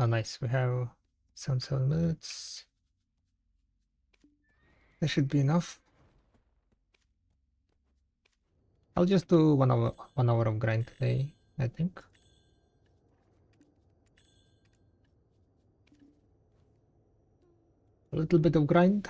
Oh, nice. We have 7 minutes. That should be enough. I'll just do 1 hour of grind today, I think. A little bit of grind.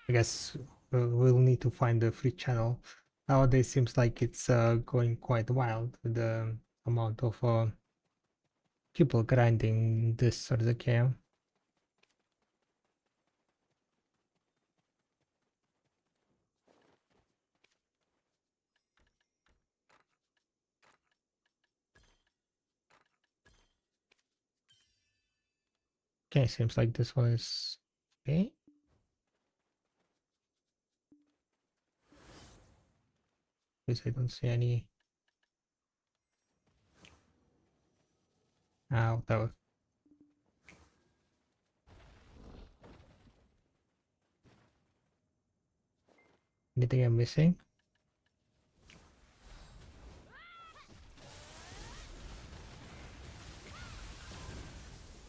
I guess we'll need to find a free channel. Nowadays seems like it's going quite wild with the amount of people grinding this sort of game. Okay, seems like this one is okay. Because I don't see any. Oh, that was. Anything I'm missing?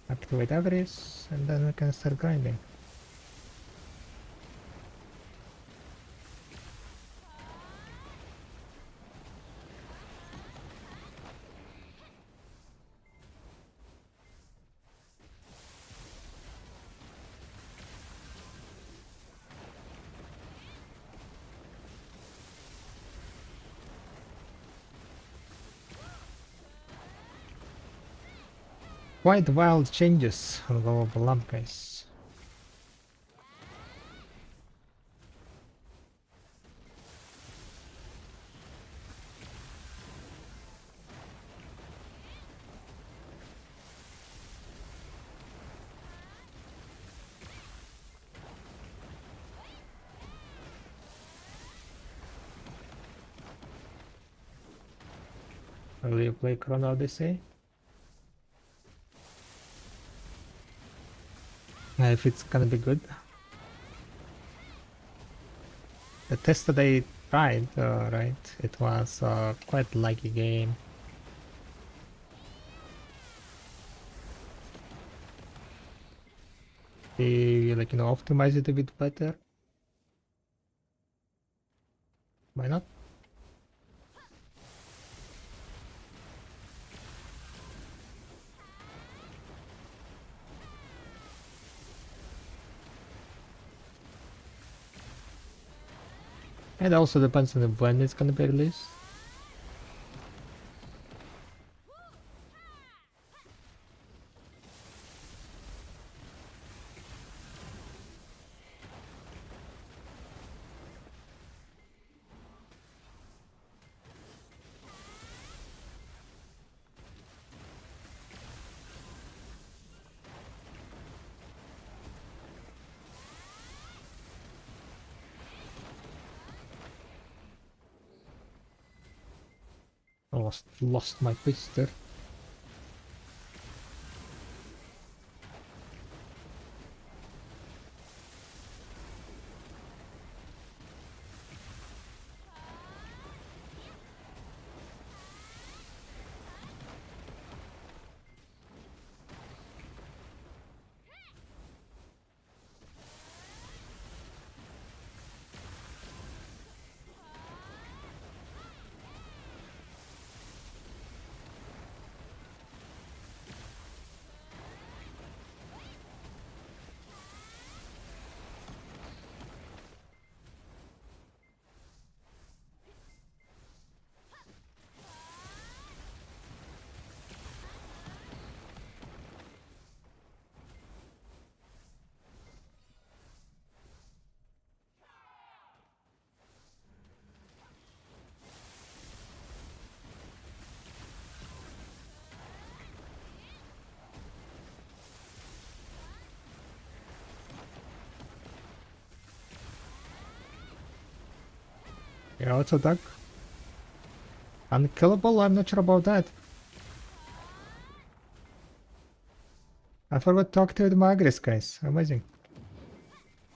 Activate avarice, and then we can start grinding. Quite wild changes on global lamp, guys. Will you play Chrono Odyssey? If it's gonna be good. The test that I tried, right, it was quite laggy game. They optimize it a bit better. Why not? It also depends on when it's gonna be released. Almost lost my twister. Yeah, what's a duck? Unkillable? I'm not sure about that. I forgot to activate my Agris, guys. Amazing.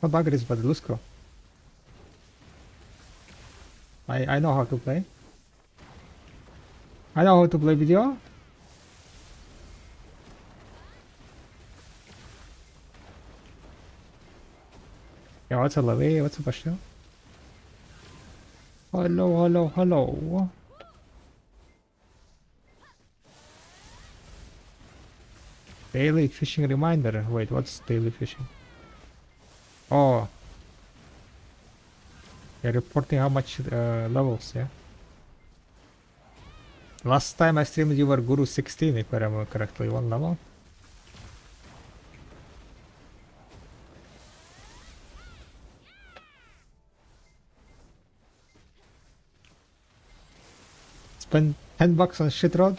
Not Agris, but Lusco. I know how to play. I know how to play video. Yeah, what's a levy? What's a bastion? Hello, hello, hello. Daily fishing reminder. Wait, what's daily fishing? Oh, you're reporting how much levels, yeah? Last time I streamed you were Guru 16 if I remember correctly, one level. Spend 10 bucks on shit rod?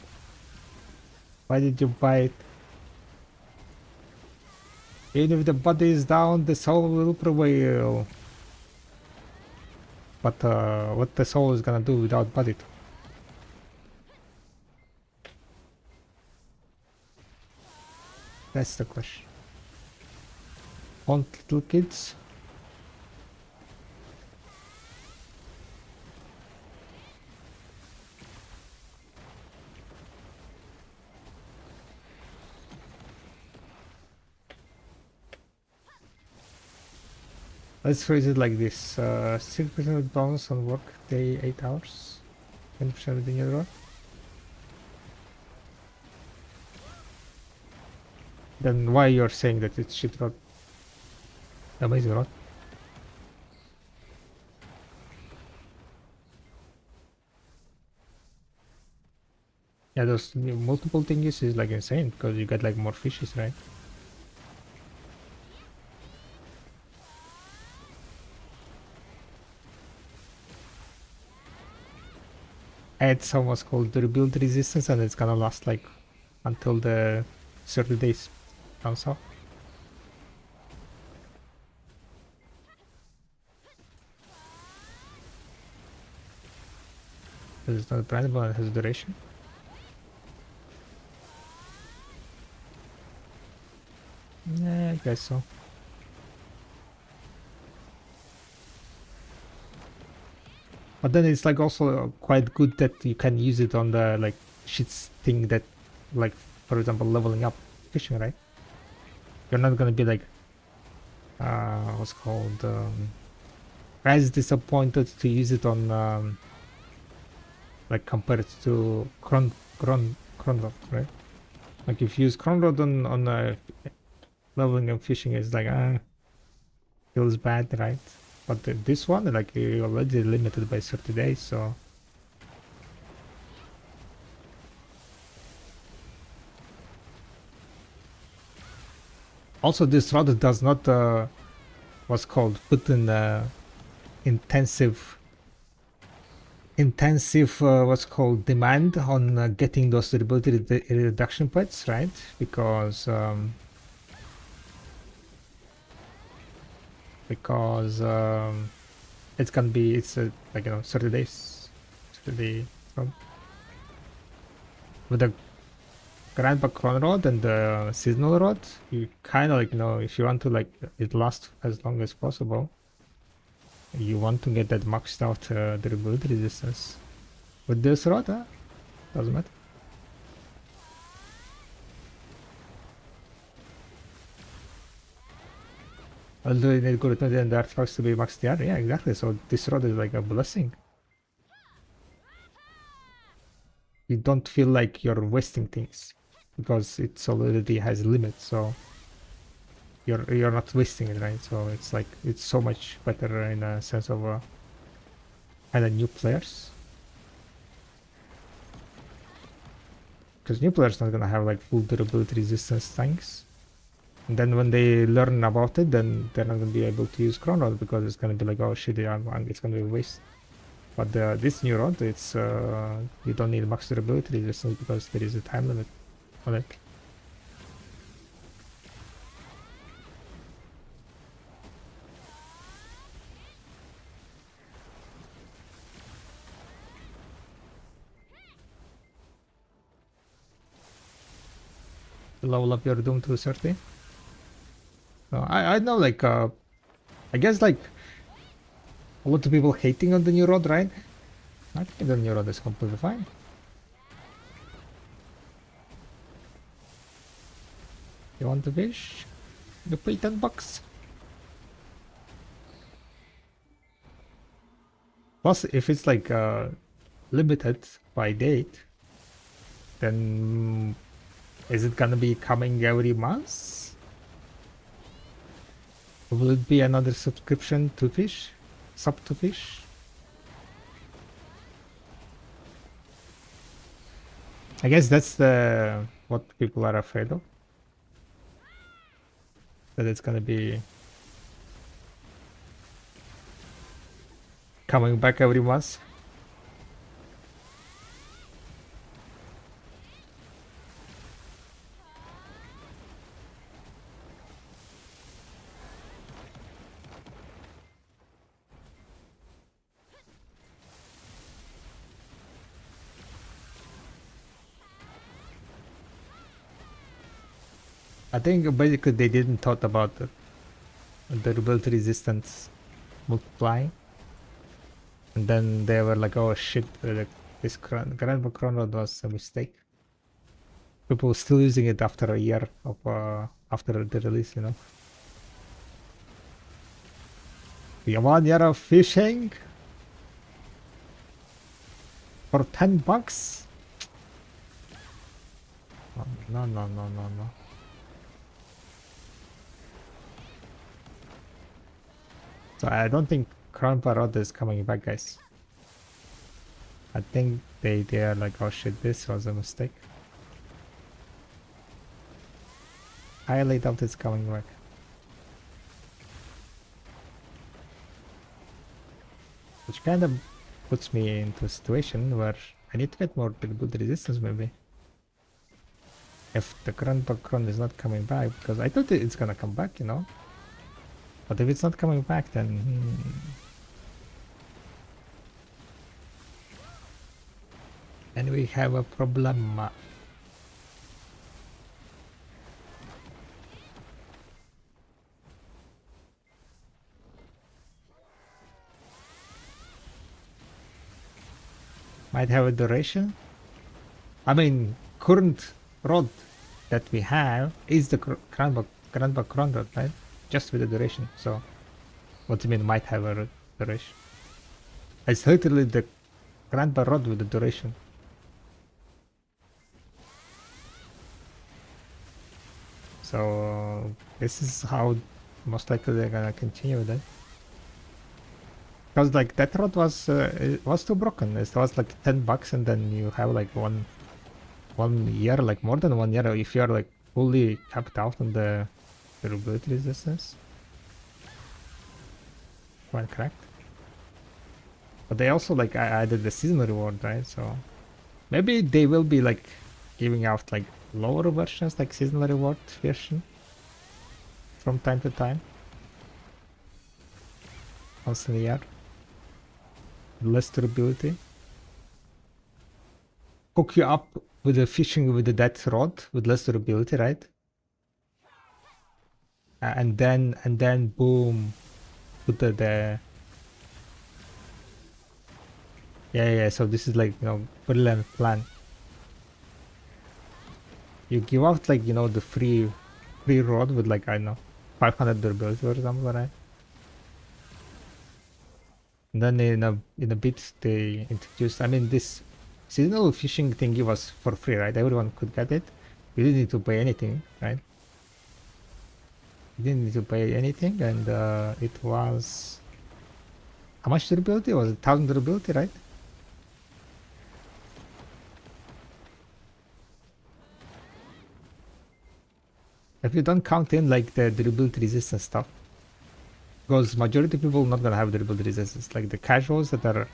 Why did you buy it? Even if the body is down, the soul will prevail. But what the soul is gonna do without body? That's the question. Want little kids? Let's phrase it like this. 6% bonus on work day 8 hours. 10% of the new rod. Then why you're saying that it's shit rod? Amazing rod. Yeah, those multiple things is like insane because you get like more fishes, right? Add some what's called durability resistance and it's gonna last like until the 30 days comes out. It's not brandable and it has duration. Yeah, I guess so. But then it's like also quite good that you can use it on the like shits thing that like for example leveling up fishing, right? You're not gonna be like what's called as disappointed to use it on like compared to Cronrod, right? Like if you use Cronrod on leveling and fishing is like feels bad, right? But this one like you're already limited by 30 days, so also this rod does not what's called put in intensive what's called demand on getting those durability reduction points, right? Because it's gonna be like 30 days 30 from with the grandpa chron rod and the seasonal rod you kind of like if you want to like it last as long as possible you want to get that maxed out durability resistance with this rod doesn't matter. Although you need good and the artifacts to be maxed DR, yeah exactly, so this rod is like a blessing. You don't feel like you're wasting things because it's already has limits, so you're not wasting it, right? So it's like it's so much better in a sense of kind of new players, because new players not gonna have like full durability resistance things, and then when they learn about it then they're not gonna be able to use chrono because it's gonna be like, oh shit, it's gonna be a waste. But this new rod, it's you don't need max durability resistance because there is a time limit on it. level up your Doom to 30. So I know, like, I guess, like, a lot of people hating on the new rod, right? I think the new rod is completely fine. You want to fish? You pay $10. Plus, if it's like limited by date, then is it gonna be coming every month? Will it be another subscription to fish? Sub to fish? I guess that's the what people are afraid of. That it's gonna be coming back every month. I think basically they didn't thought about the durability resistance multiplying, and then they were like, "Oh shit, this Grand Background Rod was a mistake." People still using it after a year of after the release, you know. The 1 year of fishing for $10? Oh, no, no, no, no, no. So I don't think Crown Parrot is coming back, guys. I think they are like, oh shit, this was a mistake. I highly doubt it's coming back. Which kind of puts me into a situation where I need to get more good resistance, maybe. If the current background is not coming back, because I thought it's gonna come back, you know. But if it's not coming back, then and we have a problem. Might have a duration. I mean, current rod that we have is the grand background rod, right? Just with the duration. So, what do you mean might have a duration? It's literally the grand rod with the duration. So this is how most likely they're gonna continue with it. Because like that rod was it was too broken. It was like $10, and then you have like one year, like more than 1 year, if you're like fully capped out on the durability resistance. Quite correct. But they also like added the seasonal reward, right? So maybe they will be like giving out like lower versions, like seasonal reward version from time to time. Once in a year. Less durability. Hook you up with the fishing with the death rod with less durability, right? And then boom, put the yeah. So this is like, you know, brilliant plan. You give out like, you know, the free rod with like, I don't know, 500 durability or something, right? And then in a bit they introduced, I mean, this seasonal fishing thingy was for free, right? Everyone could get it. You didn't need to pay anything, right? You didn't need to pay anything, and it was how much durability? Was it 1,000 durability, right? If you don't count in like the durability resistance stuff, because majority of people not gonna have durability resistance, like the casuals that are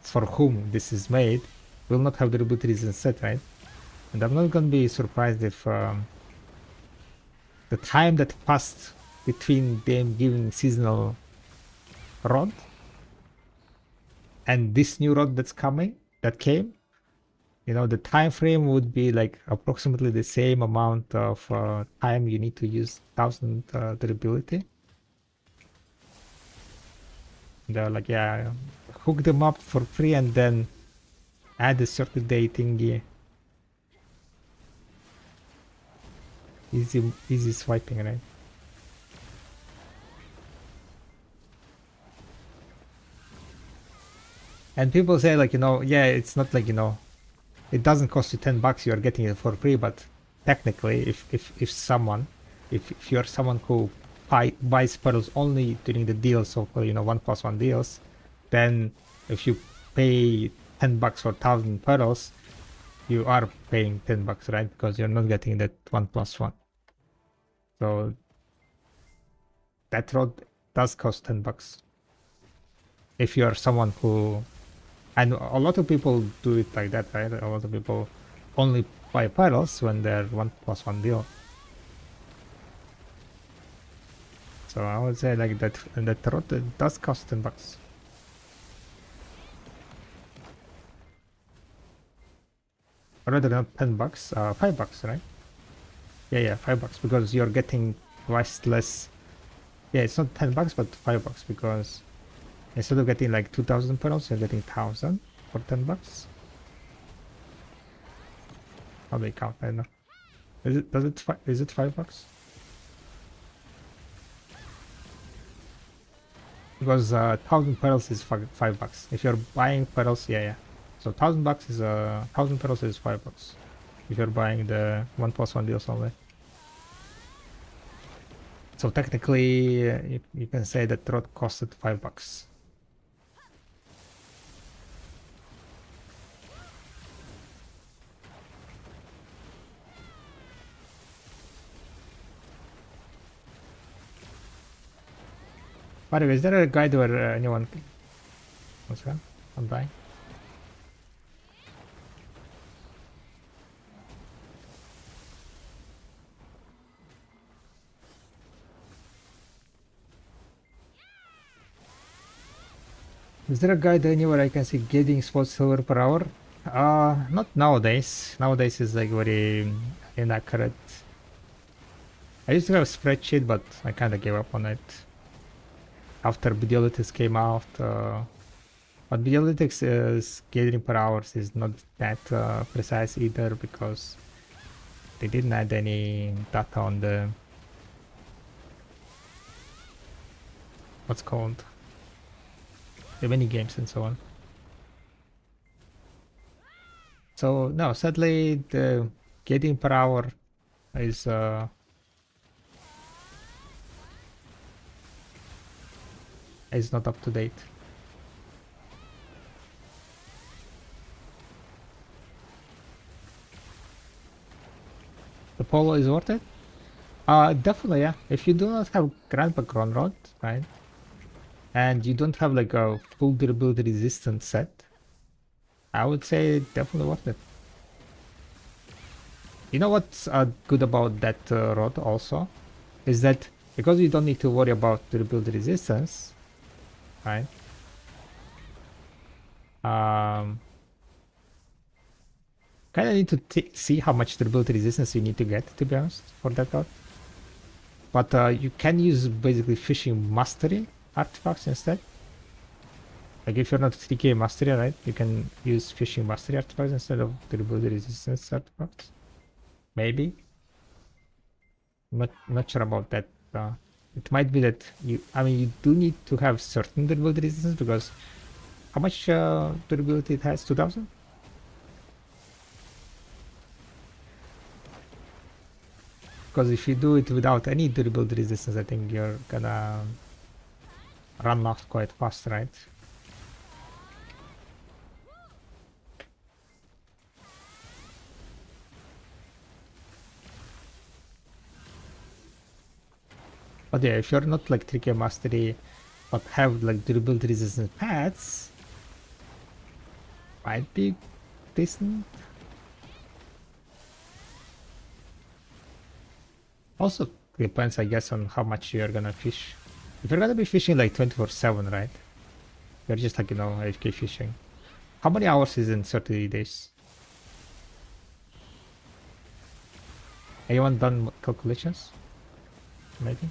for whom this is made will not have durability resistance set, right? And I'm not gonna be surprised if the time that passed between them giving seasonal rod and this new rod that came You know, the time frame would be like approximately the same amount of time you need to use 1000 durability. They're like, yeah, hook them up for free and then add a certain day thingy. Easy swiping, right? And people say like, you know, yeah, it's not like, you know, it doesn't cost you $10, you're getting it for free, but technically if someone, if you're someone who buys pearls only during the deals, so for, you know, 1+1 deals, then if you pay $10 for 1000 pearls, you are paying $10, right? Because you're not getting that 1+1. So that road does cost $10 if you are someone who, and a lot of people do it like that, right? A lot of people only buy pearls when they're 1+1 deal. So I would say like that road does cost $10. Or rather not $10, $5, right? Yeah, $5 because you're getting twice less. Yeah, it's not $10 but $5 because instead of getting like 2000 pearls, you're getting 1000 for $10. How do they count? I don't know. Is it $5? Because 1000 pearls is $5. If you're buying pearls, yeah. So $1000 is 1000 pearls is $5. If you're buying the 1+1 deals only. So technically, you can say that rod costed $5. By the way, is there a guide where anyone? What's that? I'm dying. Is there a guide anywhere I can see getting spot silver per hour? Not nowadays. Nowadays is like very inaccurate. I used to have a spreadsheet, but I kind of gave up on it after Videolytics came out. But Videolytics is gathering per hours is not that precise either because they didn't add any data on the what's called the mini games and so on. So no, sadly the gating per hour is not up to date. The polo is worth it? Definitely, yeah. If you do not have Grand Background Rod, right? And you don't have like a full durability resistant set, I would say definitely worth it. You know what's good about that rod also? Is that because you don't need to worry about durability resistance, right? Kind of need to see how much durability resistance you need to get, to be honest, for that rod. But you can use basically fishing mastery artifacts instead. Like if you're not 3k mastery, right, you can use fishing mastery artifacts instead of durability resistance artifacts. Maybe. Not sure about that. It might be that you do need to have certain durability resistance because how much durability it has? 2000? Because if you do it without any durability resistance, I think you're gonna run off quite fast, right? But yeah, if you're not like 3k mastery but have like durability resistance pads, might be decent. Also depends, I guess, on how much you're gonna fish. If you're gonna be fishing like 24/7, right? You're just like, AFK fishing. How many hours is in 30 days? Anyone done calculations? Maybe.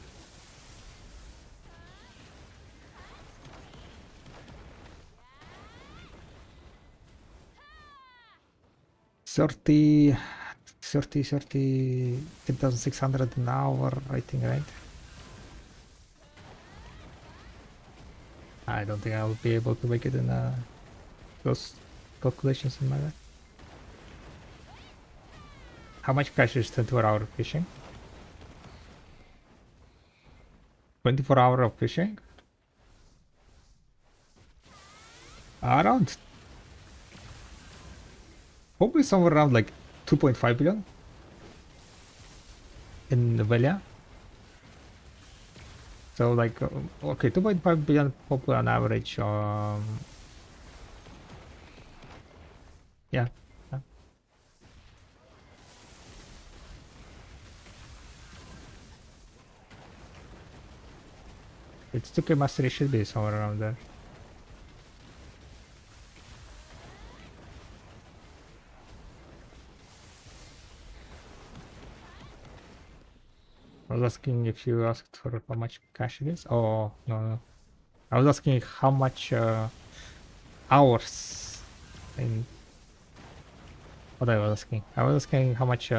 30, 10,600 an hour, I think, right? I don't think I'll be able to make it in those calculations in my life. How much cash is 24-hour fishing? 24-hour of fishing? Around, probably somewhere around like 2.5 billion in Velia. So like, okay, 2.5 billion probably on average. Yeah. Yeah. It's 2K mastery should be somewhere around there. I was asking if you asked for how much cash it is. Oh, no, no. I was asking how much hours in what I was asking. I was asking how much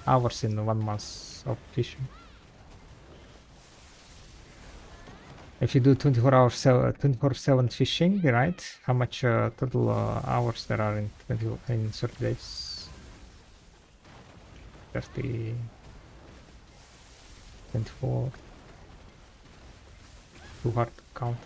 hours in 1 month of fishing. If you do 24/7 fishing, right? How much total hours there are in 30 days? 30, 24. Too hard to count.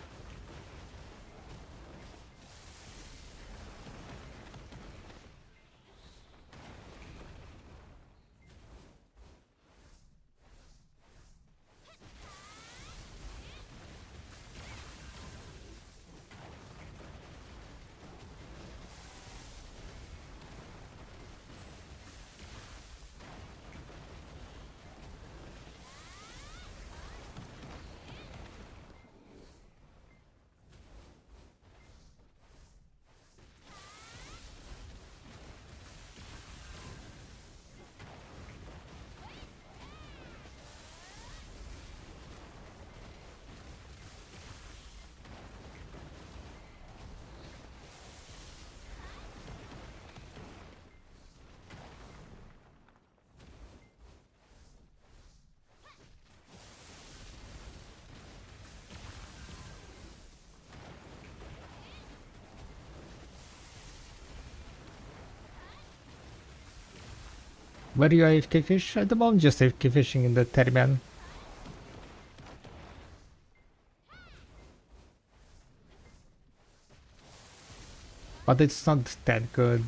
Where do you AFK fish? At the moment, just AFK fishing in the Terbian. But it's not that good.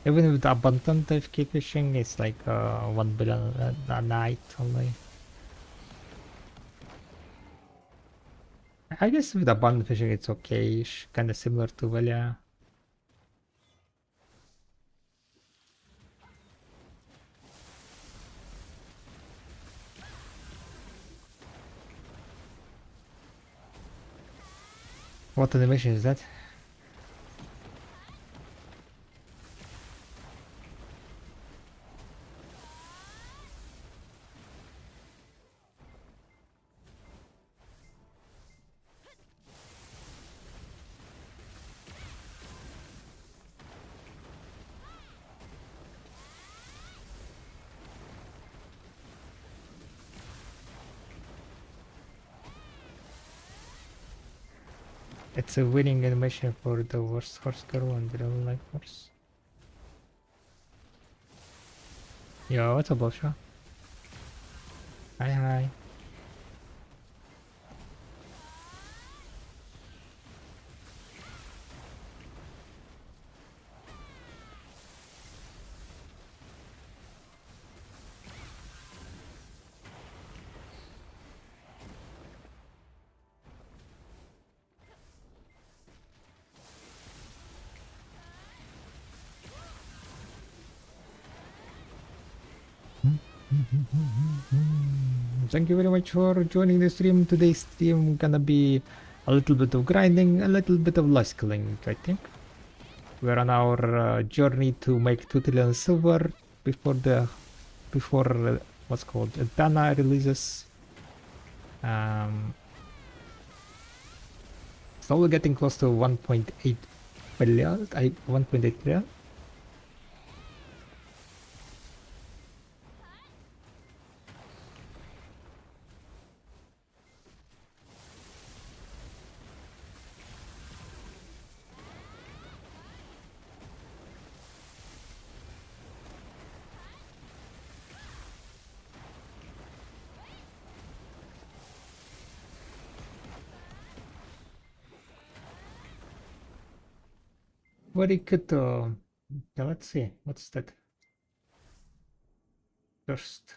Even with abundant AFK fishing, it's like 1 billion a night only. I guess with abundant fishing, it's okay, kind of similar to Velia. What animation is that? It's a winning animation for the worst horse girl and the real life horse. Yo, what's up, Bosha? Hi, hi. Thank you very much for joining the stream. Today's stream gonna be a little bit of grinding, a little bit of life killing, I think. We're on our journey to make 2 trillion silver before what's called Dana releases. Slowly getting close to 1.8 billion. 1.8 trillion. Very good. Yeah, let's see. What's that? First.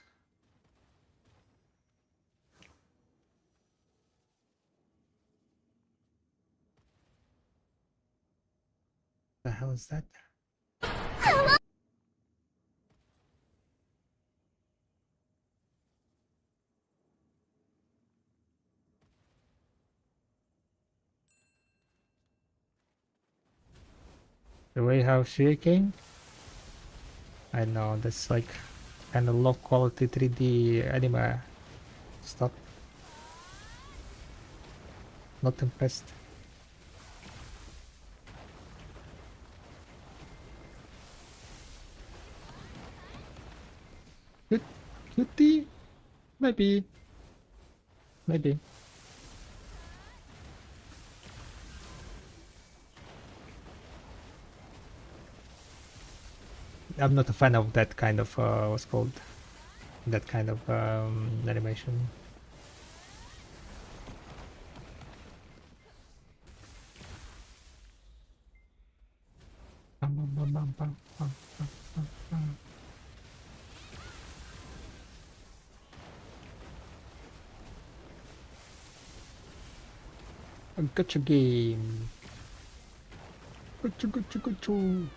The hell is that? The way how she came? I know, that's like kind of low quality 3D anime stuff. Not impressed. Good cutie? Maybe. Maybe. I'm not a fan of that kind of what's called that kind of animation. A gacha game. Gacha, gacha, gacha.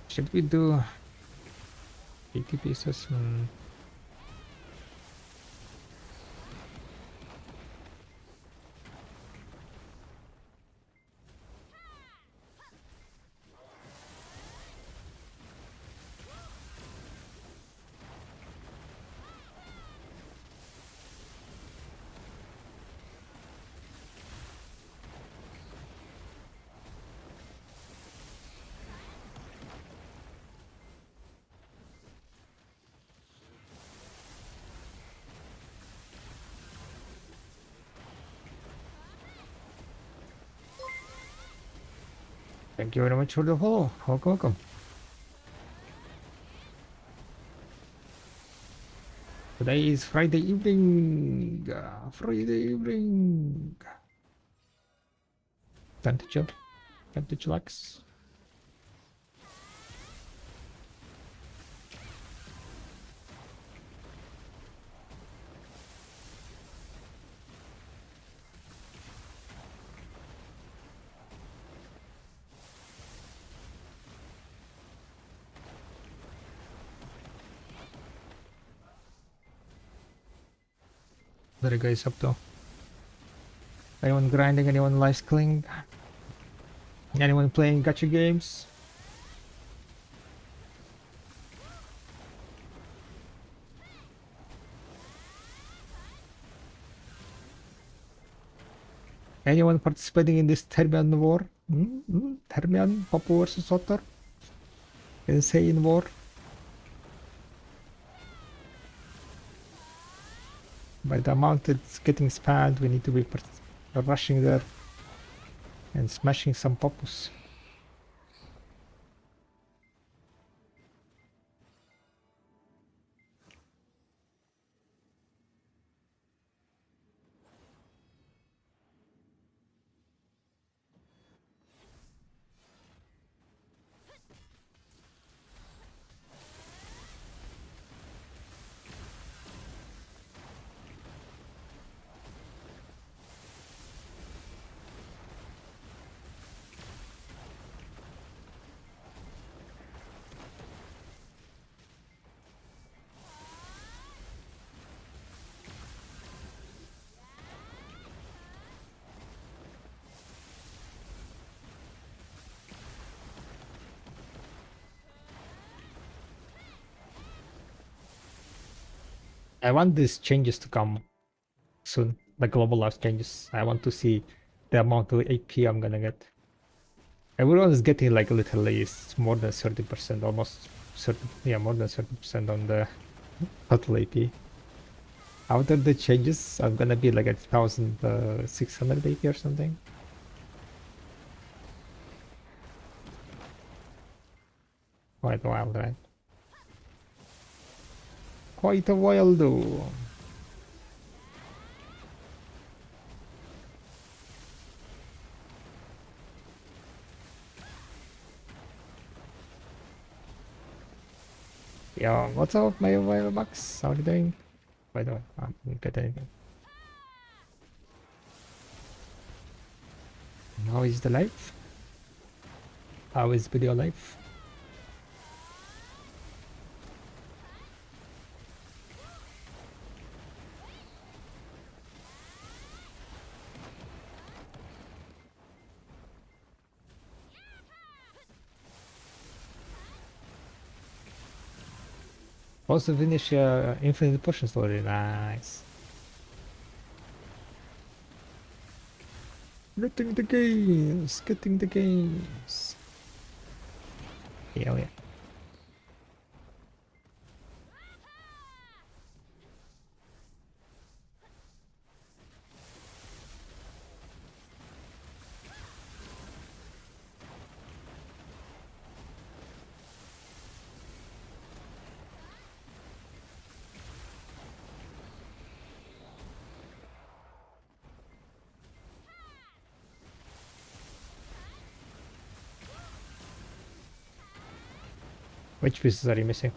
Should we do 80 pieces? Thank you very much for the follow. Welcome, welcome. Today is Friday evening. Friday evening. Time to chill. Time to chillax. What are you guys up to? Anyone grinding? Anyone life skilling? Anyone playing gacha games? Anyone participating in this Termian war? Termian, Popo versus Otter? Insane war? By the amount it's getting spammed, we need to be rushing there and smashing some Popos. I want these changes to come soon, the global life changes. I want to see the amount of AP I'm gonna get. Everyone is getting like literally more than 30%, almost 30, yeah, more than 30% on the total AP. After the changes, I'm gonna be like at 1,600 AP or something. Quite wild, right? Quite a while though. Yeah, what's up, my Max? How are you doing? By the way, I didn't get anything. How is the life? How is video life? Also finish Infinite Potion story. Nice. Getting the games. Getting the games. Yeah, yeah. Which pieces are you missing?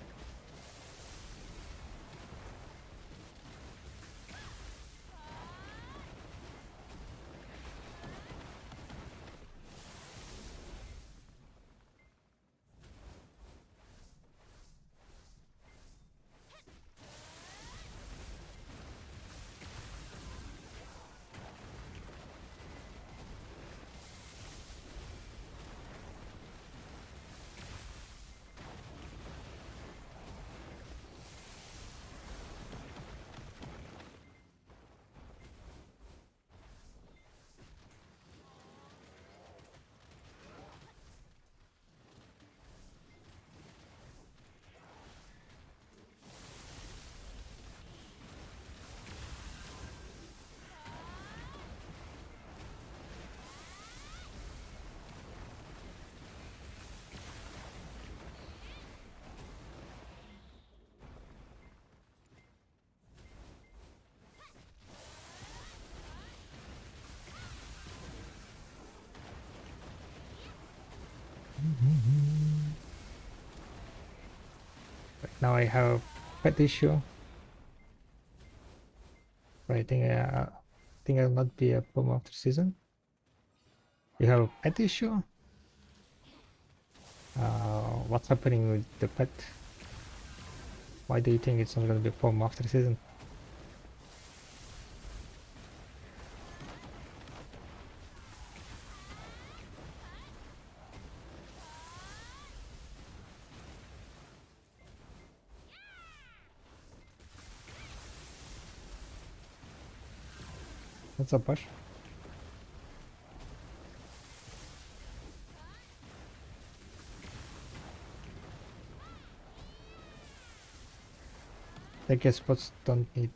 Right now I have pet issue. But I think I'll not be a problem after season. You have a pet issue? What's happening with the pet? Why do you think it's not gonna be a problem after season? What's up, Bash? I guess bots don't need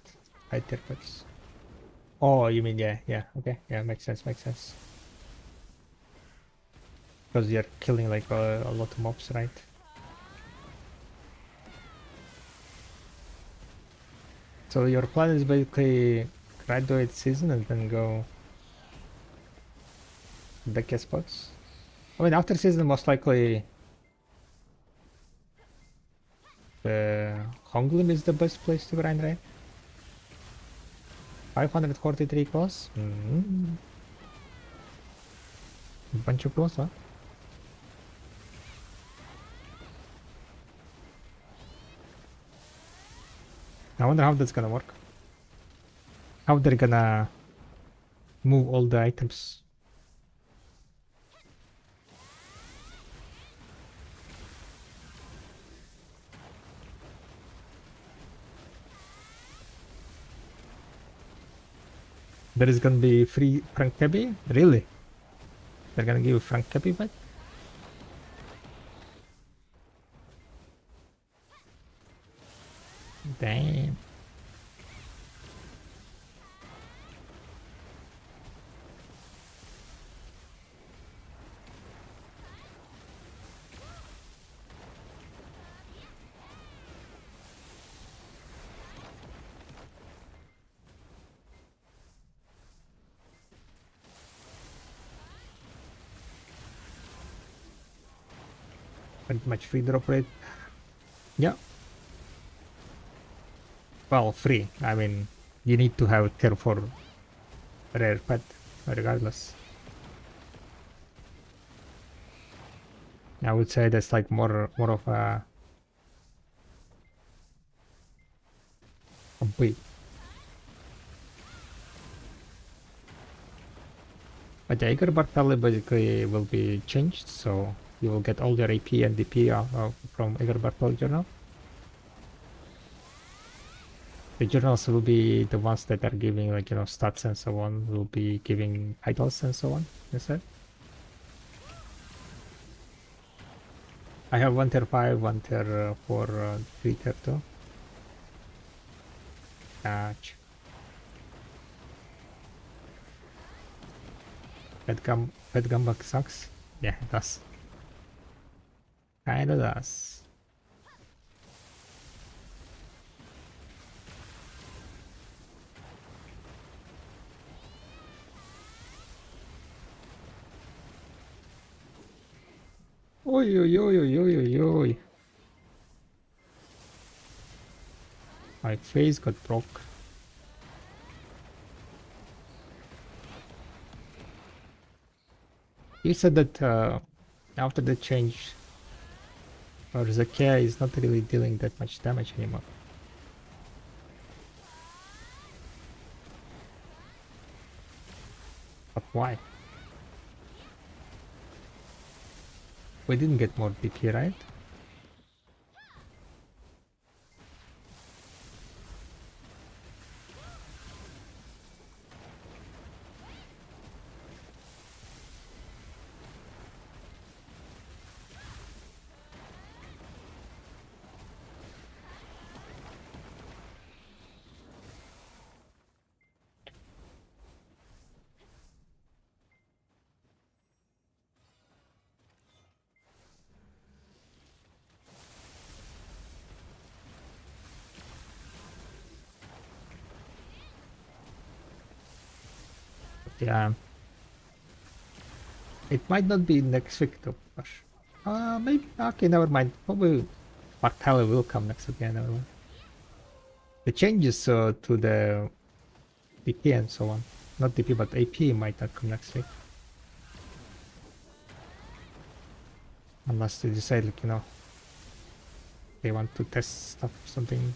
high tier pets. Oh, you mean yeah, okay, yeah, makes sense, makes sense. Because you're killing like a lot of mobs, right? So your plan is basically graduate season and then go back as spots. I mean, after season, most likely the Honglim is the best place to grind, right? 543 claws? Bunch of claws, huh? I wonder how that's gonna work. How they're gonna move all the items. There is gonna be free Frank Cabby? Really? They're gonna give Frank Cabby back? Damn. Pretty much free drop rate. Yeah. Well, free. I mean, you need to have tier 4 rare pet, regardless. I would say that's like more of a bait. But the Igor Bartali basically will be changed, so you will get all your AP and DP from Igor Bartali journal. The journals will be the ones that are giving, like, you know, stats and so on, will be giving titles and so on instead. I have 1 tier 5, 1 tier 4, 3 tier 2. Catch. Pet gamba sucks. Yeah, it does. Kinda does. Oi, oi, oi, oi, oi, oi, oi. My face got broke. You said that after the change, or Zakia is not really dealing that much damage anymore. But why? We didn't get more DP, right? Yeah. It might not be next week though. Maybe. Okay, never mind. Probably Fractal will come next week. Yeah, never mind. The changes to the DP and so on. Not DP, but AP might not come next week. Unless they decide, like, you know, they want to test stuff or something.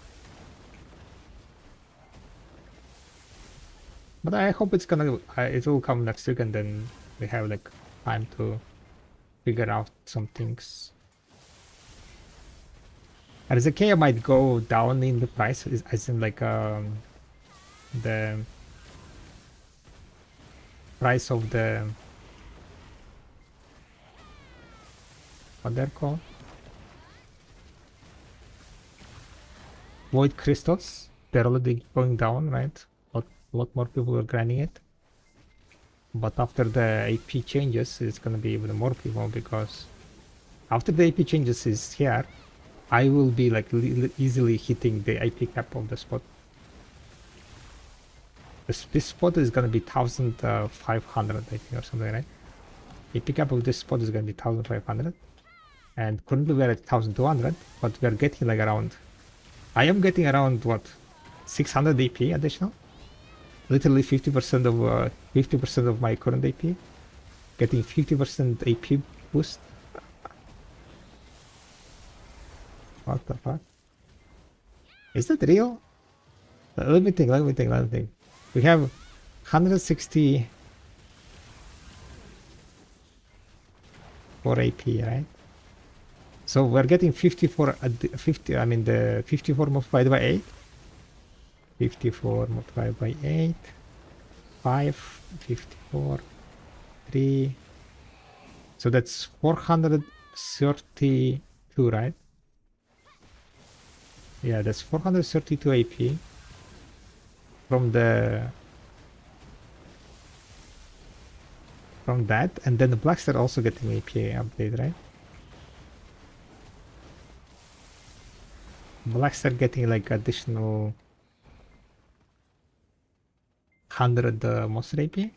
But I hope it's gonna, it will come next week and then we have like time to figure out some things. Arzakea might go down in the price, as in like the price of the, what they're called? Void crystals. They're already going down, right? A lot more people are grinding it. But after the AP changes, it's gonna be even more people, because after the AP changes is here, I will be like easily hitting the AP cap of the spot. This spot is gonna be 1500, I think, or something, right? AP cap of this spot is gonna be 1500, and currently we're at 1200, but we're getting like around, I am getting around what, 600 AP additional? Literally 50% of 50% of my current AP, getting 50% AP boost. What the fuck? Is that real? Let me think. We have 160 for AP, right? So we're getting 54 at 50. I mean the 54 multiplied by 8. 54 multiplied by 8. 5, 54, 3. So that's 432, right? Yeah, that's 432 AP from that, and then the Blackstar also getting AP update, right? Blackstar getting like additional 100 monster AP,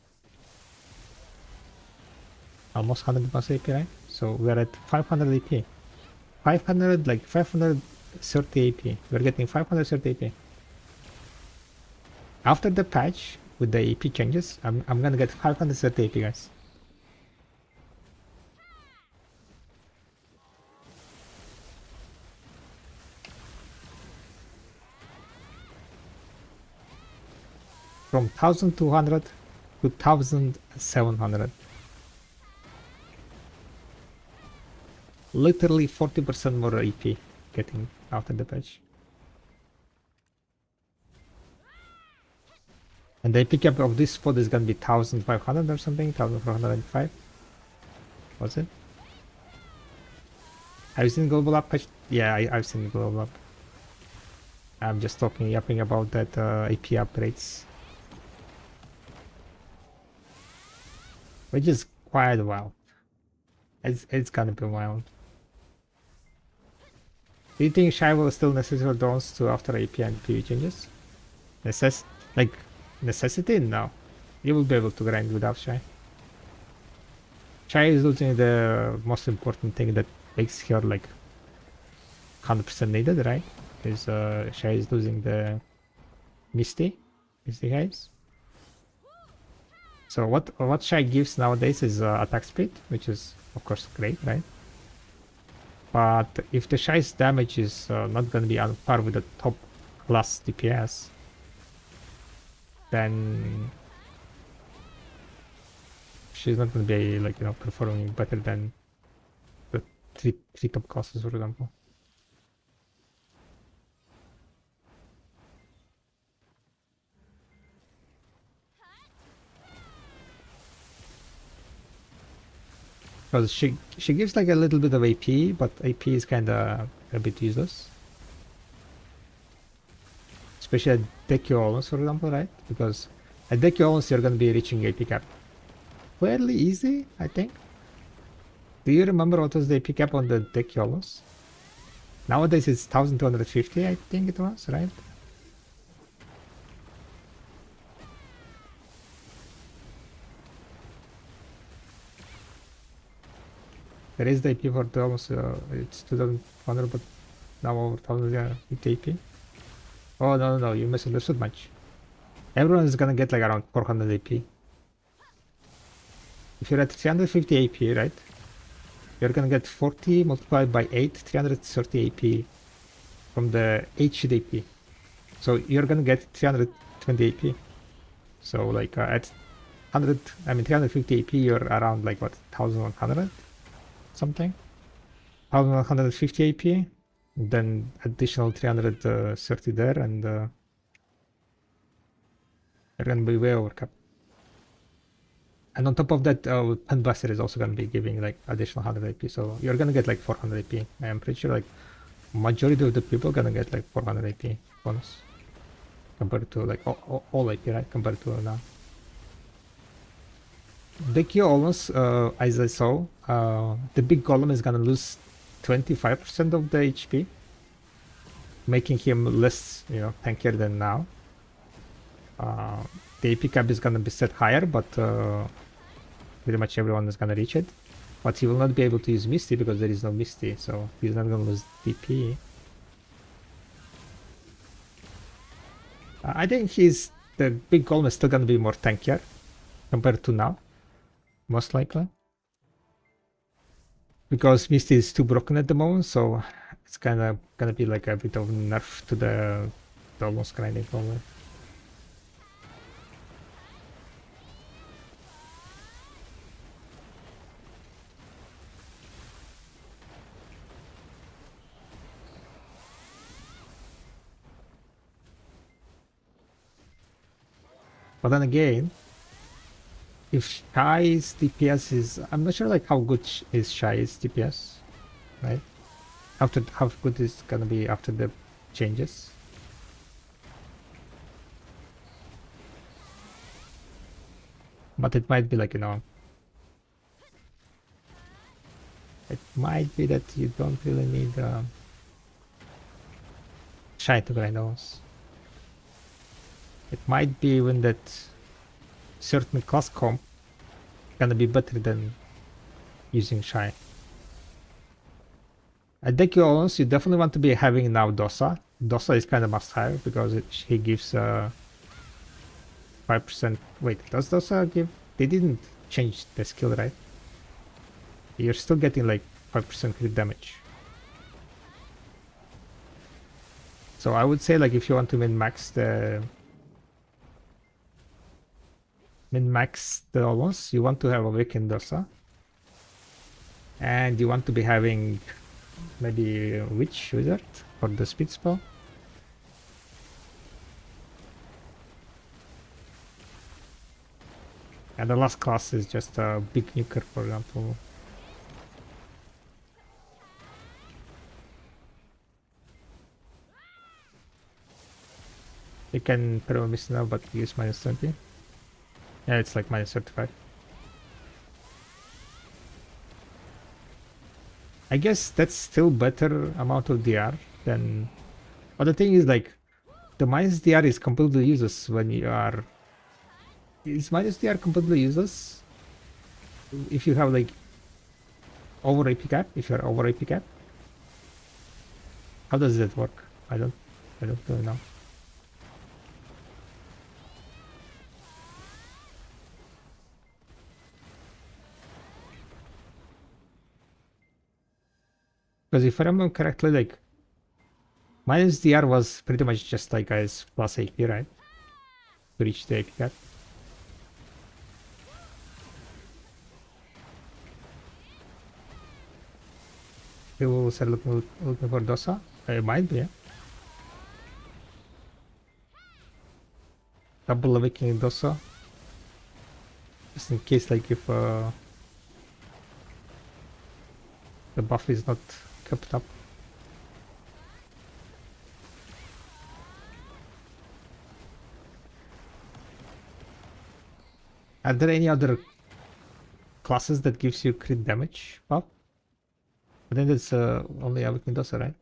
almost 100 monster AP, right? So we're at 500 AP, 500 like 530 AP. We're getting 530 AP. After the patch with the AP changes, I'm gonna get 530 AP, guys. From 1200 to 1700. Literally 40% more AP getting after the patch. And the AP cap of this spot is gonna be 1500 or something, 1405. Was it? Have you seen global up patch? Yeah, I've seen global up. I'm just yapping about that AP upgrades. Which is quite wild. It's gonna be wild. Do you think Shy will still necessary drones to after AP and PV changes? Like necessity? No. You will be able to grind without Shy. Shy is losing the most important thing that makes her like 100% needed, right? Is Shy is losing the Misty guys. So what Shy gives nowadays is attack speed, which is of course great, right? But if the Shy's damage is not gonna be on par with the top class DPS, then she's not gonna be like performing better than the three top classes, for example. Because she gives like a little bit of AP, but AP is kind of a bit useless. Especially at Decuolus, for example, right? Because at Decuolus you're gonna be reaching AP cap fairly easy, I think. Do you remember what was the AP cap on the Decuolus? Nowadays it's 1250, I think it was, right? There is the AP for the almost, it's 2100, but now over 1050 AP. Oh, no, you misunderstood much. Everyone is gonna get like around 400 AP. If you're at 350 AP, right? You're gonna get 40 multiplied by 8, 330 AP from the HDP. So you're gonna get 320 AP. So like at 350 AP, you're around like what, 1100 something? 1150 AP, then additional 330 there, and you're gonna be way over cap. And on top of that, Penbuster is also gonna be giving like additional 100 AP, so you're gonna get like 400 AP. I'm pretty sure like majority of the people gonna get like 400 AP bonus compared to like all AP, right? Compared to now. Dekio almost, as I saw, the big golem is gonna lose 25% of the HP, making him less, tankier than now. The AP cap is gonna be set higher, but pretty much everyone is gonna reach it. But he will not be able to use Misty because there is no Misty, so he's not gonna lose DP. I think the big golem is still gonna be more tankier compared to now, most likely. Because Misty is too broken at the moment, so it's gonna be like a bit of nerf to the almost grinding golem. But then again, if Shy's DPS is, I'm not sure like how good is Shy's DPS, right? After how good is gonna be after the changes. But it might be like, you know, it might be that you don't really need Shy to grind those. It might be even that certain class comp gonna be better than using Shy. I think you definitely want to be having now Dosa. Dosa is kind of must have because he gives 5%. Wait, does Dosa give? They didn't change the skill, right? You're still getting like 5% crit damage. So I would say like if you want to min-max the ones, you want to have a weekend Dosa. And you want to be having maybe Witch Wizard for the speed spell. And the last class is just a big nuker, for example. You can perma miss now, but use minus 20. Yeah, it's like minus 35. I guess that's still better amount of DR than... But the thing is like, the minus DR is completely useless when you are... Is minus DR completely useless? If you have like over AP cap, if you're over AP cap? How does that work? I don't really know. Because if I remember correctly, like minus DR was pretty much just like as plus AP, right? To reach the AP cap. People start looking for Dosa. It might be, yeah. Double awakening Dosa. Just in case, like, if the buff is not kept up. Are there any other classes that gives you crit damage buff? I think it's only awakening Dosa, right?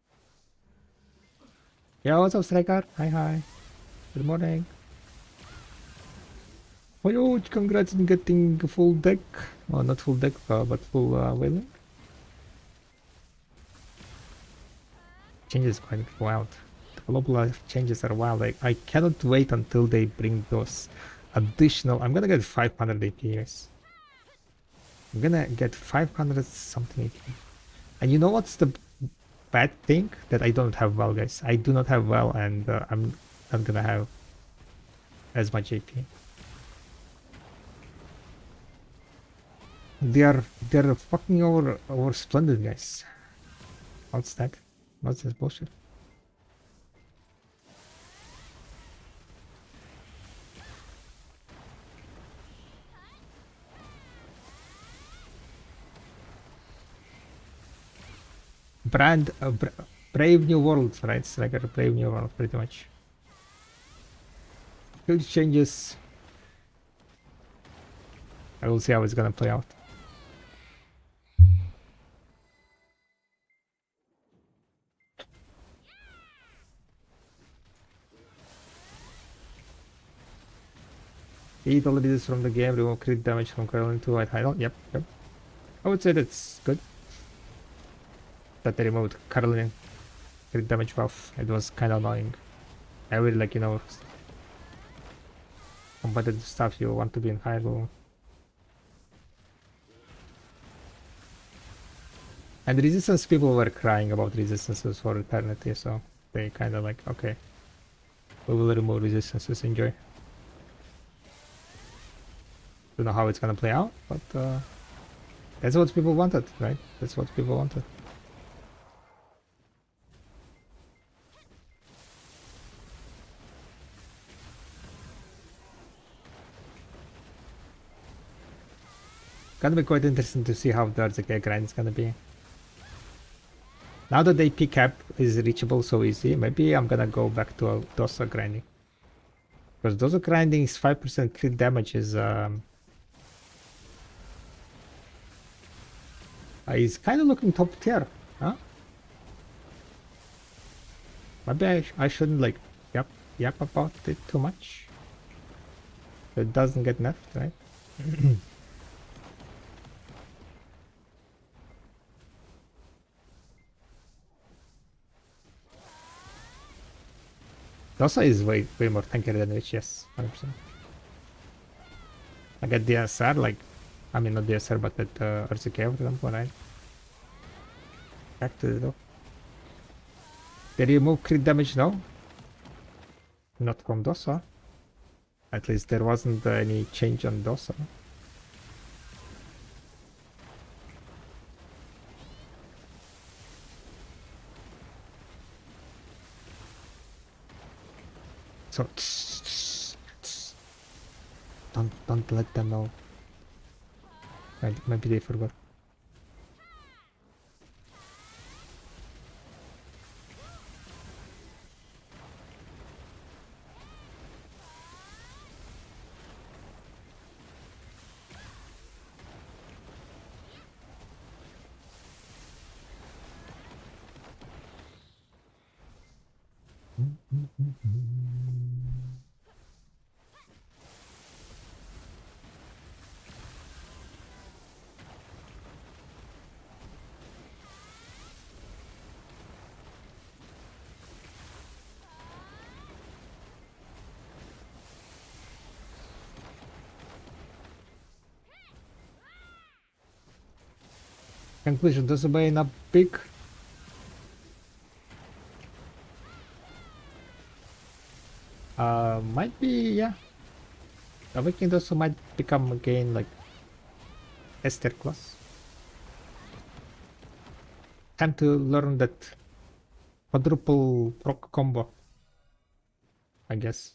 Yeah, what's up, Striker? Hi. Good morning. Oh, yo, congrats on getting full deck. Well, not full deck, but full whaling. Changes quite wild. The global life changes are wild. I cannot wait until they bring those additional. I'm gonna get 500 AP, guys. I'm gonna get 500 something AP. And you know what's the bad thing? That I don't have well, guys. I do not have well, and I'm not gonna have as much AP. They're fucking over splendid, guys. What's that? What's this bullshit? Brave New World, right? It's like a Brave New World, pretty much. Huge changes. I will see how it's gonna play out. Eat all this from the game, remove crit damage from curling to white idle. Yep. I would say that's good. That they removed curling crit damage buff. It was kind of annoying. I really like, you know, competitive stuff, you want to be in high level. And the resistance people were crying about resistances for eternity, so they kind of like, okay, we will remove resistances, enjoy. Don't know how it's gonna play out, but that's what people wanted, right? That's what people wanted. gonna be quite interesting to see how the RZK grind is gonna be. Now that the AP cap is reachable so easy, maybe I'm gonna go back to a Dosa grinding. Because Dosa grinding is 5% crit damage is kind of looking top tier, huh? Maybe I shouldn't like yap about it too much. It doesn't get nerfed, right? Dosa is way more tankier than Witch, yes, 100%. I get DSR, like, I mean not DSR, but at RCK for example, right? Back to the top. Did you remove crit damage now? Not from Dosa. At least there wasn't any change on Dosa. So don't let them know. Maybe they forgot. Conclusion, does buy enough big? Might be, yeah. Awakening also might become again like Esther class. Time to learn that quadruple proc combo, I guess.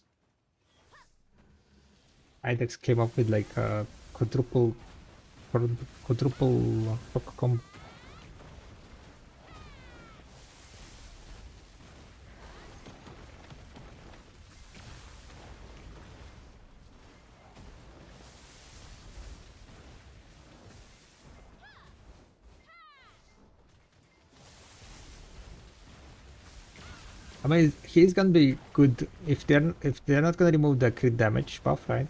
IDEX came up with like a quadruple proc combo. I mean, he's gonna be good if they're not gonna remove the crit damage buff, right?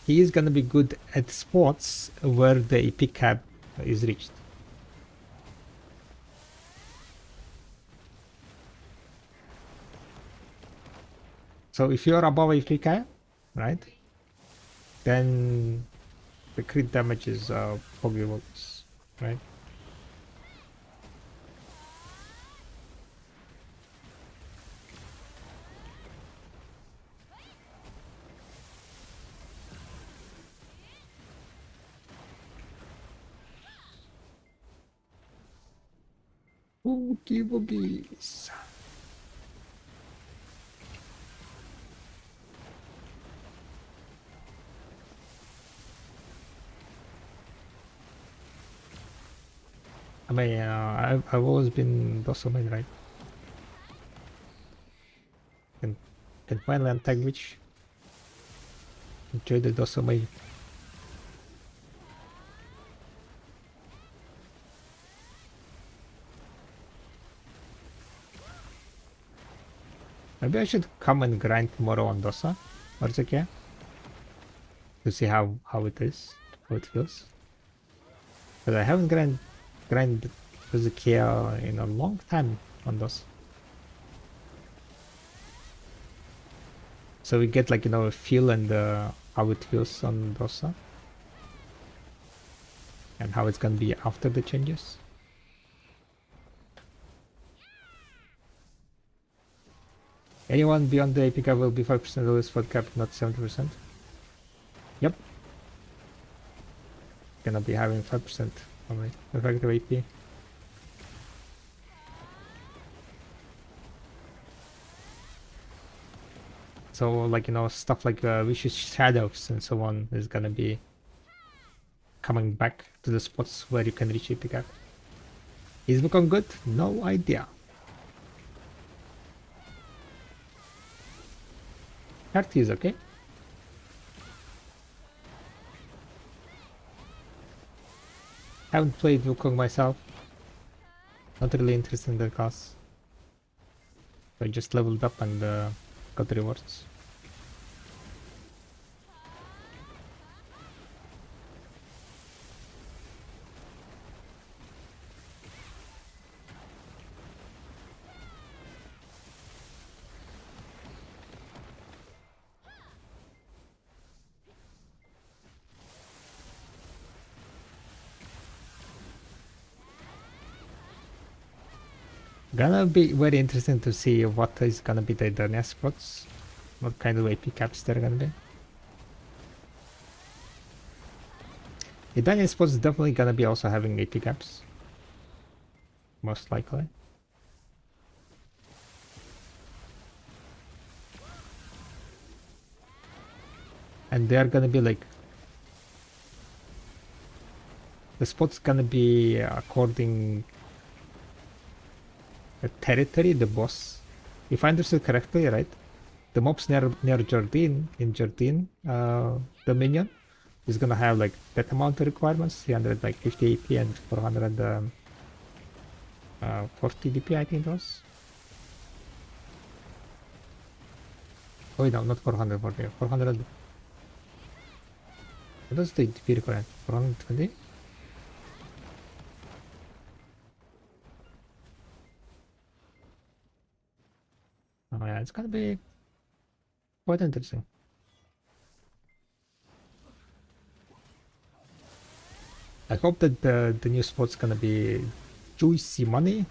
He is gonna be good at spots where the AP cap is reached. So if you're above AP cap, right? Then the crit damage is probably works, right? Oogie boogies. I mean, I've always been Dosomai, right? Can finally untag Witch. Enjoy the Dosomai. Maybe I should come and grind tomorrow on Dosa or Zekia to see how it is, how it feels. But I haven't grind Zekia in a long time on Dosa. So we get like, you know, a feel and how it feels on Dosa. And how it's gonna be after the changes. Anyone beyond the AP cap will be 5% lower spot cap, not 70%. Yep. Gonna be having 5% on my effective AP. So like, you know, stuff like vicious shadows and so on is gonna be coming back to the spots where you can reach AP cap. Is Wukong good? No idea. Heart is okay. Haven't played Wukong myself. Not really interested in the class. I just leveled up and got the rewards. Gonna be very interesting to see what is gonna be the next spots. What kind of AP caps they're gonna be. The Daniel spots is definitely gonna be also having AP caps. Most likely. And they are gonna be like, the spot's gonna be according the territory, the boss. If I understood correctly, right? The mobs near Jardine, in Jardine, the minion is gonna have like that amount of requirements, 300 like 50 AP and 400 40 DP, I think it was. Oh no, not 440, 400. What does the DP require? 420? Oh yeah, it's gonna be quite interesting. I hope that the new spot's gonna be juicy money.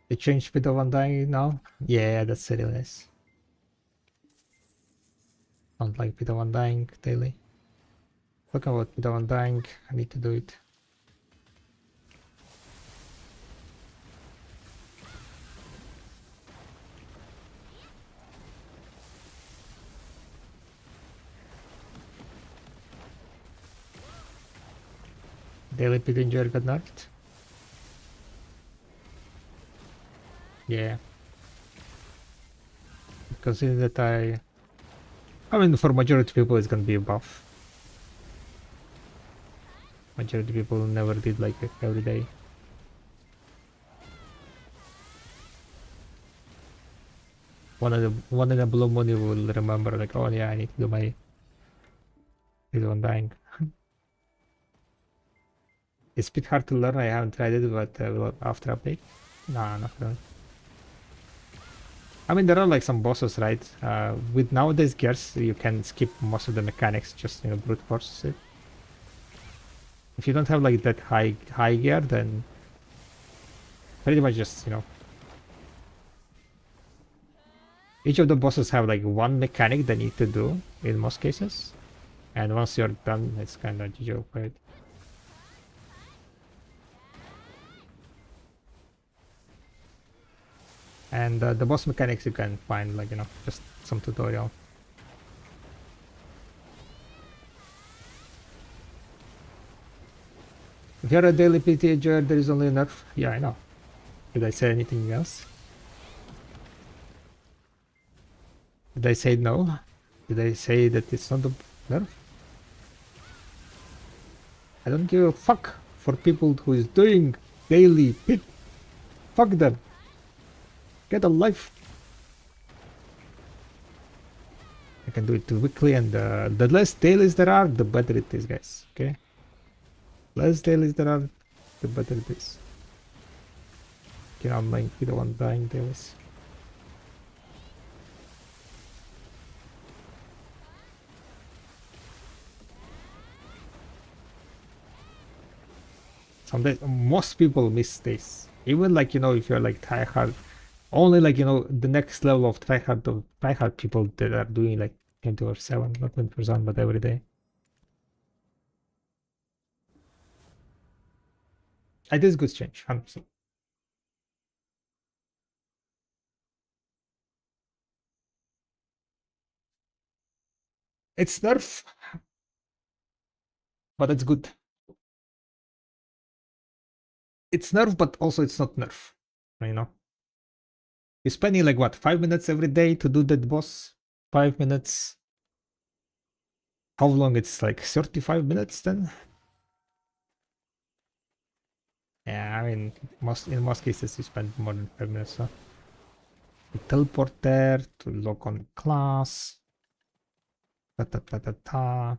They changed speed of undying now? Yeah, that's really nice. Don't like bit of undying daily. Talking about bit of undying, I need to do it. Daily pit injury got nerfed. Yeah. Consider that I mean, for majority of people it's gonna be a buff. Majority of people never did like it every day. One in a blue moon you will remember like, oh yeah, I need to do my undying. It's a bit hard to learn, I haven't tried it, but after update? Nah, not really. I mean, there are like some bosses, right? With nowadays gears, you can skip most of the mechanics, just, you know, brute force it. If you don't have like that high gear, then pretty much just, you know, each of the bosses have like one mechanic they need to do in most cases, and once you're done, it's kind of GG for it. And the boss mechanics you can find, like, you know, just some tutorial. If you're a daily PTAger, there is only enough. Yeah, I know. Did I say anything else? Did I say no? Did I say that it's not a nerf? I don't give a fuck for people who is doing daily pit. Fuck them. Get a life. I can do it too quickly, and the less dailies there are, the better it is, guys. Okay? Less dailies there are, the better it is. You know, I'm like, you don't want dying dailies. Sometimes most people miss this. Even like, you know, if you're like tryhard, only like, you know, the next level of tryhard people that are doing like 24/7, not 24/7, but every day. It is good change, 100%. It's nerf, but it's good. It's nerf, but also it's not nerf. You know, you're spending like what, 5 minutes every day to do that boss? 5 minutes. How long? It's like 35 minutes then. Yeah, I mean, in most cases you spend more than 5 minutes. So you teleport there to log on class. Ta ta ta ta ta.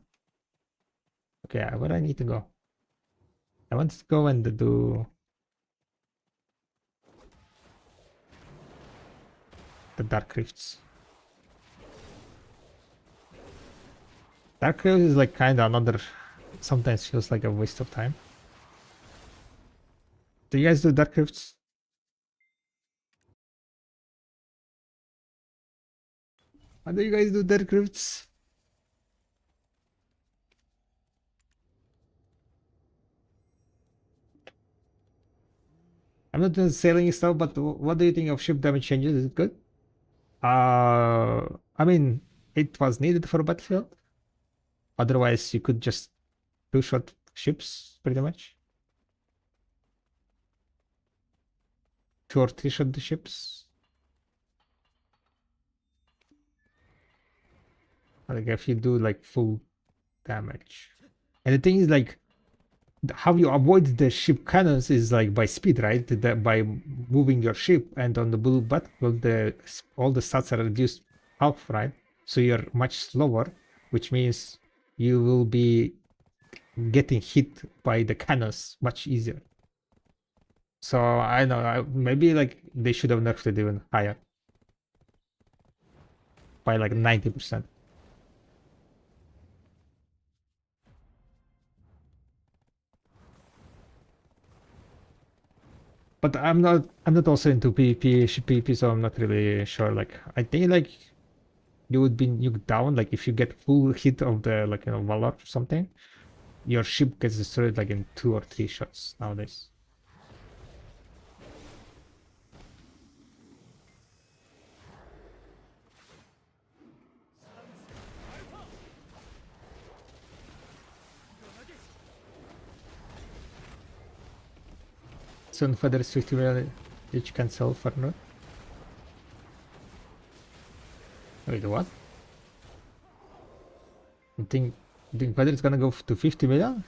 Okay, where I need to go? I want to go and do the Dark Rifts. Dark Rift is like kind of another. Sometimes feels like a waste of time. Do you guys do Dark Rifts? How do you guys do Dark Rifts? I'm not doing sailing stuff, but what do you think of ship damage changes? Is it good? I mean, it was needed for Battlefield. Otherwise, you could just two-shot ships, pretty much. 2 or 3 shot the ships. Like if you do like full damage. And the thing is like how you avoid the ship cannons is like by speed, right? By moving your ship, and on the blue battlefield, all the stats are reduced half, right? So you're much slower, which means you will be getting hit by the cannons much easier. So I know maybe like they should have nerfed it even higher by like 90%. But I'm not also into PvP, PvP, so I'm not really sure. Like I think like you would be nuked down, like if you get full hit of the like, you know, Valor or something, your ship gets destroyed like in 2 or 3 shots nowadays. Soon feathers 50 million each can sell for no. Wait, what? You think feather is gonna go to 50 million?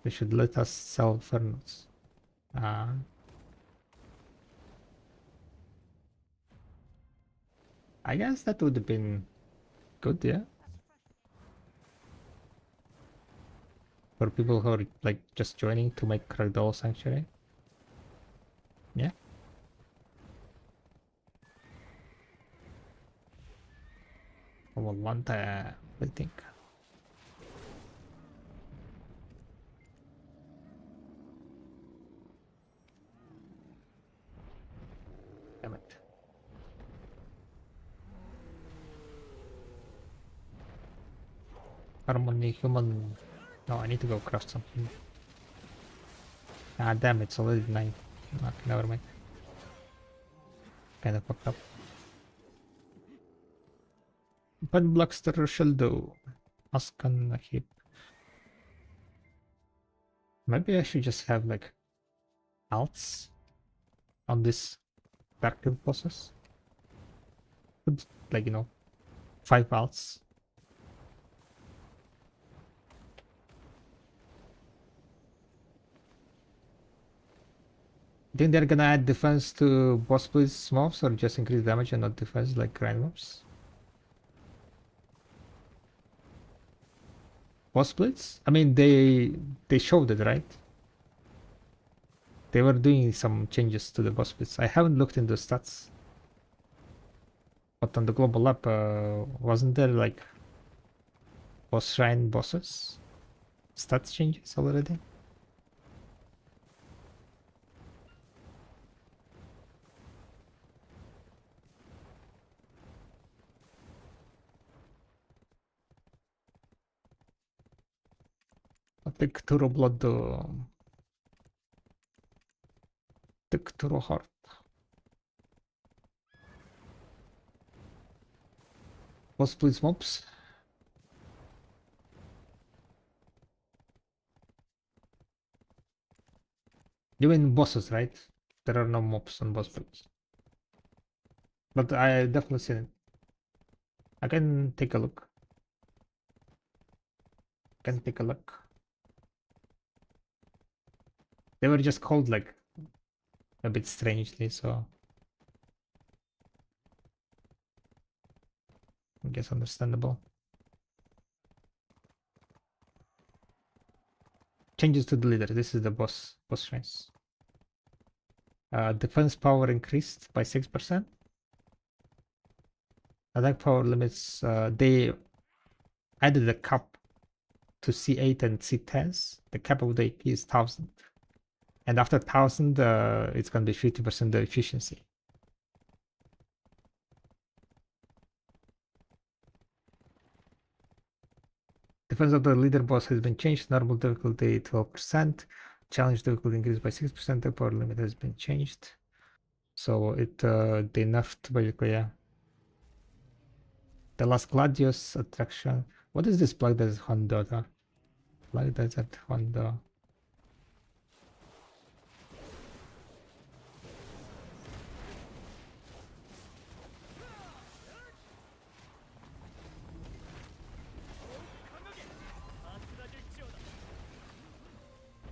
They should let us sell Fernos. I guess that would have been good, yeah. For people who are like just joining to make Ragdoll Sanctuary. Yeah. I will want I think. Damn it. Harmony human. No, I need to go craft something. Ah, damn, it's already 9. Okay, never mind. Kinda fucked up. But Blackster shall do. Askan heap. Maybe I should just have like alts on this backfill process. Put like 5 alts. Think they're gonna add defense to boss blitz mobs or just increase damage and not defense like grind mobs? Boss blitz? I mean they showed it, right? They were doing some changes to the boss blitz. I haven't looked into stats. But on the global app, wasn't there like boss shrine bosses? Stats changes already? The Cthulhu Blood, the Cthulhu Heart. Boss blitz mobs? You mean bosses, right? There are no mobs on boss blitz. But I definitely seen it. I can take a look. Can take a look. They were just called like a bit strangely, so I guess understandable. Changes to the leader. This is the boss shrines. Defense power increased by 6%. Attack power limits. They added a cap to C8 and C10s. The cap of the AP is 1000. And after 1000, it's gonna be 50% the efficiency. Defense of the leader boss has been changed. Normal difficulty 12%. Challenge difficulty increased by 6%. The power limit has been changed. So it they nerfed basically, yeah. The last Gladius attraction. What is this Black Desert Honda? Black Desert Honda.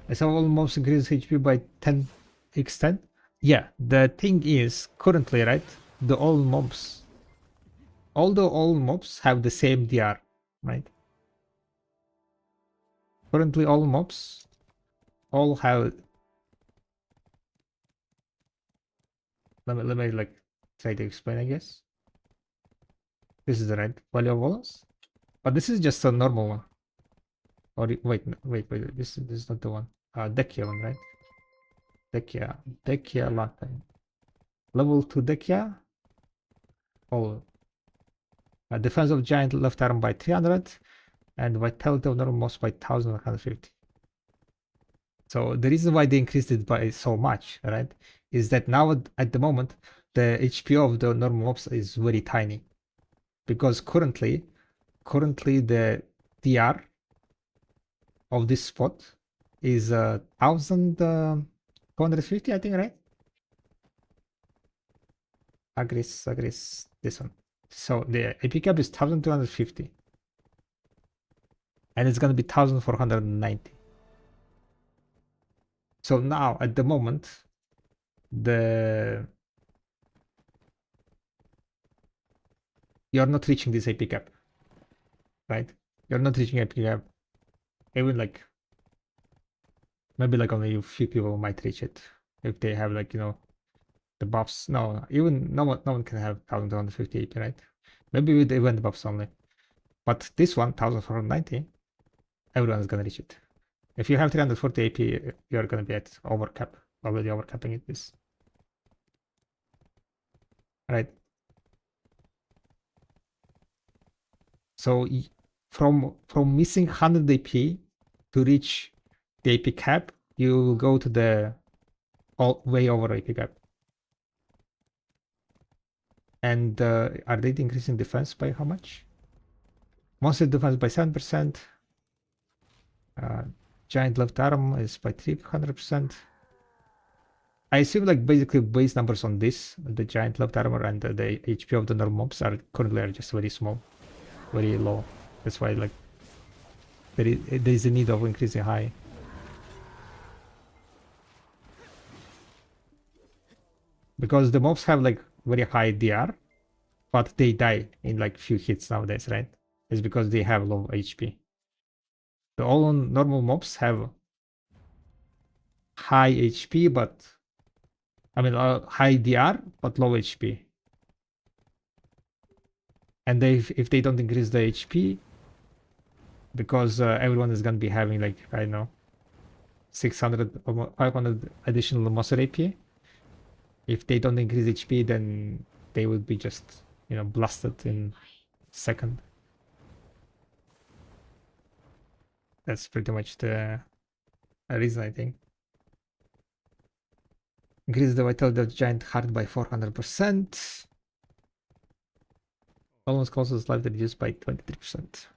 I saw all mobs increase HP by 10x10. Yeah, the thing is currently, right? Although all mobs have the same DR, right? Currently all mobs all have. Let me like try to explain, I guess. This is the right value of Wallace. But this is just a normal one. Or wait, this is not the one. Dekia one, right? Dekia Latte. Level 2 Dekia. Oh. Defense of giant left arm by 300 and vitality of normal mobs by 1150. So the reason why they increased it by so much, right, is that now at the moment the HP of the normal mobs is very tiny, because currently the DR of this spot is 1250, I think, right? Agrees this one. So the AP cap is 1250 and it's gonna be 1490. So now at the moment you're not reaching this AP cap, right? You're not reaching AP cap. Even like maybe like only a few people might reach it if they have like the buffs. No, even no one can have 1250 AP, right? Maybe with the event buffs only. But this one, 1490, everyone's gonna reach it. If you have 340 AP, you're gonna be at overcap, already overcapping it this. Right. So from missing 100 AP to reach the AP cap, you will go to the way over AP cap. And are they increasing defense by how much? Monster defense by 7%. Giant left arm is by 300%. I assume like basically base numbers on this, the giant left armor and the HP of the normal mobs are currently just very small, very low. That's why like there is a need of increasing high. Because the mobs have like very high DR, but they die in like few hits nowadays, right? It's because they have low HP. The all normal mobs have high HP, but I mean high DR but low HP. And if they don't increase the HP, because everyone is gonna be having like I don't know 600 or 500 additional monster AP. If they don't increase HP, then they will be just blasted in second. That's pretty much the reason I think. Increase the vitality of the giant heart by 400%. Almost causes life reduced by 23%.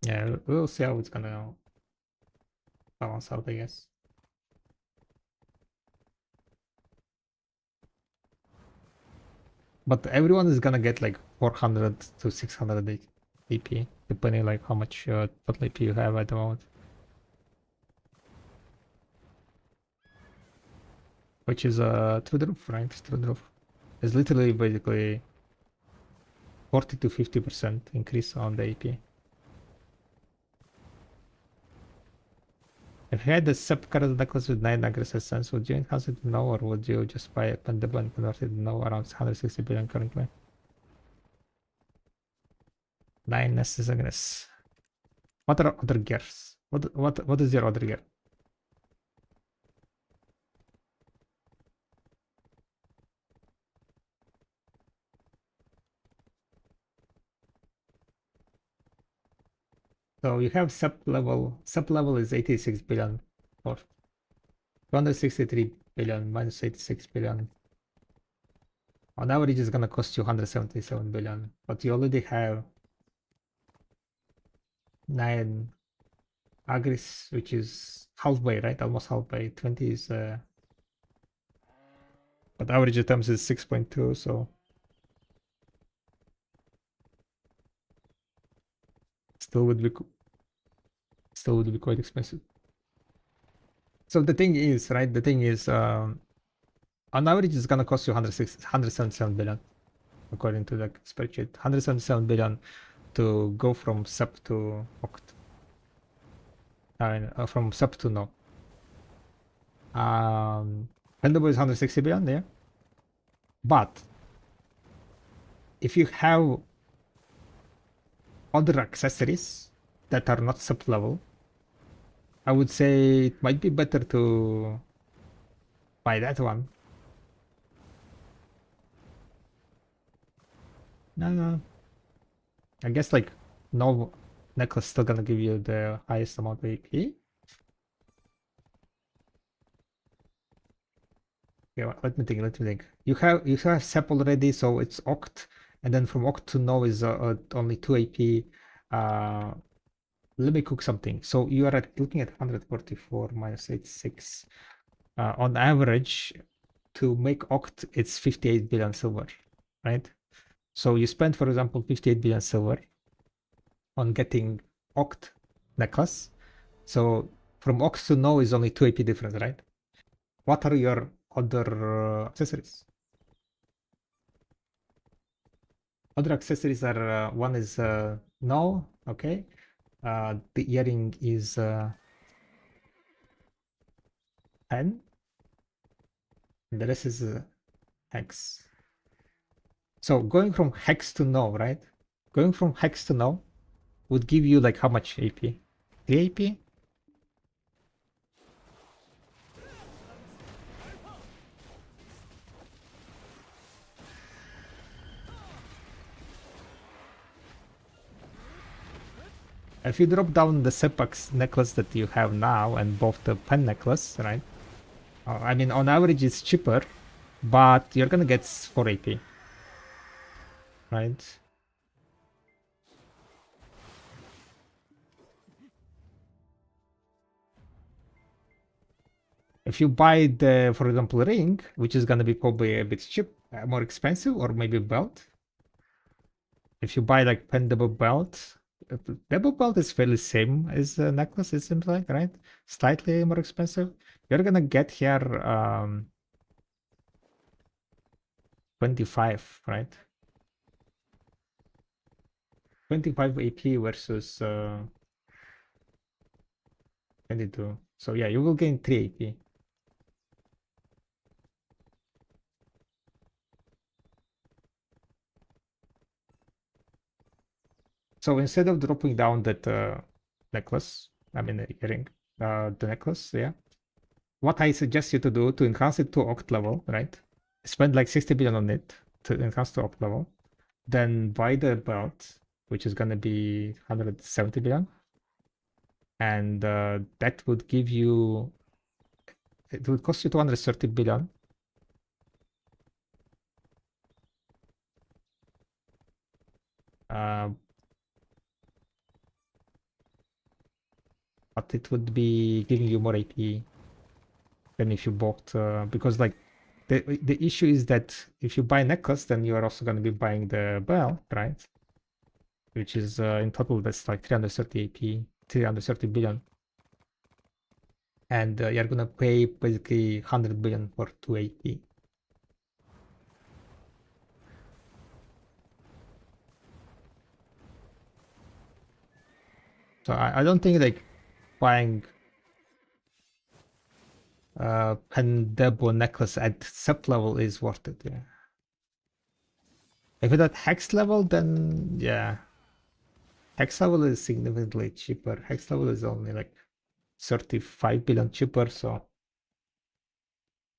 Yeah, we'll see how it's gonna balance out, I guess. But everyone is gonna get like 400 to 600 AP, depending like how much total AP you have at the moment. Which is through the roof, right? Through the roof. It's literally basically 40 to 50% increase on the AP. If you had the sub-card necklace with 9 aggressive sense, would you enhance it now or would you just buy a pendable and convert it now around 160 billion currently? 9 is aggressive. What are other gears? What is your other gear? So you have sub level is 86 billion or 263 billion minus 86 billion. On average it's gonna cost you 177 billion, but you already have 9 agris, which is halfway, right? Almost halfway. 20 is but average items is 6.2, so still would be quite expensive. So the thing is, right? The thing is, on average, it's gonna cost you 177 billion, according to the spreadsheet. 177 billion to go from sub to oct. I mean, from sub to no. Pendable is 160 billion there, but if you have other accessories that are not sub level, I would say it might be better to buy that one. No, I guess like no necklace still gonna give you the highest amount of AP. Yeah, let me think. You have SEP already, so it's Oct, and then from Oct to No is only 2 AP. Let me cook something. So you are looking at 144 minus 86. On average, to make Oct, it's 58 billion silver, right? So you spend, for example, 58 billion silver on getting Oct necklace. So from Oct to No is only 2 AP difference, right? What are your other accessories? Other accessories are one is No, okay. The earring is 10, and the rest is hex. So going from hex to No, right? Going from hex to No would give you like how much AP? 3 AP? If you drop down the Sepax necklace that you have now and both the pen necklace, right? I mean, on average it's cheaper, but you're gonna get 4 AP. right? If you buy the, for example, ring, which is gonna be probably a bit cheap, more expensive, or maybe belt. If you buy like pen double belt, double belt is fairly same as a necklace. It seems like, right? Slightly more expensive. You're gonna get here 25, right? 25 AP versus 22. So yeah, you will gain 3 AP. So instead of dropping down that necklace, I mean earring, the necklace, yeah. What I suggest you to do to enhance it to Oct level, right? Spend like 60 billion on it to enhance to Oct level. Then buy the belt, which is gonna be 170 billion. And that would give you, it would cost you 230 billion. Uh, but it would be giving you more AP than if you bought, because like the issue is that if you buy necklace, then you are also going to be buying the belt, right? Which is in total that's like 330 AP, 330 billion, and you're gonna pay basically 100 billion for 2 AP. So I don't think like buying Pendebo necklace at sub level is worth it. Yeah. If it's at hex level, then yeah, hex level is significantly cheaper. Hex level is only like 35 billion cheaper. So,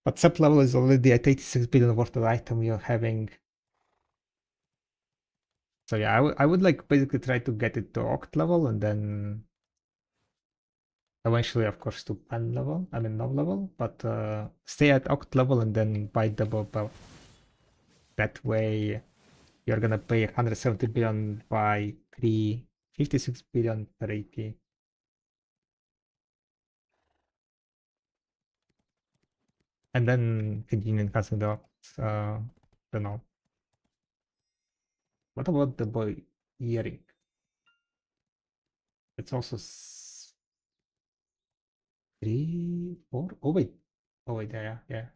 but sub level is already at 86 billion worth of item you're having. So yeah, I would like basically try to get it to Oct level and then eventually, of course, to Pen level. I mean, Nov level, but stay at Oct level and then buy double belt. That way, you're gonna pay 170 billion by 356 billion per AP. And then continue casting the don't know. What about the boy earring? It's also 3, 4. Oh wait, yeah.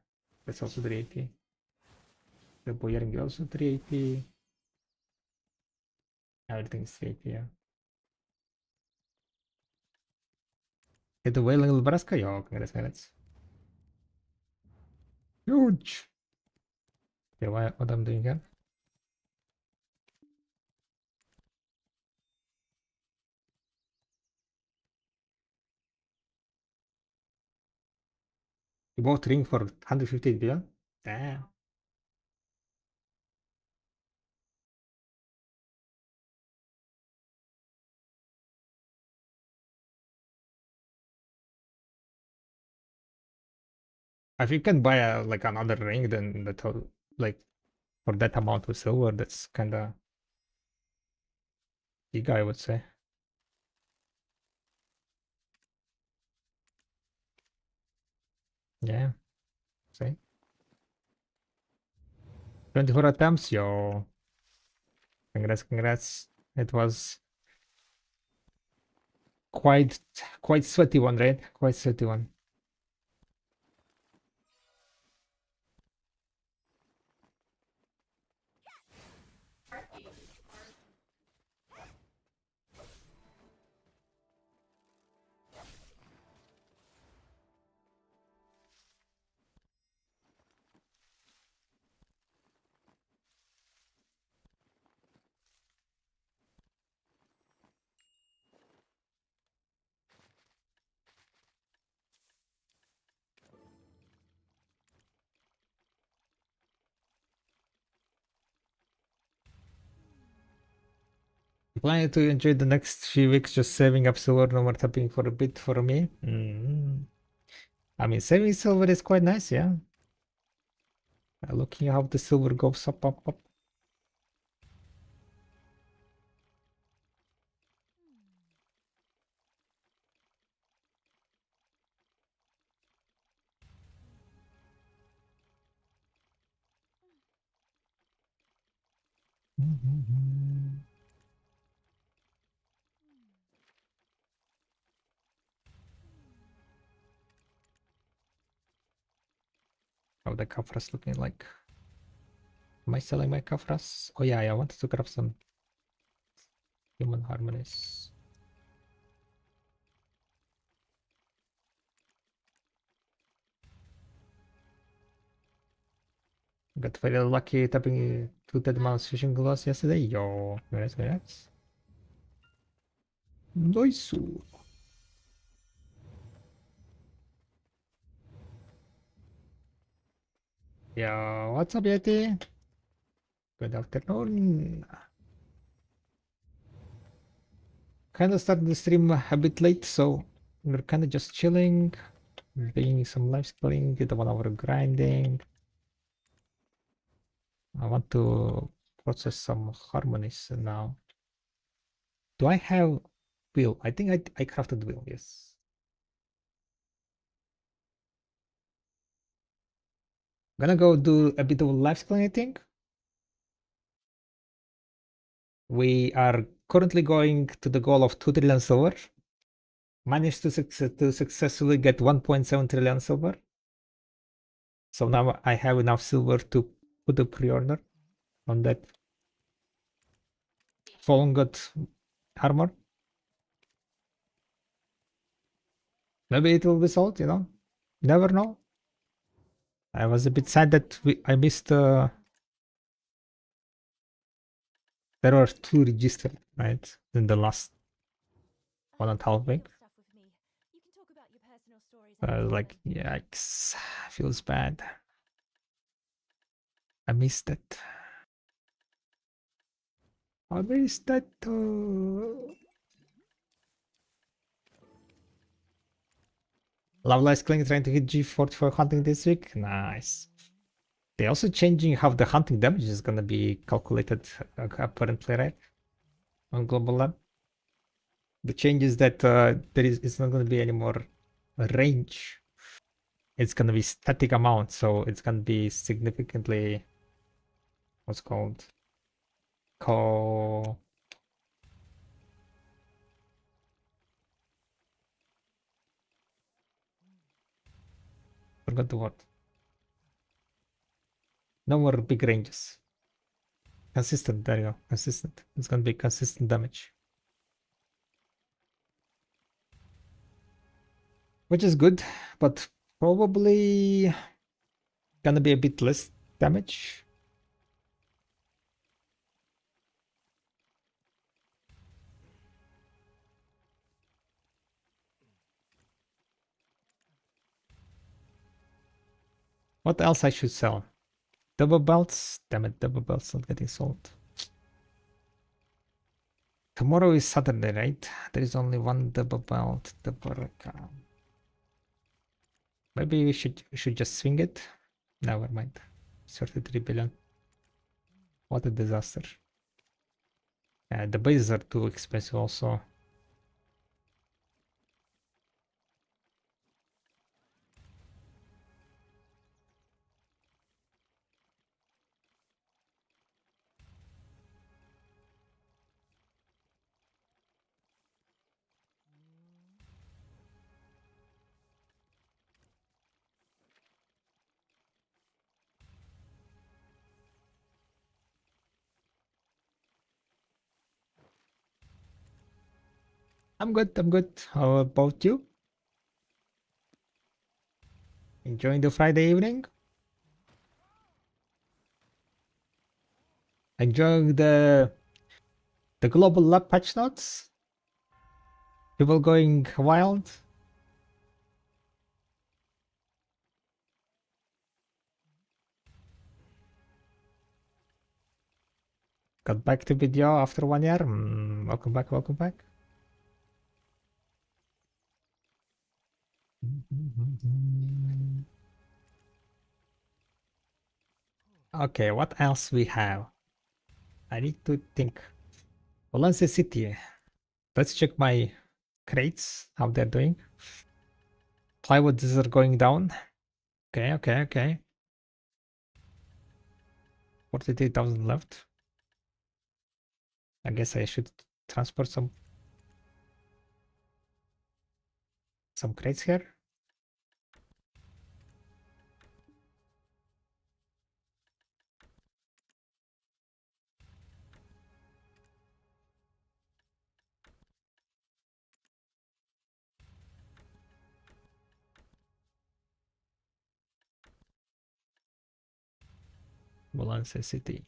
That's also 380. The boy earring is also 380. Everything's 380, yeah. Hit the wailing Nebraska? Yo, congrats. Huge. Okay, what I'm doing here? You bought ring for 150 billion? Damn. If you can buy like another ring, then the total, like for that amount of silver, that's kind of big, I would say. Yeah, say 24 attempts, yo. Congrats. It was quite quite sweaty one, right? Quite sweaty one. Planning to enjoy the next few weeks just saving up silver, no more tapping for a bit for me. I mean, saving silver is quite nice, yeah. Looking how the silver goes up. How the Kafras looking like? Am I selling my Kafras? Oh yeah, I wanted to grab some human harmonies. Got very lucky tapping two dead mouse fishing gloves yesterday. Yo, congrats. Nice. Yeah, what's up, Yeti? Good afternoon. Kind of started the stream a bit late, so we're kind of just chilling, doing some live scaling, did 1 hour grinding. I want to process some harmonies now. Do I have wheel? I think I crafted wheel, yes. Gonna go do a bit of live scaling, I think. We are currently going to the goal of 2 trillion silver. Managed to successfully get 1.7 trillion silver. So now I have enough silver to put a pre-order on that fallen god armor. Maybe it will be sold, you know? Never know. I was a bit sad that I missed. There were 2 registered, right? In the last 1.5 week. I was like, yikes, feels bad. I missed it. I missed that. Lovelace Kling trying to hit G44 hunting this week. Nice. They're also changing how the hunting damage is gonna be calculated, apparently, right? On Global Lab. The change is that it's not gonna be any more range. It's gonna be static amount, so it's gonna be significantly what's called forgot the word. No more big ranges. Consistent, there you go. Consistent. It's gonna be consistent damage. Which is good, but probably gonna be a bit less damage. What else I should sell? Double belts? Damn it, double belts not getting sold. Tomorrow is Saturday, right? There is only one double belt, the Baraka. Maybe we should just swing it. Never mind. 33 billion. What a disaster. The bases are too expensive also. I'm good. How about you? Enjoying the Friday evening? Enjoying the global lab patch notes? People going wild? Got back to video after 1 year? Welcome back, welcome back. Okay, what else we have? I need to think. Valencia City. Let's check my crates, how they're doing. Plywood are going down. Okay. 43,000 left. I guess I should transport some crates here. Valencia City.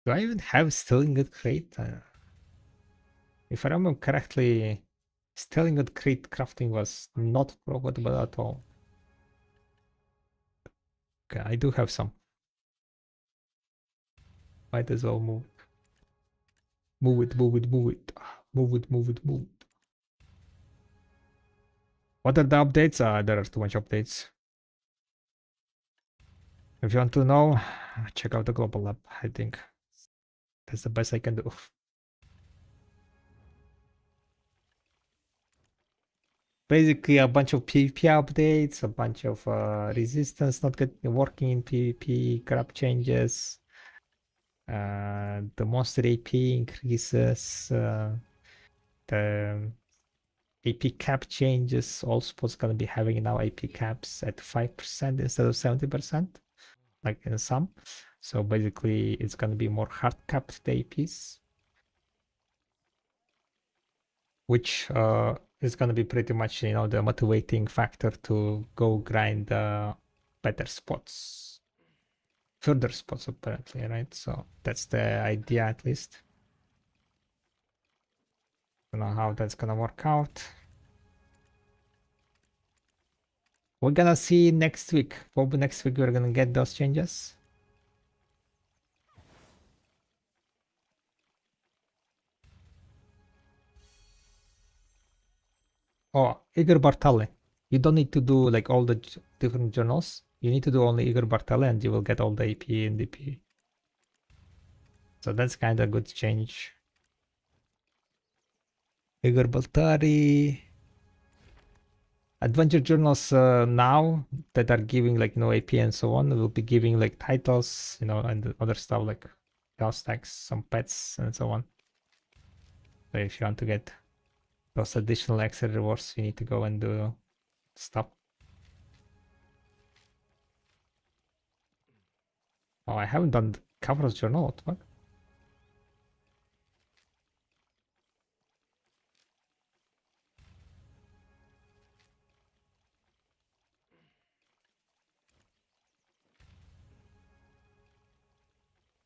Do I even have stealing a crate? If I remember correctly, stealing a crate crafting was not profitable at all. Okay, I do have some. Might as well move. Move it, move it, move it. Move it, move it, move it. What are the updates? There are too much updates. If you want to know, check out the global lab. I think that's the best I can do. Basically, a bunch of PvP updates, a bunch of resistance not working in PvP, crap changes, the monster AP increases, the AP cap changes. All spots gonna be having now AP caps at 5% instead of 70%, like in some. So basically, it's gonna be more hard capped the APs, which is gonna be pretty much the motivating factor to go grind better spots, further spots apparently, right? So that's the idea at least. Don't know how that's gonna work out. We're gonna see next week. Probably next week we're gonna get those changes. Oh, Igor Bartale. You don't need to do like all the different journals. You need to do only Igor Bartale and you will get all the AP and DP. So that's kind of a good change. Igor Baltari. Adventure journals now that are giving like no AP and so on will be giving like titles, and other stuff like health stacks, some pets and so on. So if you want to get those additional extra rewards, you need to go and do stuff. Oh, I haven't done the coverage journal. What the fuck?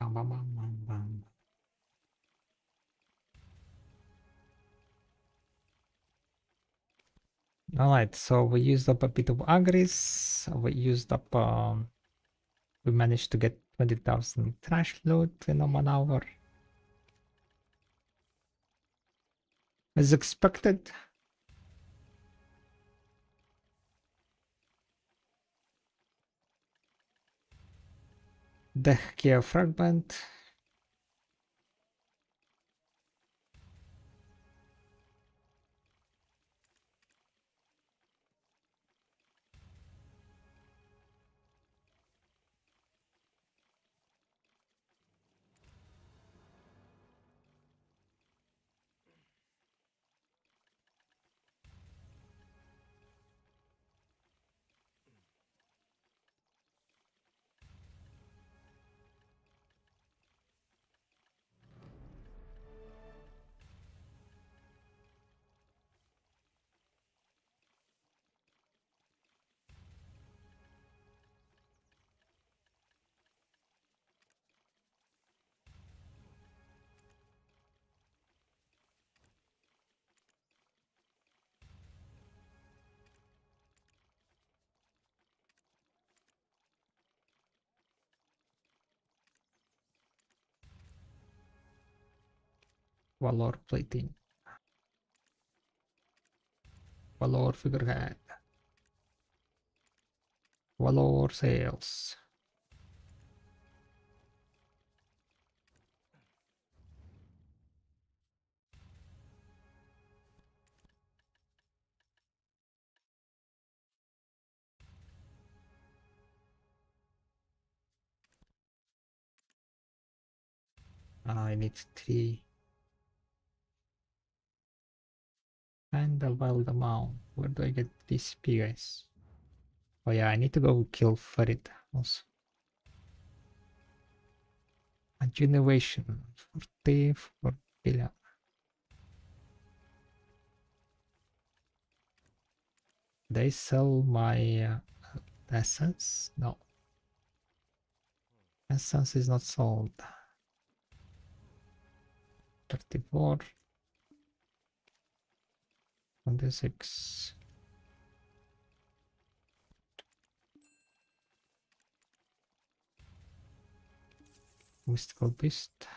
Bam, bam, bam, bam, bam. All right, so we used up a bit of agris. We used up. We managed to get 20,000 trash loot in 1 hour. As expected. The Kia fragment. Valor plating. Valor figurehead. Valor sails. I need 3. And a wild amount. Where do I get these P guys? Oh yeah, I need to go kill Farid also. A generation 44 billion. They sell my essence? No. Essence is not sold. 34. 26. Mystical Beast.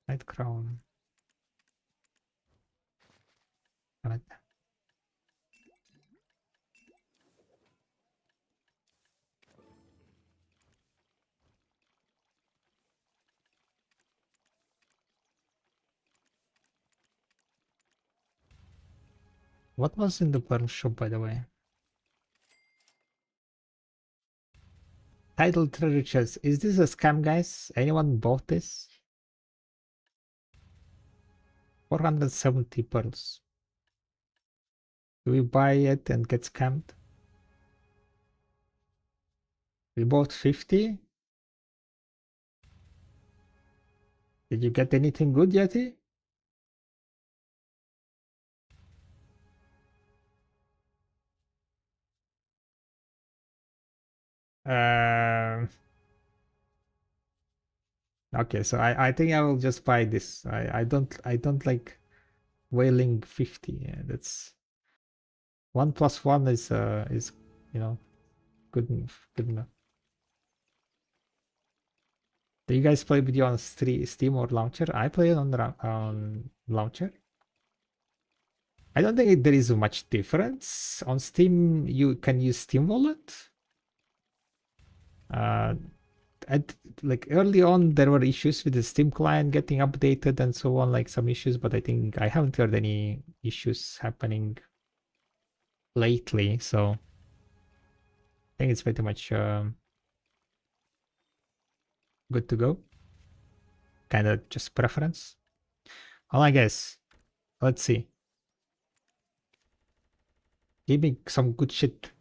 Night Crown. Right. What was in the pearl shop, by the way? Title treasure chest. Is this a scam, guys? Anyone bought this? 470 pearls. Do we buy it and get scammed? We bought 50. Did you get anything good, Yeti? Okay, so I think I will just buy this. I don't like whaling 50. Yeah, that's 1 plus 1 is you know good enough. Do you guys play video on Steam or launcher? I play it on launcher. I don't think there is much difference. On Steam, you can use Steam Wallet. Like early on, there were issues with the Steam client getting updated and so on, like some issues, but I think I haven't heard any issues happening lately, so I think it's pretty much good to go. Kind of just preference. Well, I guess. Let's see. Give me some good shit.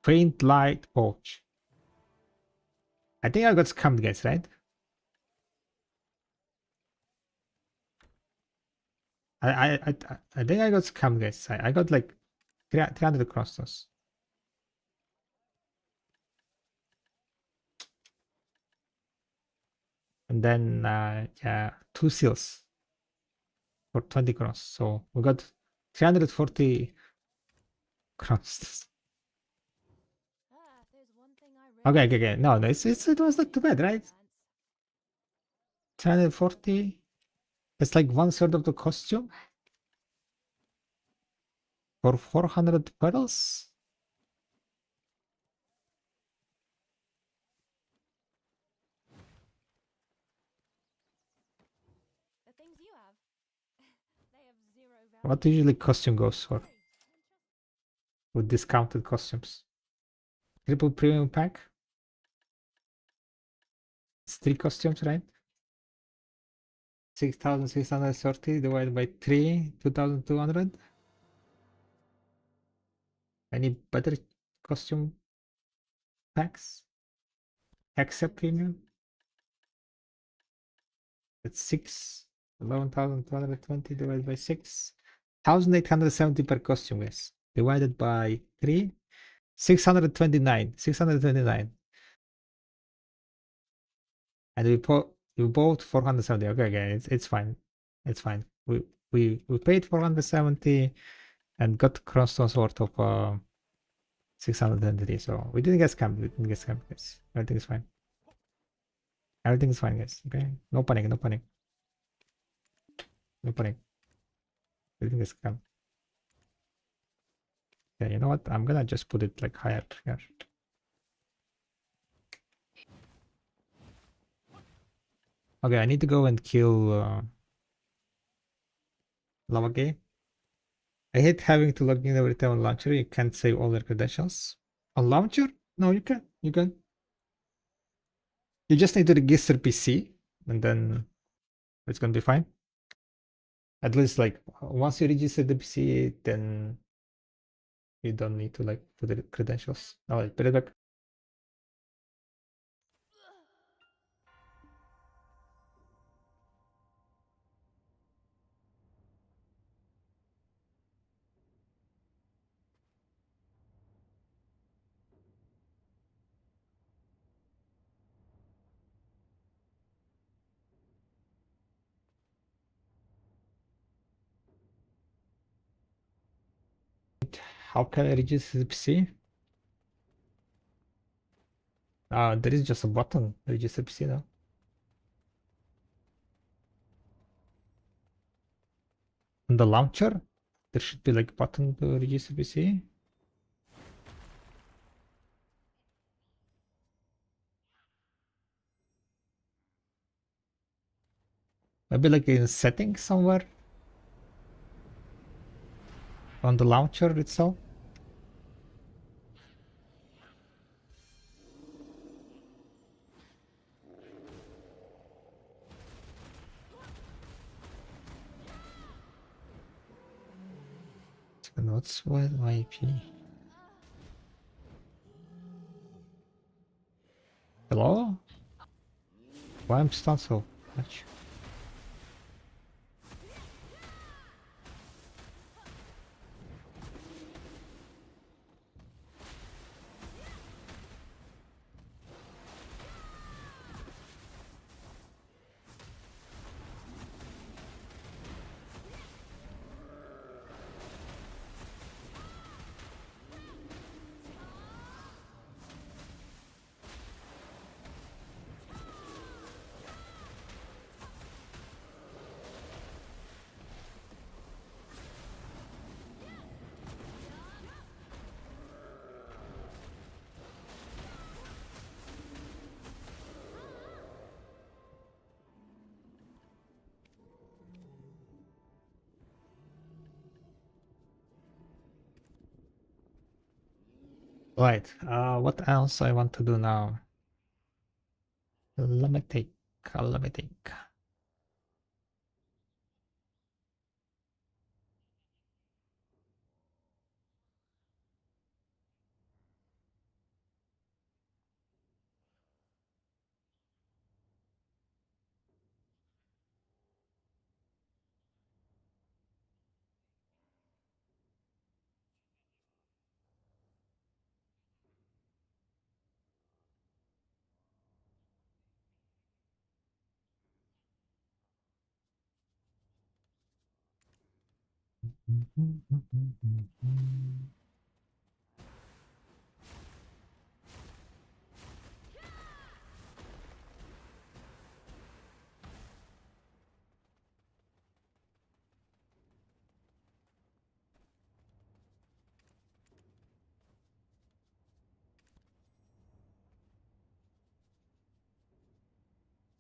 Faint light pouch. I think I got scammed, guys, right? I think I got scammed, guys. I got like 300 crosses. And then yeah, 2 seals for 20 crosses. So we got 340 crosses. Okay. No, it was not too bad, right? 340. It's like 1/3 of the costume for 400 pearls. What usually costume goes for with discounted costumes? Triple premium pack. It's 3 costumes, right? 6,630 divided by 3, 2,200. Any better costume packs? Except premium? That's 6. 11,220 divided by 6. 1,870 per costume, yes. Divided by 3. 629. 629. And we bought 470. Okay, it's fine. It's fine. We paid 470 and got crossed sort of 623. So we didn't get scammed. We didn't get scammed, guys. Everything is fine. Everything is fine, guys. Okay. No panic, no panic. No panic. We didn't get scammed. Yeah, you know what? I'm gonna just put it like higher here. Okay, I need to go and kill Lava Gay. I hate having to log in every time on launcher. You can't save all their credentials. On launcher? No, you can. You can. You just need to register PC, and then it's gonna be fine. At least like once you register the PC, then you don't need to like put the credentials. I'll put it back. How can I register the PC? There is just a button, register PC now. On the launcher, there should be like a button to register PC. Maybe like in settings somewhere on the launcher itself. What's what IP? Hello? Why I'm stunned so much? Right. What else I want to do now? Let me think. Let me think.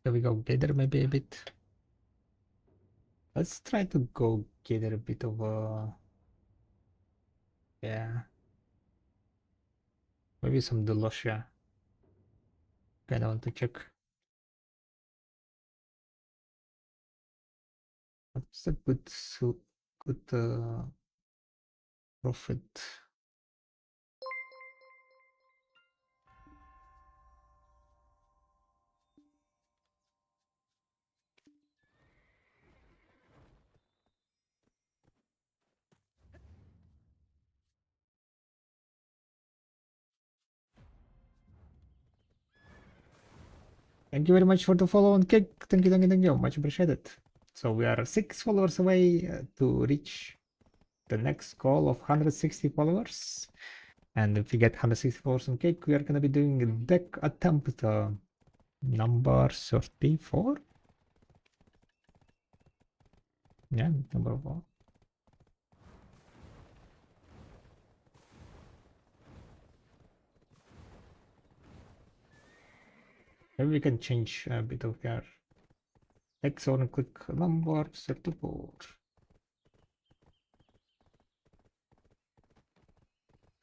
There we go. Gather maybe a bit. Let's try to go gather a bit of yeah, maybe some Delosia. Kinda want to check. What's a good suit, good profit? Thank you very much for the follow on Cake. Thank you, thank you, thank you. Much appreciated. So we are 6 followers away to reach the next goal of 160 followers. And if we get 160 followers on Cake, we are gonna be doing a deck attempt number 34. Yeah, number 4. Maybe we can change a bit of our text on click number 34.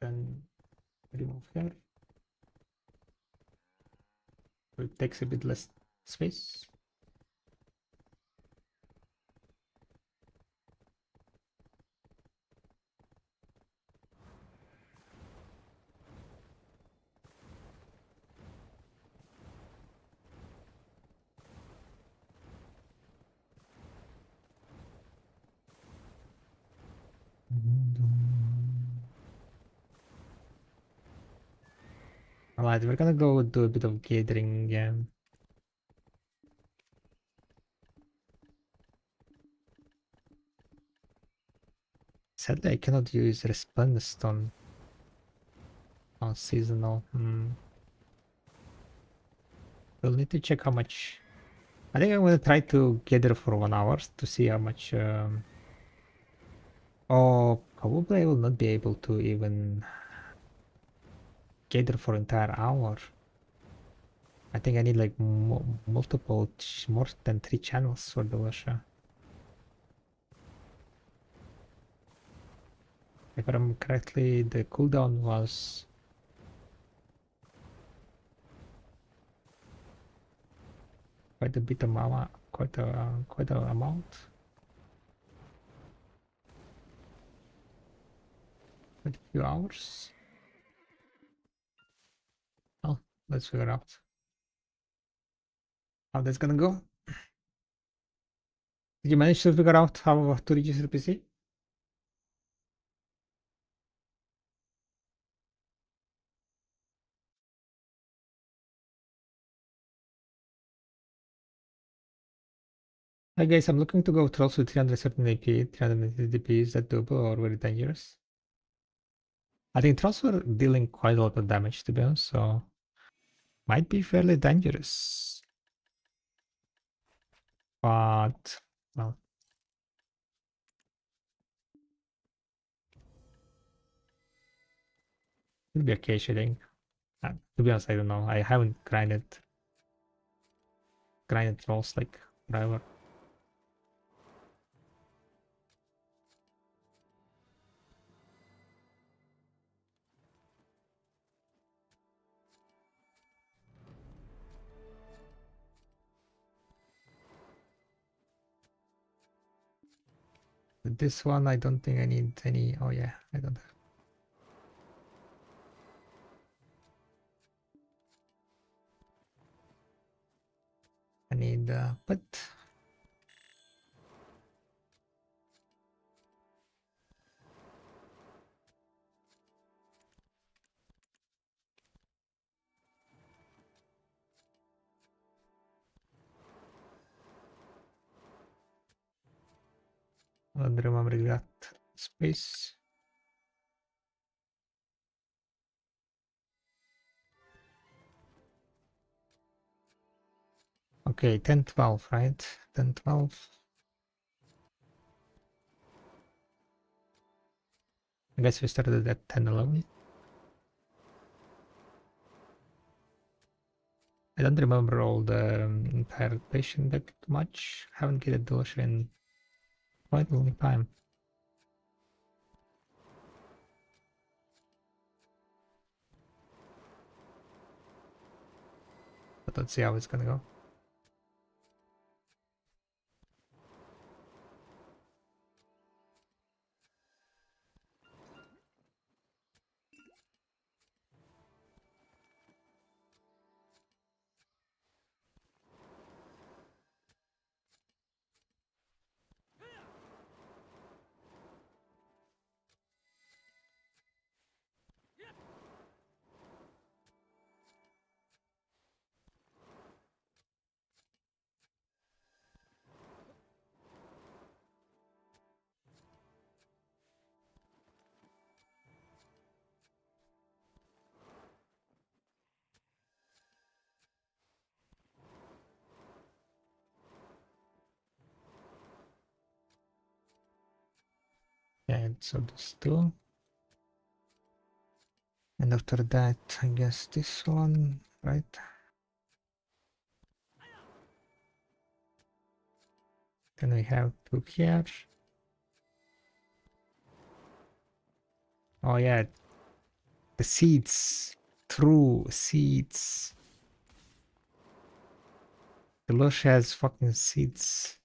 Then remove here. It takes a bit less space. Alright, we're gonna go do a bit of gathering again. Sadly, I cannot use Resplendent Stone on seasonal. We'll need to check how much. I think I'm gonna try to gather for 1 hour to see how much. Oh, probably I will not be able to even gather for entire hour. I think I need like multiple, more than 3 channels for the Lusha. If I remember correctly, the cooldown was quite a bit amount, quite a amount, quite a few hours. Oh, let's figure out how that's gonna go. Did you manage to figure out how to register PC? Hi guys, I'm looking to go trolls with 313 AP, 380 DP. Is that doable or very dangerous? I think trolls were dealing quite a lot of damage to be honest, so might be fairly dangerous. But well, it'll be okay shooting. To be honest, I don't know. I haven't grinded trolls like forever. This one, I don't think I need any. Oh yeah, I don't. I need, but I don't remember that space. Okay, 10, 12, right? 10, 12. I guess we started at 10, 11. I don't remember all the entire patient that much. Haven't get a dosha in quite a long time. But let's see how it's gonna go. Yeah, so this two. And after that, I guess this one, right? Then we have two here. Oh yeah, the seeds. True seeds. The lush has fucking seeds.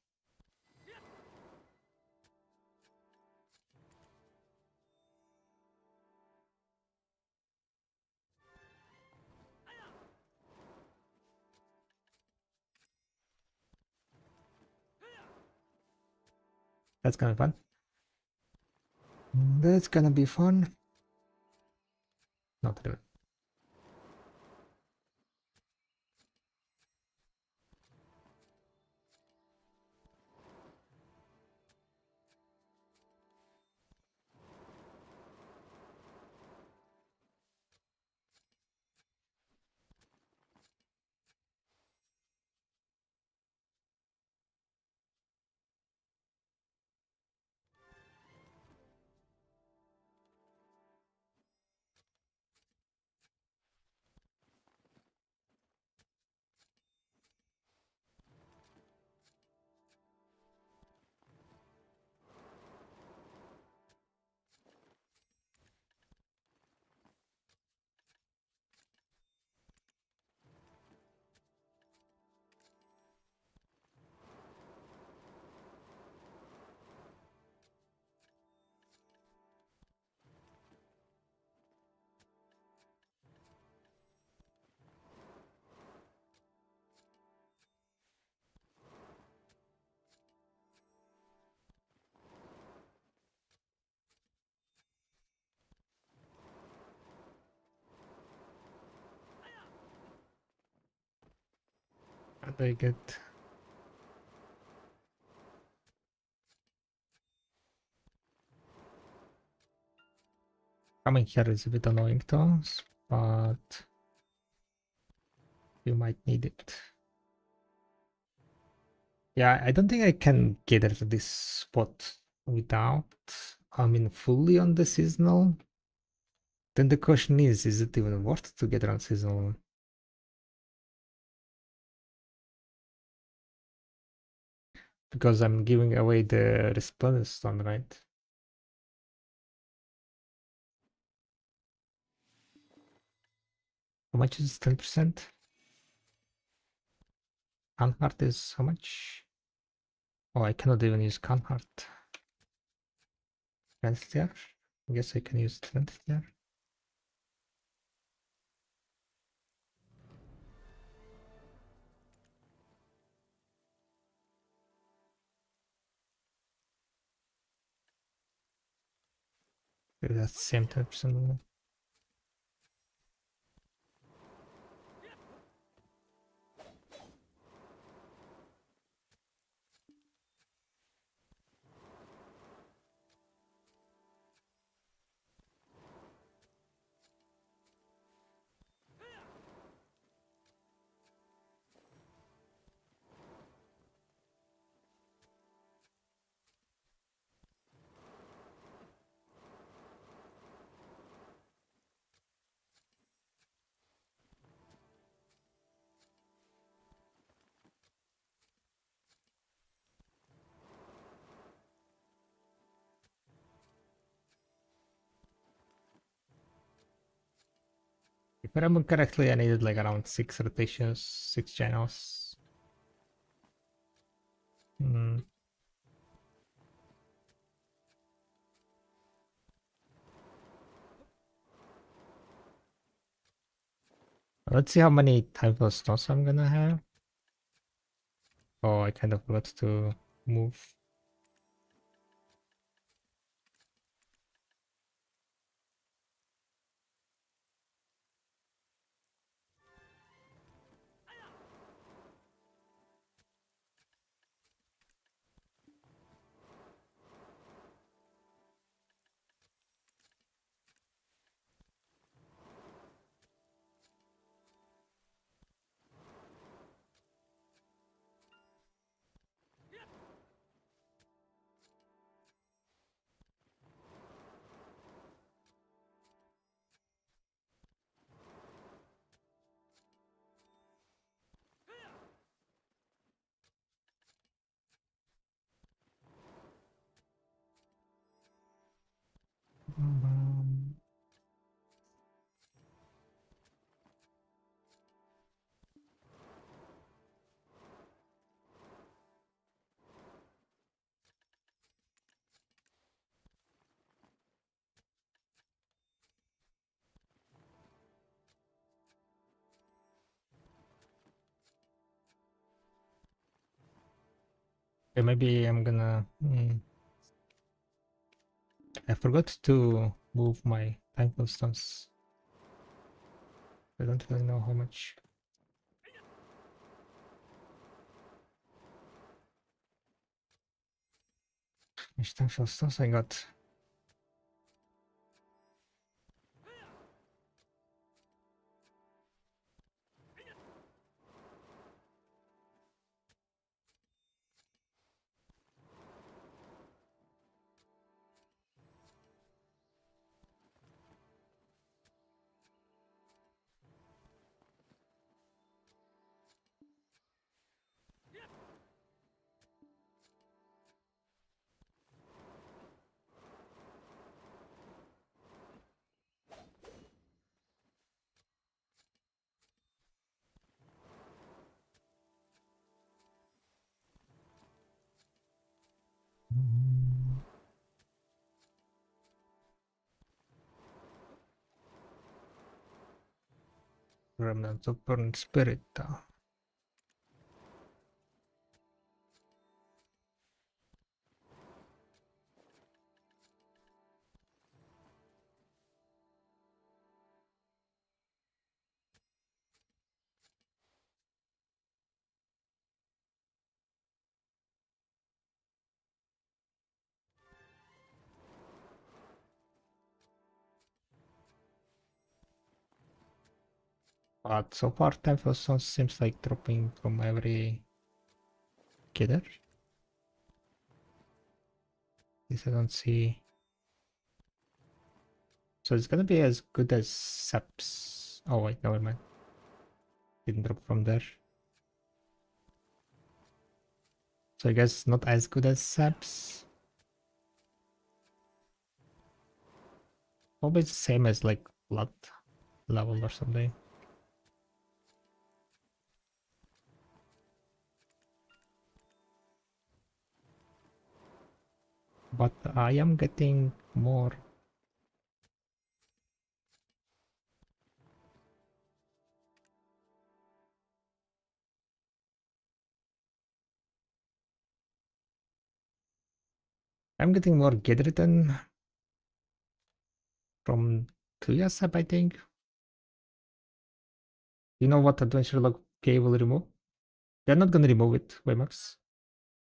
That's gonna be fun. That's gonna be fun. Not really. Very good. Coming here is a bit annoying though, but you might need it. Yeah, I don't think I can gather to this spot without, I mean, fully on the seasonal. Then the question is it even worth to gather on seasonal? Because I'm giving away the Resplendent Stone, right? How much is 10%? Canhart is how much? Oh, I cannot even use Canhart. Strength there? I guess I can use strength there. Maybe that's the same 10%. If I remember correctly, I needed like around 6 rotations, 6 channels. Hmm. Let's see how many Timeful Stones I'm gonna have. Oh, I kind of forgot to move. Okay, maybe I'm gonna... I forgot to move my time stones. I don't really know how much time stones I got. Remnants of Burnt Spirit. But so far, time stones seems like dropping from every killer. This I don't see. So it's gonna be as good as Seps. Oh wait, never mind. Didn't drop from there. So I guess not as good as Seps. Probably the same as like blood level or something. But I am getting more. I'm getting more get written from Tuyasap, I think. You know what adventure log K will remove? They're not gonna remove it, Waymax.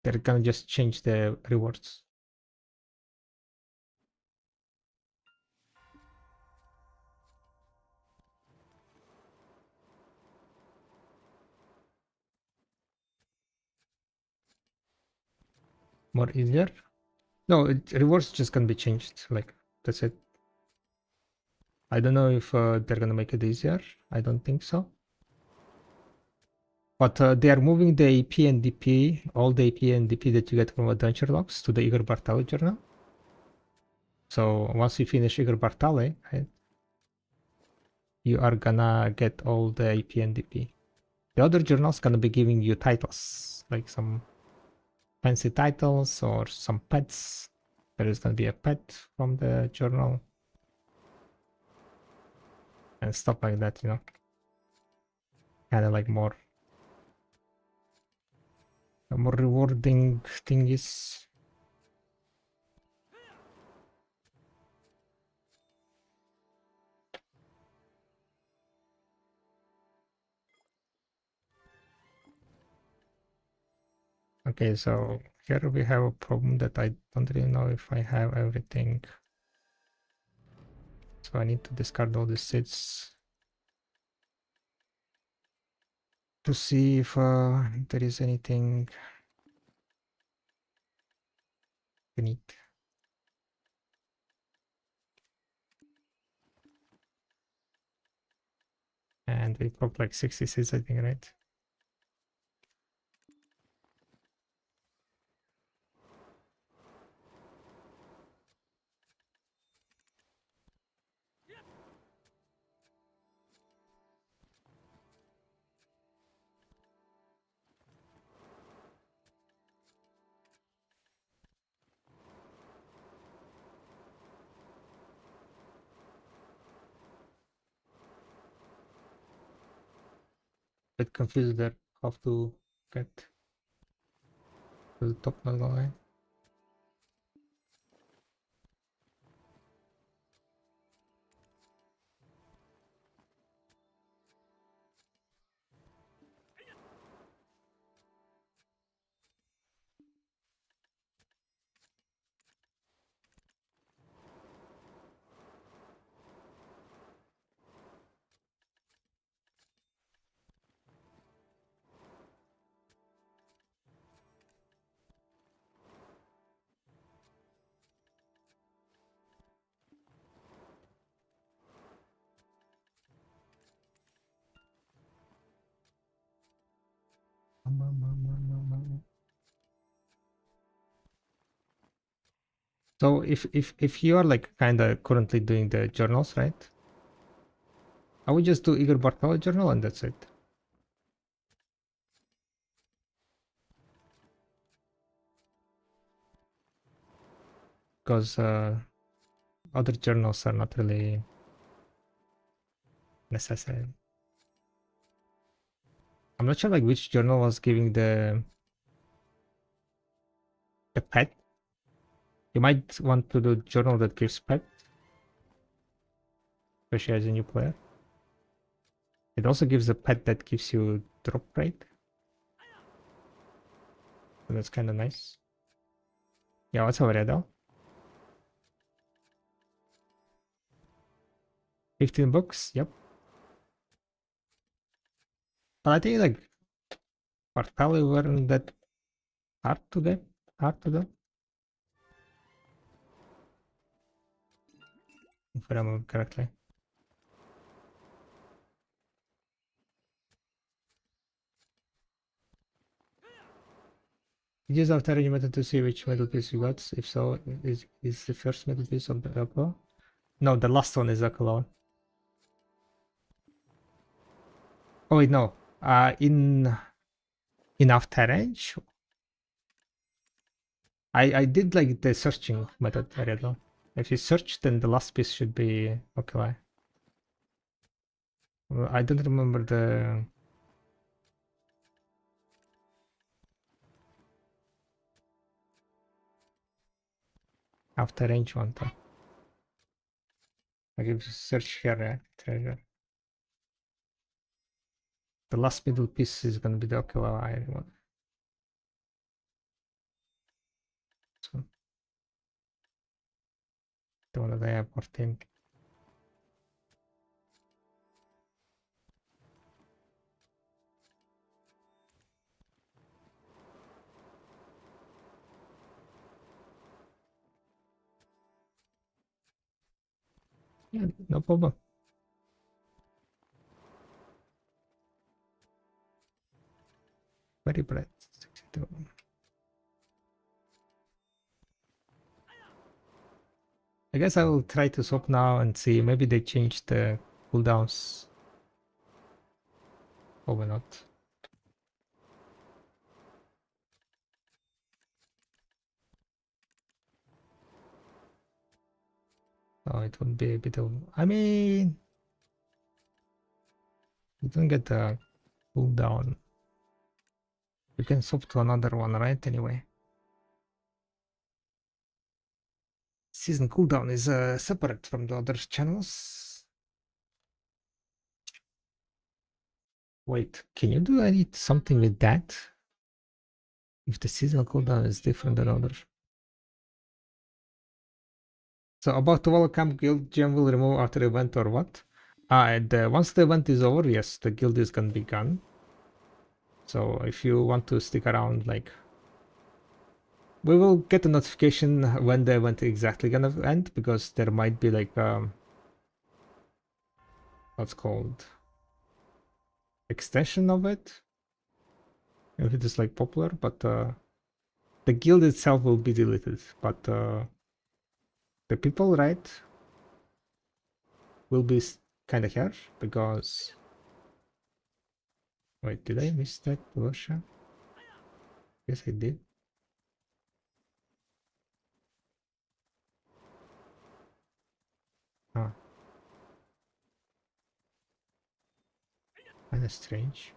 They're gonna just change the rewards. More easier? No, rewards just gonna be changed. Like, that's it. I don't know if they're gonna make it easier. I don't think so. But they are moving the AP and DP, all the AP and DP that you get from adventure logs to the Igor Bartale journal. So once you finish Igor Bartale, right, you are gonna get all the AP and DP. The other journal's gonna be giving you titles, like some fancy titles or some pets. There is gonna be a pet from the journal and stuff like that, you know. Kind of like more rewarding thingies. Okay, so here we have a problem that I don't really know if I have everything. So I need to discard all the seeds to see if there is anything we need. And we dropped like 60 seeds, I think, right? Bit confused there how to get to the top line. So if you are like kind of currently doing the journals, right? I would just do Igor Bartolo journal and that's it. Because other journals are not really necessary. I'm not sure like which journal was giving the pet. You might want to do journal that gives pet, especially as a new player. It also gives a pet that gives you drop rate. So that's kind of nice. Yeah, what's over though? 15 books, yep. But I think like probably weren't that hard to get, hard to do. If I remember correctly. Use after any method to see which middle piece you got. If so, is the first middle piece of the upper? No, the last one is a clone. Oh wait, no. In after range, I did like the searching method already. If you search, then the last piece should be okay. Well, I don't remember the after range one though. Like if you search here, treasure. The last middle piece is gonna be the Okinawa one. So the one that I have 14. Yeah, no problem. Very bright. 62. I guess I will try to swap now and see. Maybe they changed the cooldowns. Or not. Oh, it would be a bit of. I mean, you don't get the cooldown. You can swap to another one, right? Anyway. Season cooldown is separate from the other channels. Wait, can you do something with that? If the seasonal cooldown is different than others. So about the Wall Camp Guild gem will remove after the event or what? Once the event is over, yes, the guild is gonna be gone. So if you want to stick around, like, we will get a notification when the event exactly gonna end, because there might be like what's called extension of it, if it is like popular, but the guild itself will be deleted, but the people, right, will be kind of here, because wait, did I miss that Russia? Yes, I did. Ah, kind of strange.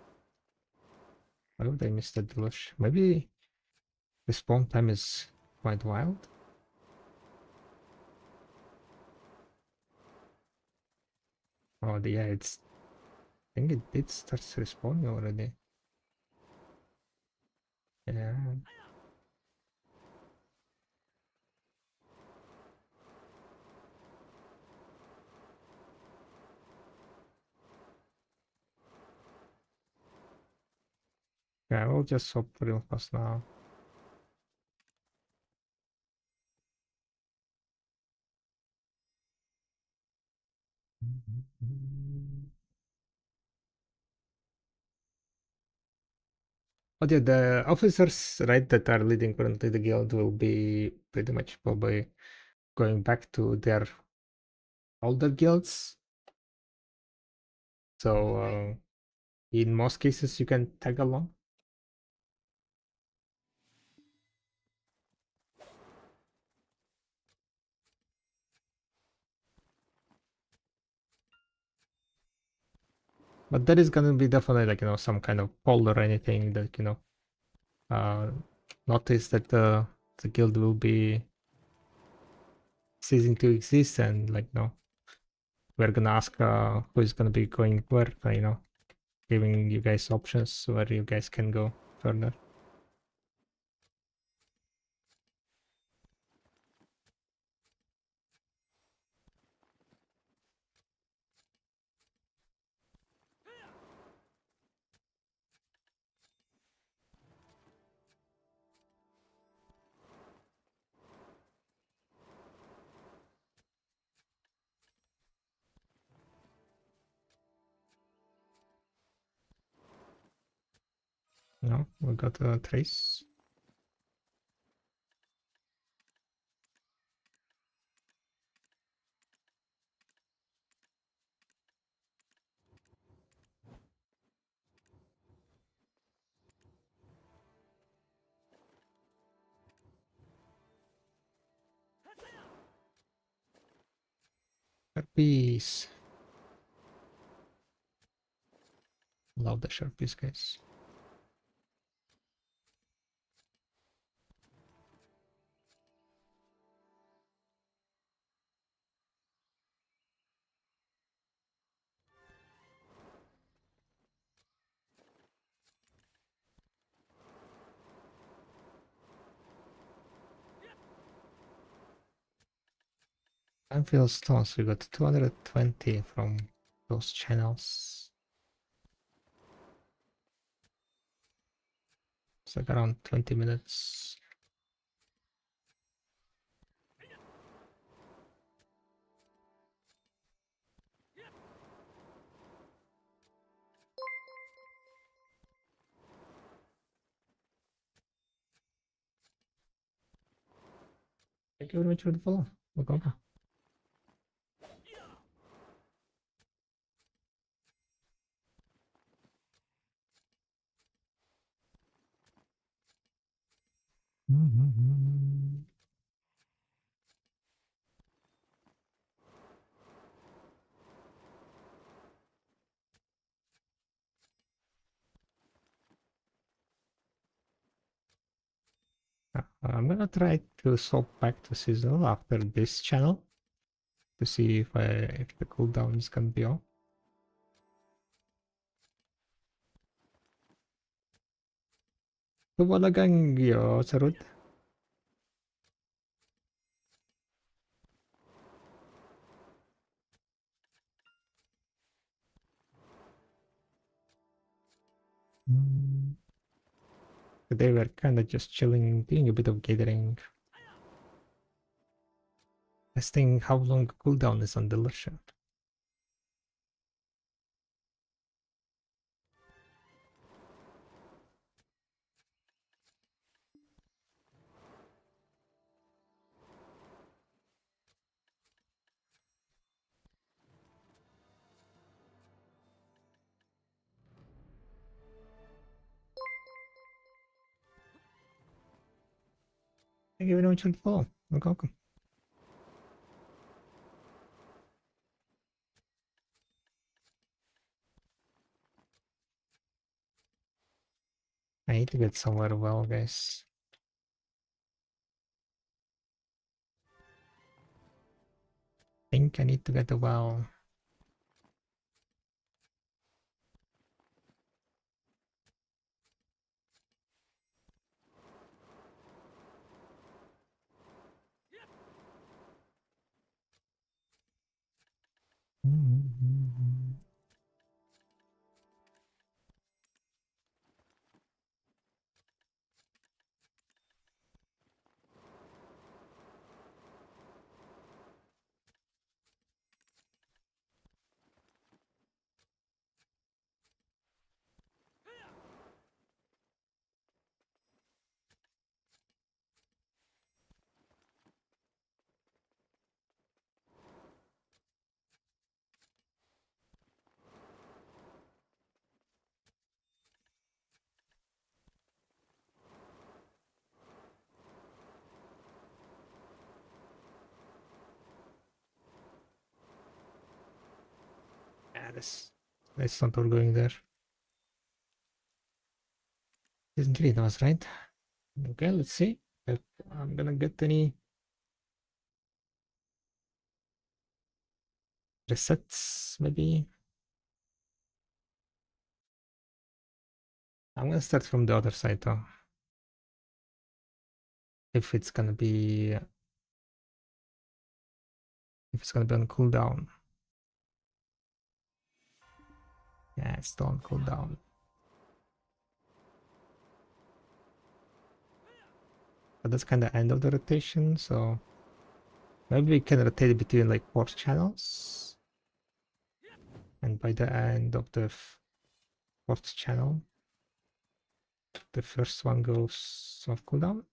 Why would I miss that Delush? Maybe The spawn time is quite wild. Oh, yeah, I think it did start respawning already. Yeah. Yeah, we'll just hop real fast now. But yeah, the officers, right, that are leading currently the guild will be pretty much probably going back to their older guilds. So in most cases, you can tag along. But there is gonna be definitely like some kind of poll or anything that uh, notice that the guild will be ceasing to exist, and like we're gonna ask who is gonna be going where, giving you guys options where you guys can go further. No, we got a trace. Sharpies. Love the Sharpies, guys. Anvil stones, we got 220 from those channels. It's like around 20 minutes. Thank you very much for the follow. Welcome. I'm gonna try to swap back to seasonal after this channel to see if the cooldown is gonna be off. Lumalagang yo, Sarod. Today we're kind of just chilling, doing a bit of gathering, testing how long cooldown is on the Lusha. Thank you very much for the follow. Welcome. I need to get somewhere well, guys. think I need to get a well. Yeah, that's not all going there. Isn't really nice, right? Okay, let's see if I'm gonna get any resets, maybe. I'm gonna start from the other side though. If it's gonna be on cooldown. Yeah, it's still on cooldown. But that's kind of end of the rotation, so maybe we can rotate between like 4 channels. And by the end of the 4th channel, the first one goes off cooldown.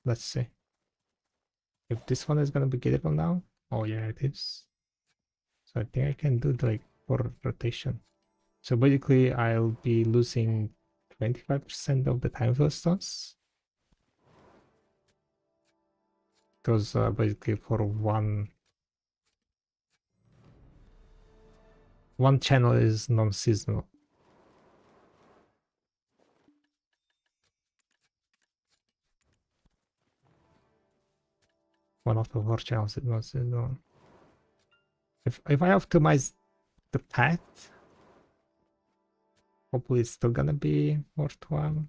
Let's see if this one is gonna be gettable now. Oh yeah, it is. So I think I can do the, like 4 rotation. So basically I'll be losing 25% of the time stones. Because basically for one channel is non-seasonal. One of the 4 channels is non-seasonal. If I optimize the path, hopefully it's still gonna be worthwhile.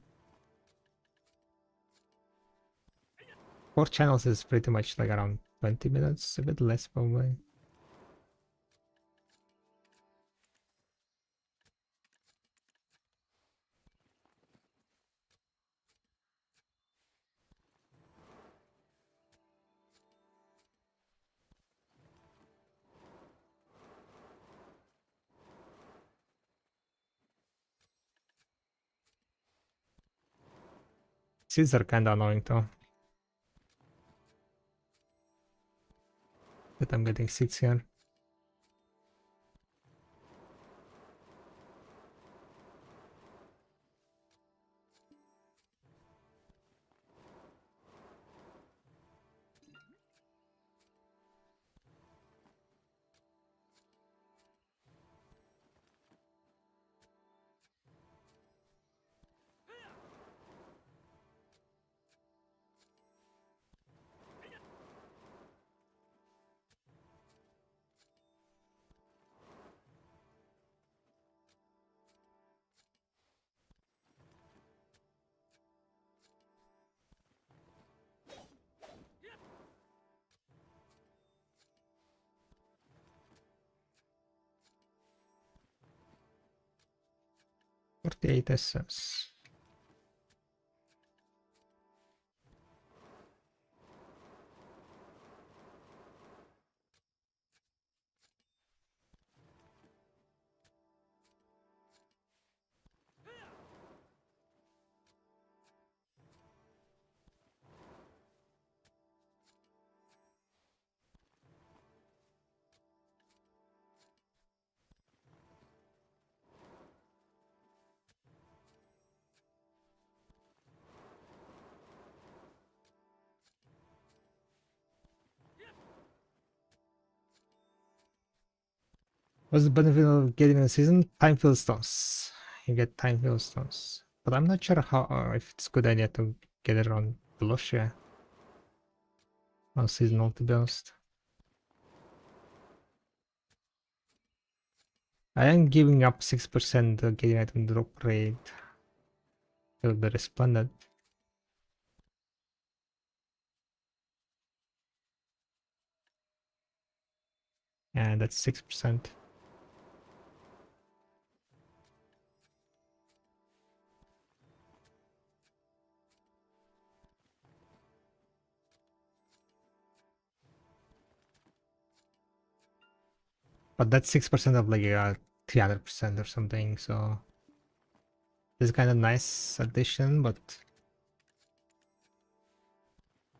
4 channels is pretty much like around 20 minutes, a bit less probably. Seeds are kinda annoying though. But I'm getting seeds here. $48 essence. What's the benefit of getting a season? Time fill stones. You get time fill stones. But I'm not sure how if it's a good idea to get it on Velocia. On seasonal, to be honest. I am giving up 6% getting item drop rate to the resplendent. And that's 6%. But that's 6% of like 300% or something, so it's kind of nice addition, but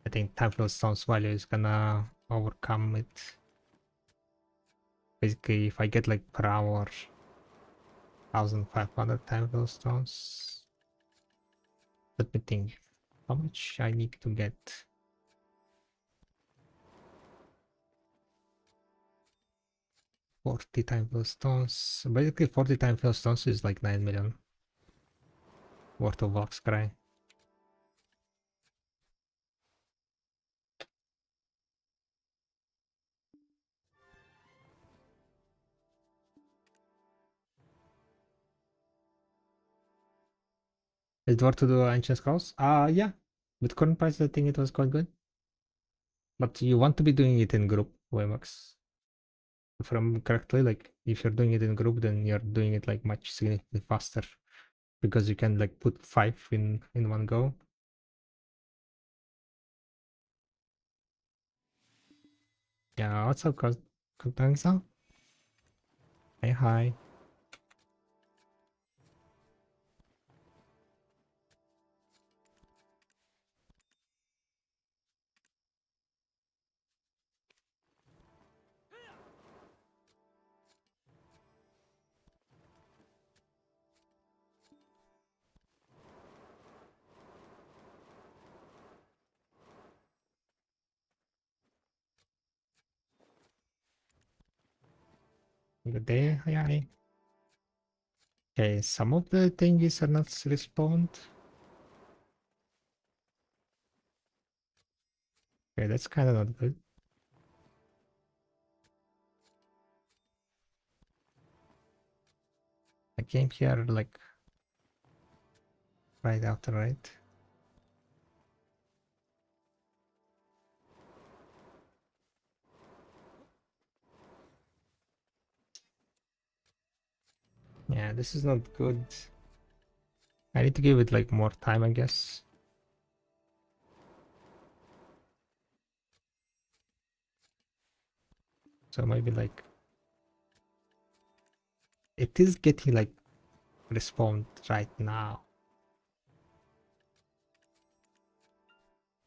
I think time flow stone's value is gonna overcome it. Basically, if I get like per hour 1500 time flow stones, let me think how much I need to get. 40 time flow stones. Basically, 40 time flow stones is like 9 million worth of Vox Cry. Is it worth to do Ancient Scrolls? Yeah. With current prices, I think it was quite good. But you want to be doing it in group, WMX. If I'm correctly, like if you're doing it in group, then you're doing it like much significantly faster because you can like put 5 in one go. Yeah, what's up, Kantangsa? Hey, hi. Good day, hi, hi. Okay, some of the things are not respawned. Okay, that's kind of not good. I came here like right after, right? Yeah, this is not good. I need to give it like more time, I guess. So maybe like it is getting like respawned right now.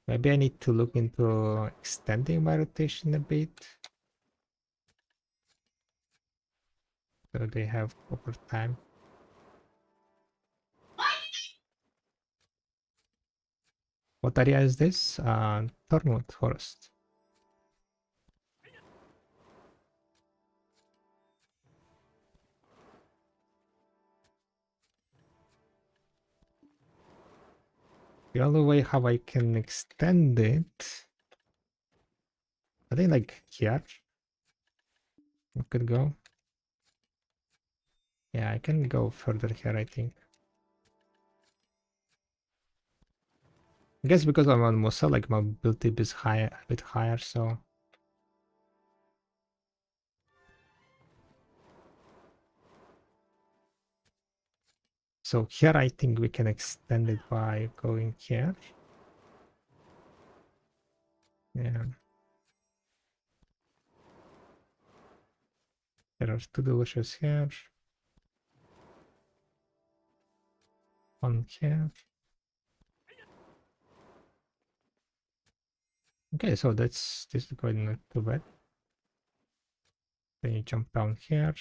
Maybe I need to look into extending my rotation a bit. So they have proper time. What area is this? Thornwood Forest. The only way how I can extend it, I think like here. I could go. Yeah, I can go further here, I think. I guess because I'm on Musa, like my build tip is higher, a bit higher, so. So here I think we can extend it by going here. Yeah. There are 2 delicious here. One here. Okay, so this is going not too bad. Then you jump down here.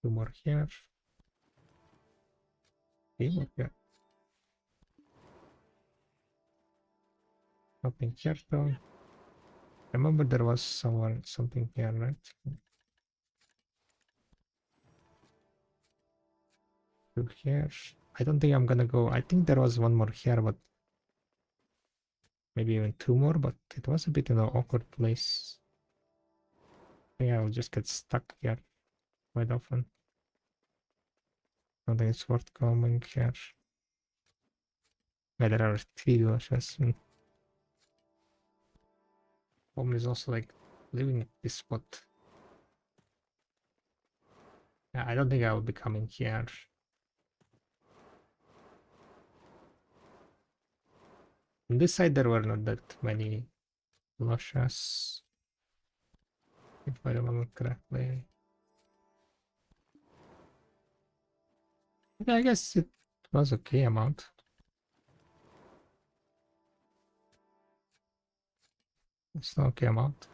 2 more here. 3 more here. Nothing here though. Remember there was something here, right? 2 here. I don't think I'm gonna go. I think there was one more here, but maybe even 2 more, but it was a bit in an awkward place. Yeah, I'll just get stuck here quite often. I don't think it's worth coming here. Yeah, there are 3 villages. Problem is also like living at this spot. Yeah, I don't think I will be coming here. On this side there were not that many villages, if I remember correctly. Yeah, I guess it was okay amount. It's an okay amount.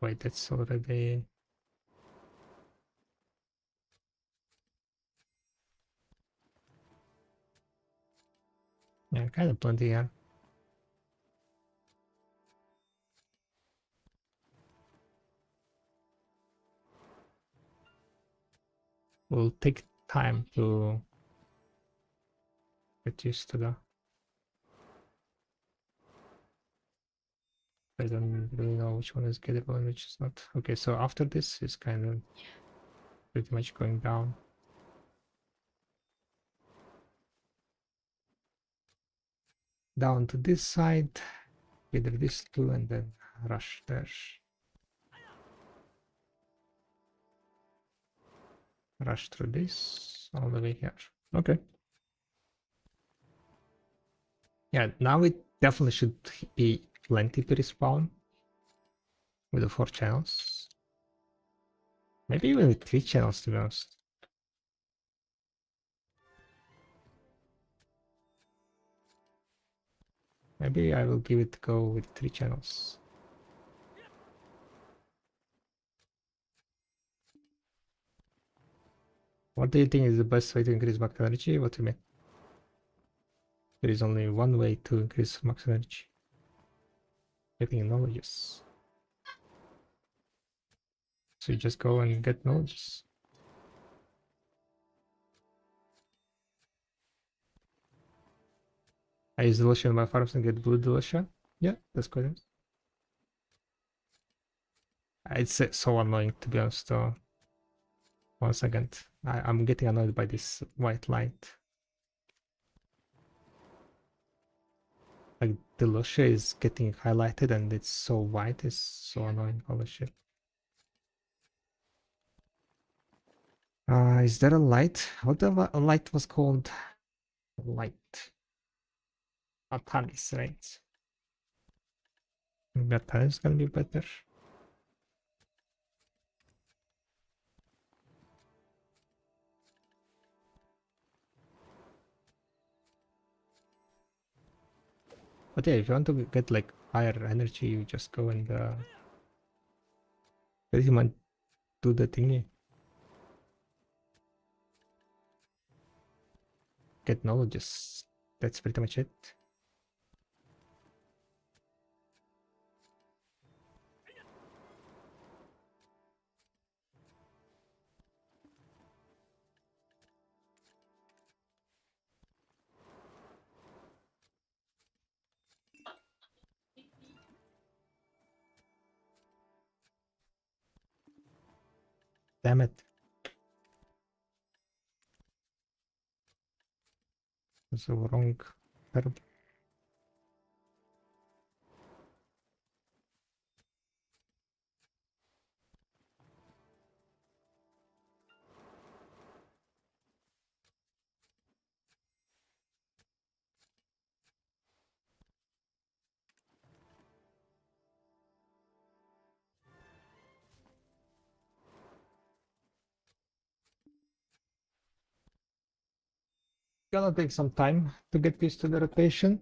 Wait, it's already... Yeah, kind of plenty here. Will take time to get used to the... I don't really know which one is gettable and which is not. Okay, so after this is kind of pretty much going down. Down to this side, either this two and then rush there. Rush through this all the way here. Okay. Yeah, now it definitely should be plenty to respawn with the 4 channels. Maybe even with 3 channels, to be honest. Maybe I will give it a go with 3 channels. What do you think is the best way to increase max energy? What do you mean? There is only one way to increase max energy. Getting knowledges. So you just go and get knowledges. I use Delusha in my farms and get blue Delusha. Yeah, that's quite nice. It's so annoying, to be honest, though. 1 second. I'm getting annoyed by this white light. Like, Delusha is getting highlighted and it's so white, it's so annoying. Holy shit. Is there a light? What the light was called? Light. Atalis, right? Maybe Atalis is gonna be better. But yeah, if you want to get like higher energy, you just go and pretty much do the thingy. Get knowledges. That's pretty much it. Damn it. That's the wrong verb. Gonna take some time to get used to the rotation.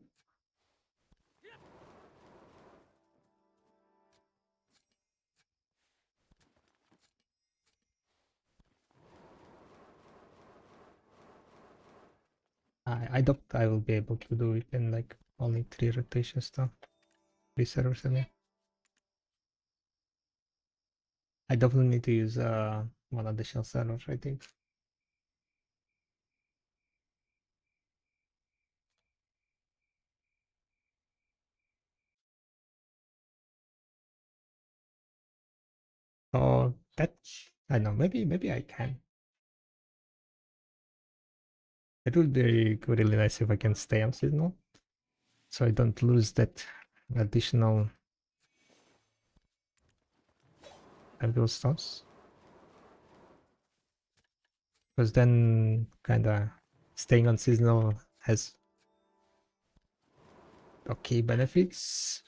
I doubt I will be able to do it in like only 3 rotations though. 3 servers, I mean. I definitely need to use one additional server, I think. Oh, that I don't know. Maybe I can. It would be really nice if I can stay on seasonal, so I don't lose that additional temple stones. Because then, kinda staying on seasonal has okay benefits.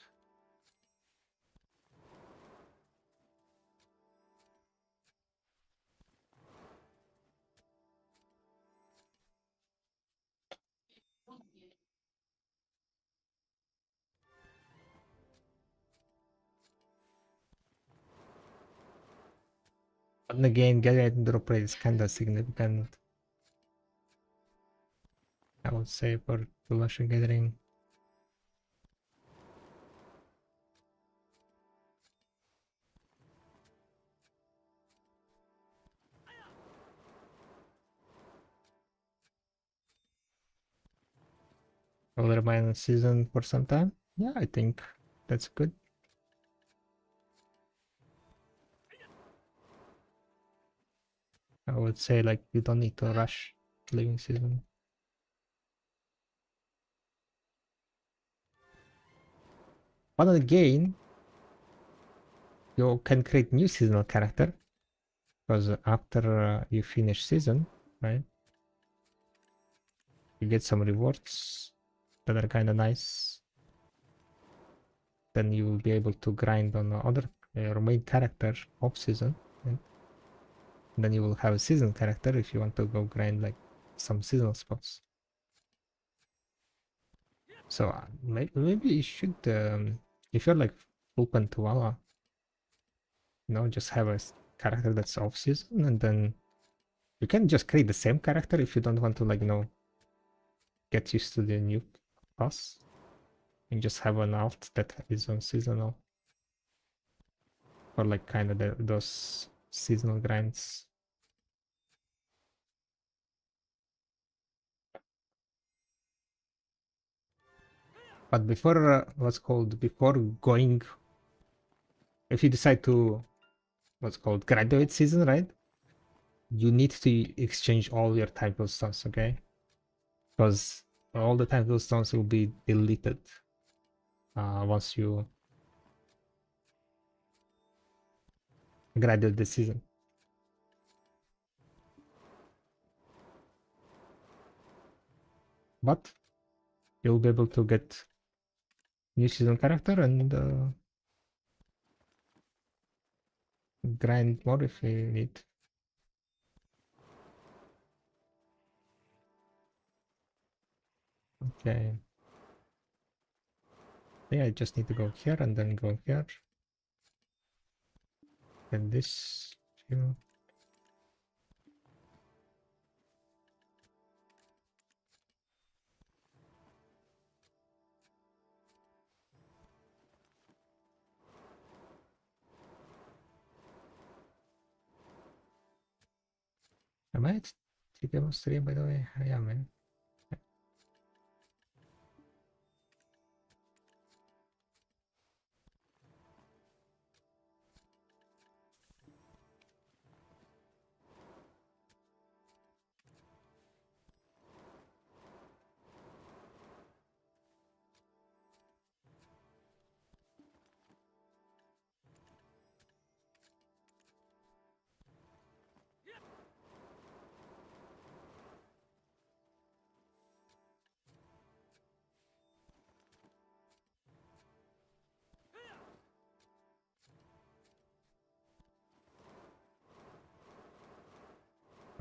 But again, getting drop rate is kinda significant, I would say, for population gathering. Will remain on season for some time. Yeah, I think that's good. I would say like you don't need to rush leaving season. But again, you can create new seasonal character because after you finish season, right? You get some rewards that are kind of nice. Then you will be able to grind on other your main character off season, and then you will have a season character if you want to go grind like some seasonal spots. So maybe you should, if you're like open to Walla, just have a character that's off season, and then you can just create the same character if you don't want to, like, get used to the new class, and just have an alt that is on seasonal for like kind of those seasonal grinds. But before what's called before going, if you decide to what's called graduate season, right? You need to exchange all your title stones, okay? Because all the title stones will be deleted once you graduate the season. But you'll be able to get new season character and grind more if you need. Okay. Yeah, I just need to go here and then go here. And this here. Am I at TKM stream, by the way? I am, man.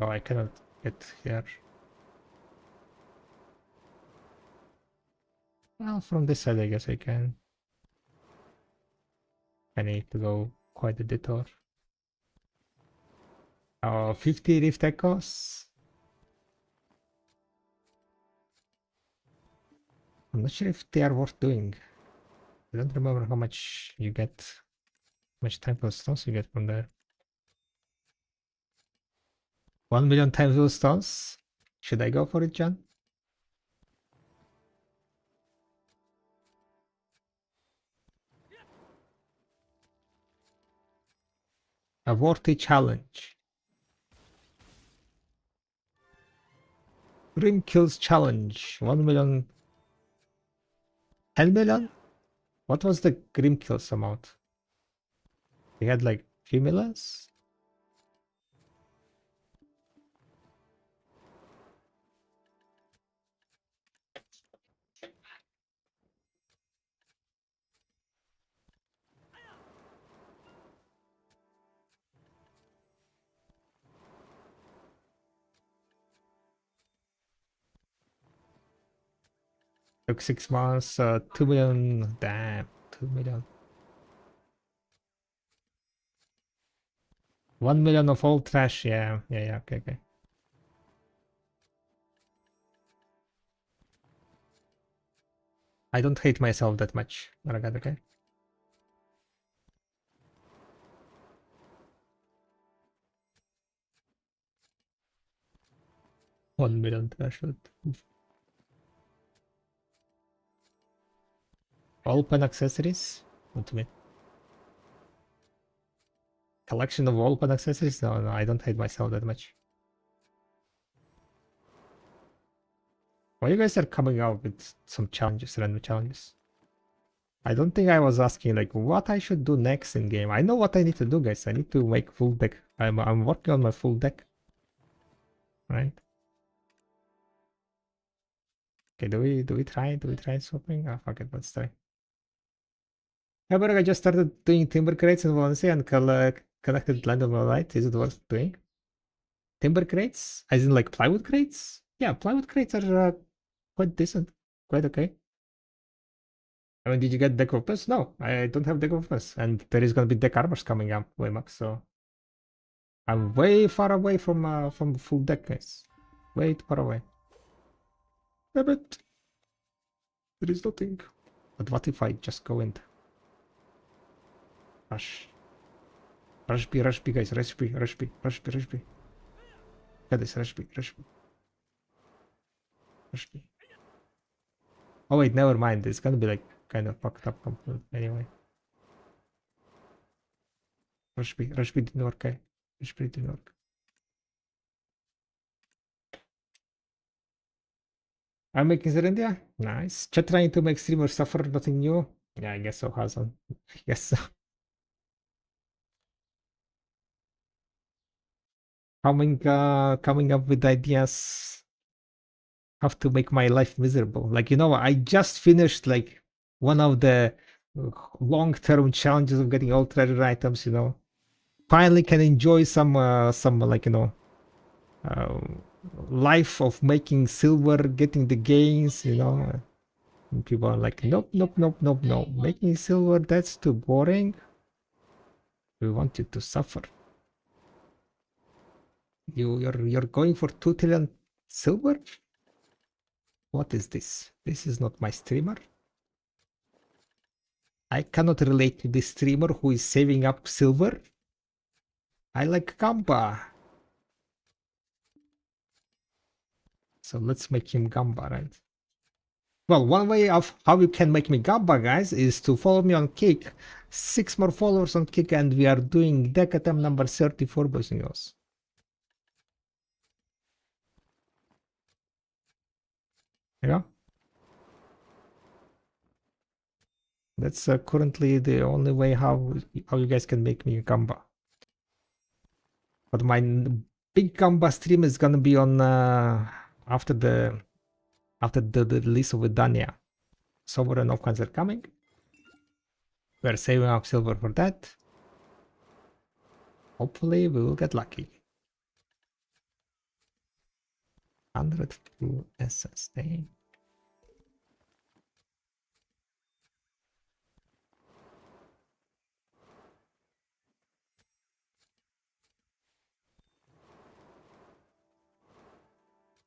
Oh, I cannot get here. Well, from this side, I guess I can. I need to go quite a detour. Oh, 50 Rift Echoes? I'm not sure if they are worth doing. I don't remember how much you get, how much temple stones you get from there. 1 million temple stones? Should I go for it, John? A worthy challenge. Grim Kills Challenge. 1 million. 10 million? What was the Grim Kills amount? They had like 3 millions? Took 6 months, 2 million. Damn, 2 million. 1 million of old trash. Yeah, okay, okay. I don't hate myself that much. Alright, okay. $1 million threshold. Open accessories? What do you mean? Collection of open accessories? No, I don't hate myself that much. Why you guys are coming out with some challenges, random challenges? I don't think I was asking like what I should do next in game. I know what I need to do, guys. I need to make full deck. I'm working on my full deck. Right? Okay, do we try swapping? Ah, fuck it, let's try. Yeah, but I just started doing timber crates in Valencia and connected land of my light. Is it worth doing? Timber crates? As in like plywood crates? Yeah, plywood crates are quite decent. Quite okay. I mean, did you get deck of plus? No, I don't have deck of plus. And there is gonna be deck armors coming up way max, so I'm way far away from full deck, guys. Way too far away. Yeah, but there is nothing. But what if I just go and rush? Rush B, guys. Rush B. Get this, rush B. Oh wait, never mind. It's gonna be like kind of fucked up anyway. Rush B didn't work, eh? Rush B didn't work. I'm making Zerendia. Nice. Chat trying to make streamers suffer, nothing new. Yeah, I guess so, Hasan. Yes. So. Coming up with ideas how to make my life miserable. Like, I just finished like one of the long-term challenges of getting all treasure items. Finally can enjoy some like, uh, life of making silver, getting the gains. And people are like, nope, no. Making silver, that's too boring. We want you to suffer. You're going for 2 trillion silver? What is this? This is not my streamer. I cannot relate to this streamer who is saving up silver. I like gamba. So let's make him gamba, right? Well, one way of how you can make me gamba, guys, is to follow me on Kick. 6 more followers on Kick, and we are doing deck attempt number 34, boys and girls. Yeah. That's currently the only way how you guys can make me gamba. But my big gamba stream is gonna be on after the release of Vidania. Sovereign of Khans are coming. We're saving up silver for that. Hopefully we will get lucky. 102 SSD.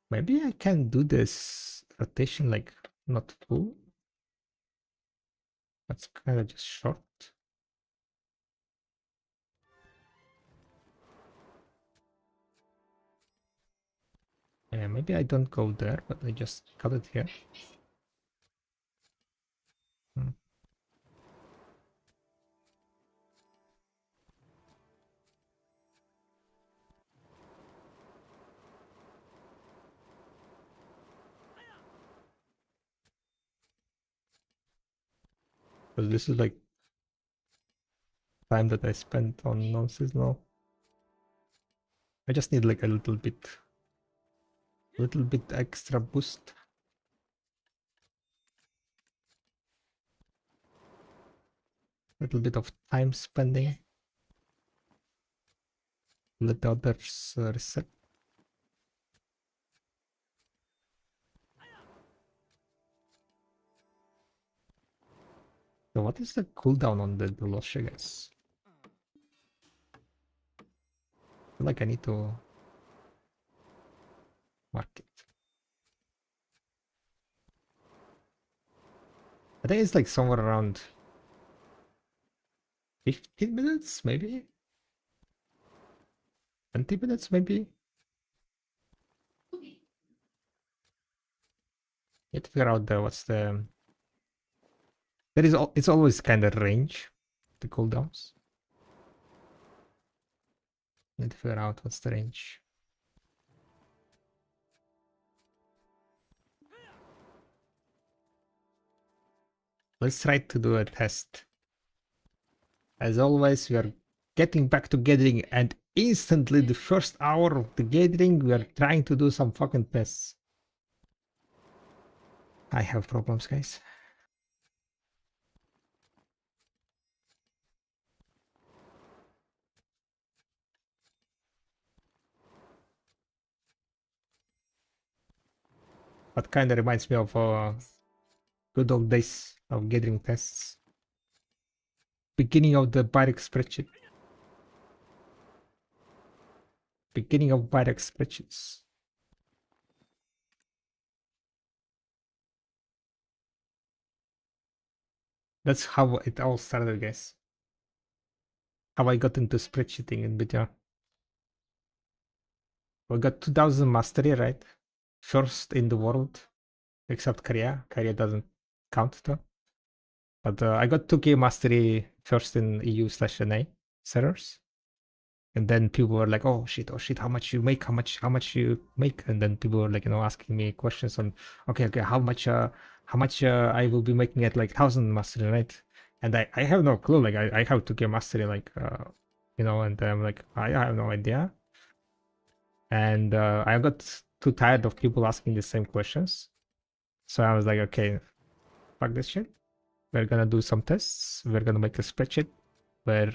Maybe I can do this rotation like not full. That's kind of just short. Yeah, maybe I don't go there, but I just cut it here. Hmm. Because this is like time that I spent on non-seasonal. I just need like a little bit extra boost. Little bit of time spending. Let the others reset. So what is the cooldown on the Dolosha, guys? I feel like I need to mark it. I think it's like somewhere around 15 minutes, maybe? 20 minutes, maybe? You have to figure out what's the... It's always kind of range, the cooldowns. Need to figure out what's the range. Let's try to do a test. As always, we are getting back to gathering, and instantly the first hour of the gathering, we are trying to do some fucking tests. I have problems, guys. But kind of reminds me of good old days of gathering tests. Beginning of the Pyrex spreadsheet. Beginning of Pyrex spreadsheets. That's how it all started, guys. How I got into spreadsheeting in BTR. We got 2000 mastery, right? First in the world, except Korea. Korea doesn't count though. But I got 2k mastery first in EU/NA servers. And then people were like, oh shit, how much you make, how much you make? And then people were like, asking me questions on, okay, how much I will be making at like 1000 mastery, right? And I have no clue, like I have 2k mastery, like, and I'm like, I have no idea. And I got too tired of people asking the same questions. So I was like, okay, fuck this shit. We're gonna do some tests. We're gonna make a spreadsheet where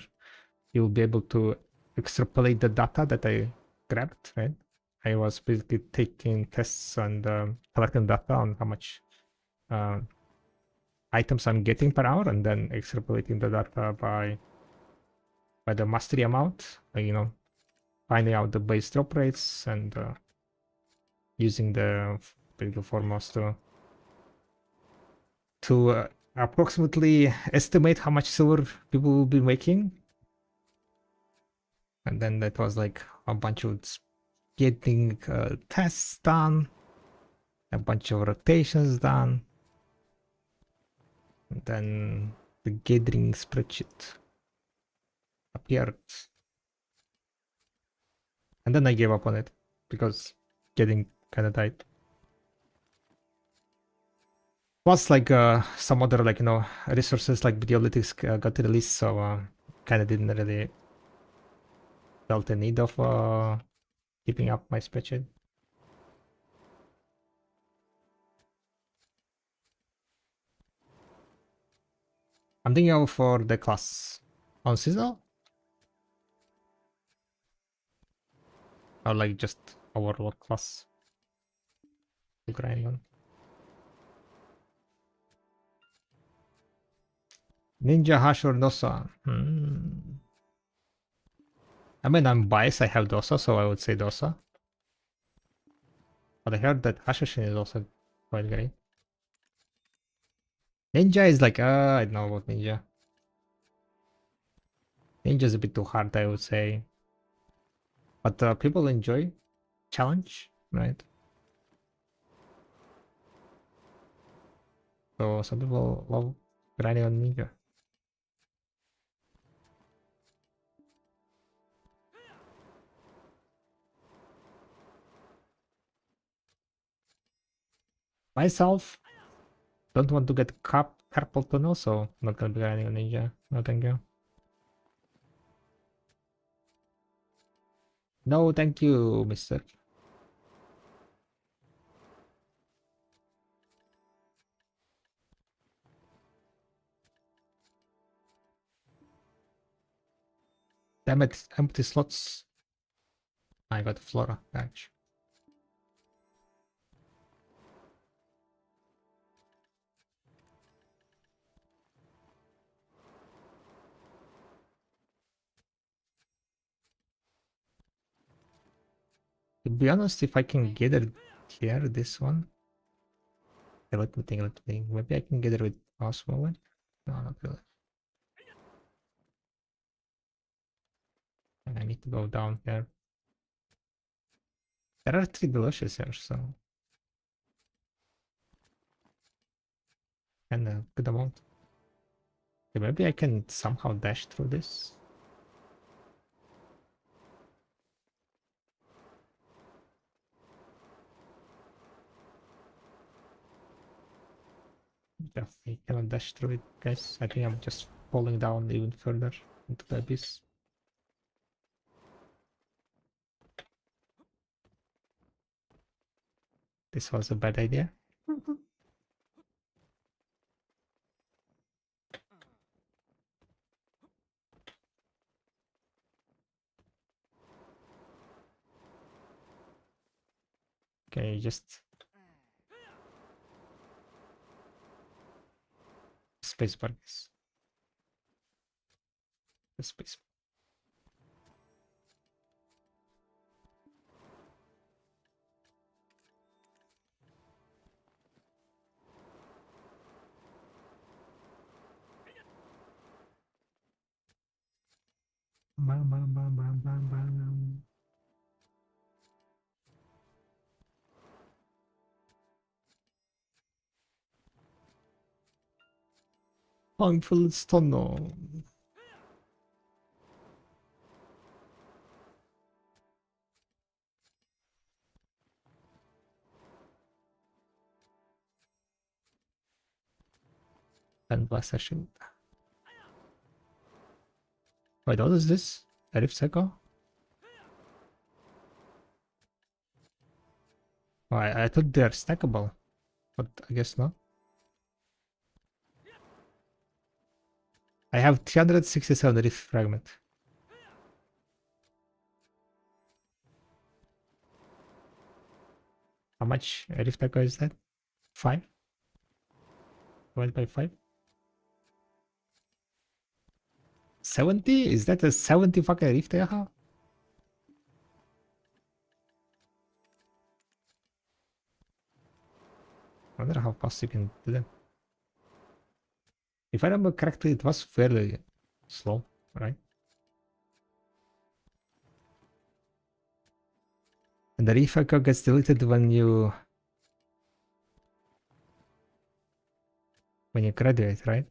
you'll be able to extrapolate the data that I grabbed, right? I was basically taking tests and collecting data on how much items I'm getting per hour, and then extrapolating the data by the mastery amount, finding out the base drop rates and using the formulas to approximately estimate how much silver people will be making. And then that was like a bunch of getting tests done, a bunch of rotations done, and then the gathering spreadsheet appeared. And then I gave up on it because getting kind of died. Plus, like some other resources like videolytics got released, so kind of didn't really felt the need of keeping up my spreadsheet. I'm thinking of for the class on seasonal, or like just overall class to grind on. Ninja Hash or Dosa? I mean, I'm biased. I have Dosa, so I would say Dosa. But I heard that Hashashin is also quite great. Ninja is like, I don't know about Ninja. Ninja is a bit too hard, I would say. But people enjoy challenge, right? So some people love grinding on Ninja. Myself, don't want to get capped carpal tunnel, so not gonna be grinding on ninja. No, thank you. No, thank you, mister. Damn it, empty slots. I got Flora patch. To be honest, if I can get it here, this one. Okay, let me think. Maybe I can get it with Oswald. No, not really. And I need to go down here. There are 3 delicious here, so and a good amount. Okay, maybe I can somehow dash through this. Definitely cannot dash through it, guys. I think I'm just falling down even further into the abyss. This was a bad idea. Okay, just spacebar, guys. The space. Bam, bam, bam, bam, bam, bam. Harmful stunner. And Blaster Shield. Wait, what is this? A Rift Cycle? Oh, I thought they're stackable, but I guess not. I have 367 Rift Fragment. How much Rift Echo is that? 5? Divided by 5? 70? Is that a 70 fucking Rift Echo? I wonder how fast you can do that. If I remember correctly, it was fairly slow, right? And the Rift Echo gets deleted when you graduate, right?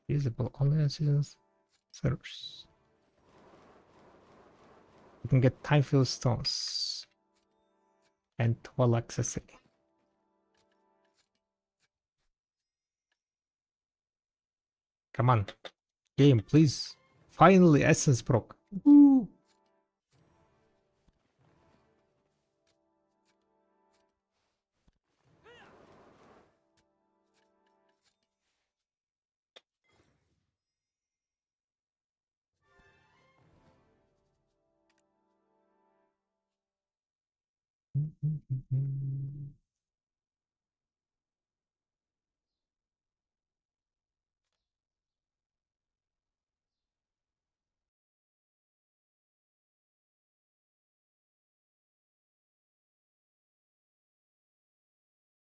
Usable only on seasons servers. You can get time field stones and 12 accessory. Come on, game, please. Finally, Essence proc. Woo!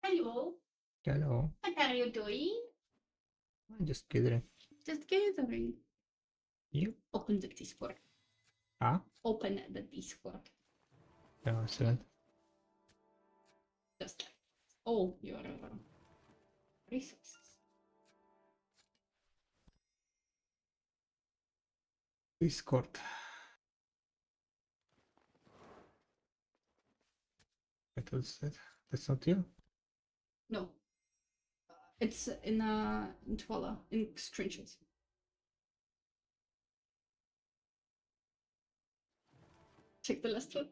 Hello, Hello. what are you doing? I'm just kidding. Just gathering. You? Open the Discord. Ah? Open the Discord. No, excellent. Just all your resources. Discord. Wait, what's that? That's not you? No. It's in Twala, in Stringent. Check the last one.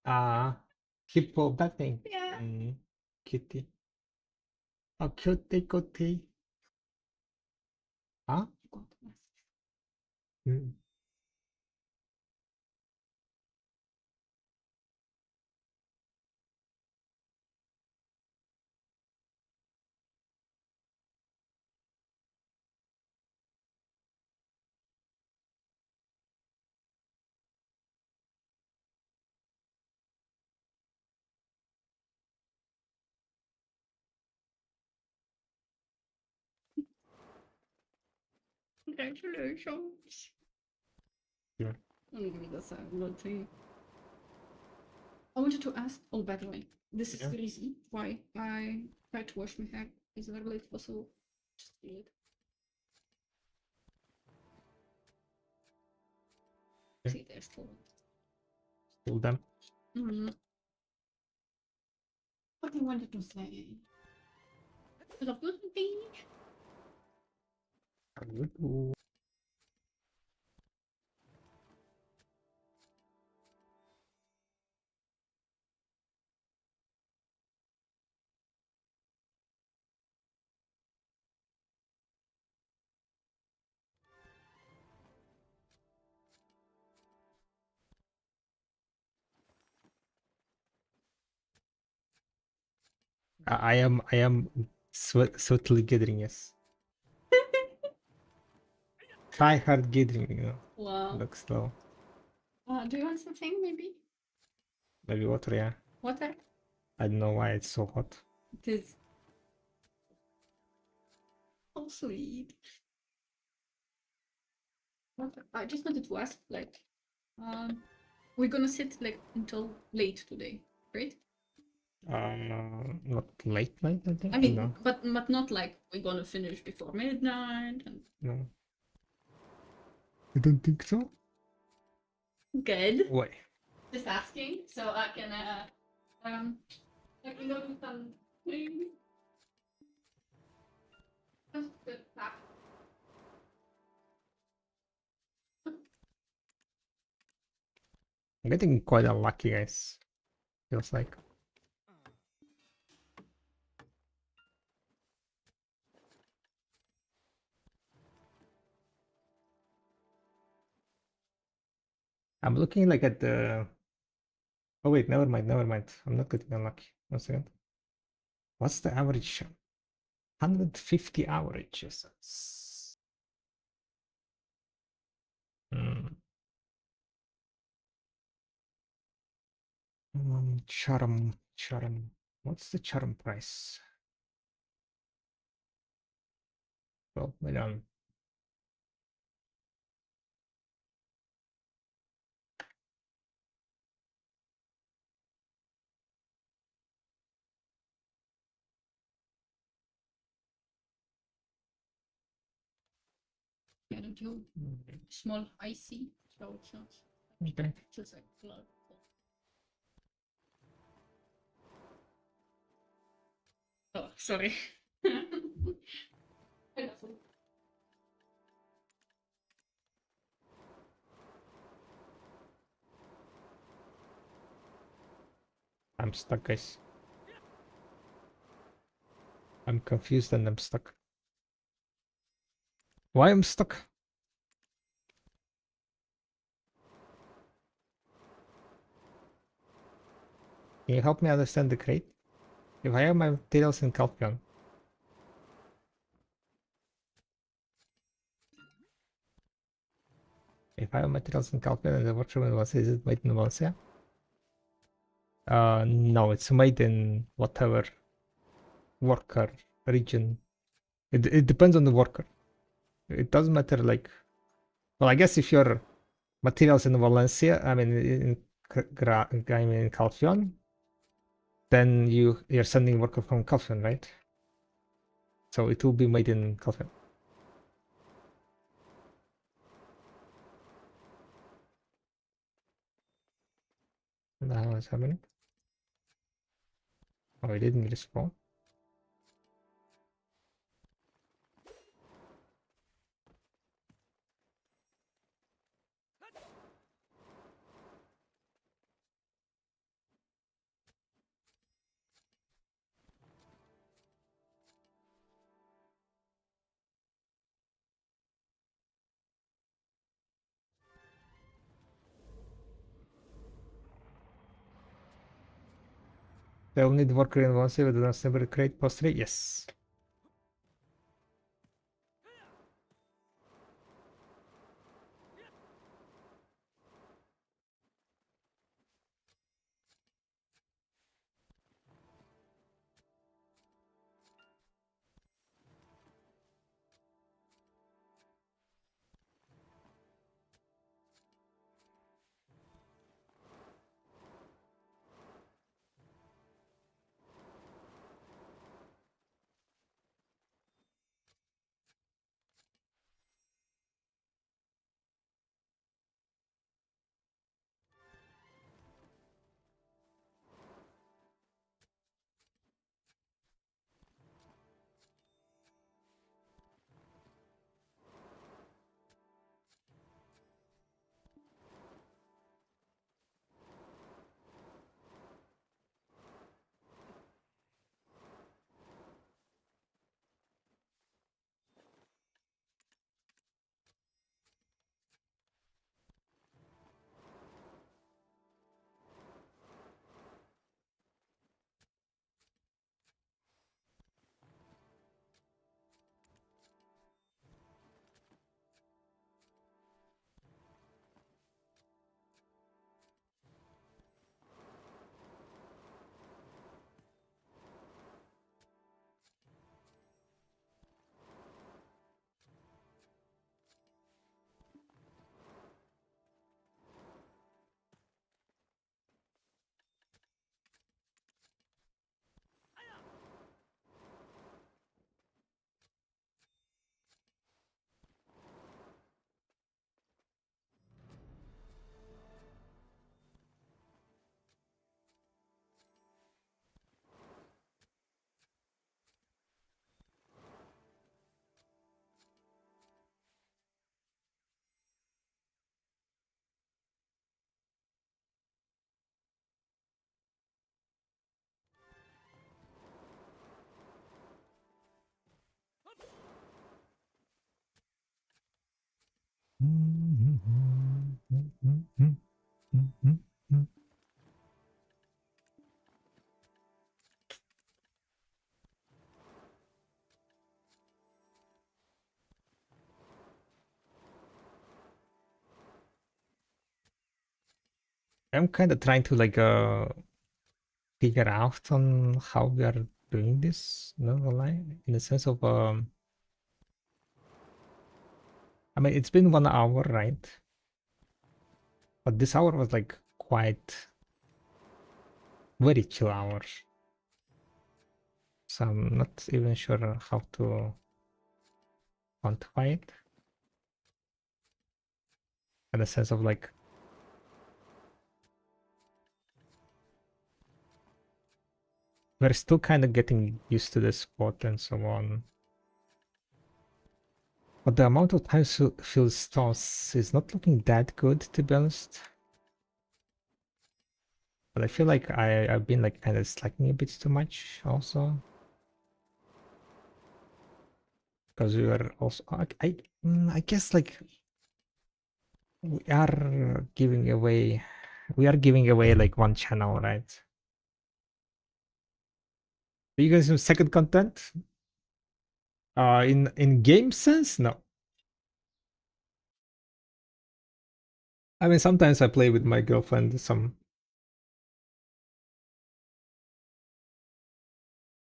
Ah, hippo, that thing. Yeah. Kitty. Oh, cutie. Huh? Mm. Congratulations. Yeah. Let me give you this good thing. I wanted to ask, oh, by the way, this is Yeah. the reason why I try to wash my hair as early as possible. Just do it. Yeah. See, there's still. Still them. What I wanted to say. I love you, beach. I am sweetly gathering, yes. Try hard gathering, you know. Wow. Look slow. Do you want something, maybe? Maybe water, yeah. Water? I don't know why it's so hot. It is. Oh, sweet. Water. I just wanted to ask, like, we're gonna sit like until late today, right? Not late night, I think. I mean, No, but not like we're gonna finish before midnight. And... no. I don't think so. Good. Why? Just asking, so I can do some things. Just good stuff. I'm getting quite unlucky, guys. Feels like. I'm looking like at the. Oh wait, never mind. I'm not getting unlucky. 1 second. What's the average? 150 averages. Hmm. Charm. What's the charm price? 12 million. Yeah, don't you small icy, so it's not Okay. just like blood. Oh, sorry. I'm stuck, guys. I'm confused and I'm stuck. Why I'm stuck? Can you help me understand the crate? If I have my materials in Calpion, if I have materials in Calpion and the virtual in Valencia, is it made in Valencia? No, it's made in whatever worker region. It depends on the worker. It doesn't matter, like, well, I guess if your materials in Valencia, I mean in Calpion, then you're sending worker from Calpion, right? So it will be made in Calpion. What the hell is happening? Oh, I didn't respawn. They will need worker in one save with the number crate post 3. Yes. I'm kind of trying to like figure out on how we are doing this, not gonna lie, in the sense of I mean it's been 1 hour, right? But this hour was like quite very chill hour. So I'm not even sure how to quantify it. In the sense of like we're still kind of getting used to the spot and so on. But the amount of time field stalls is not looking that good, to be honest. But I feel like I've been like kind of slacking a bit too much also. Because we were also I guess like we are giving away like one channel, right? Are you guys have second content? In game sense, no. I mean sometimes I play with my girlfriend some.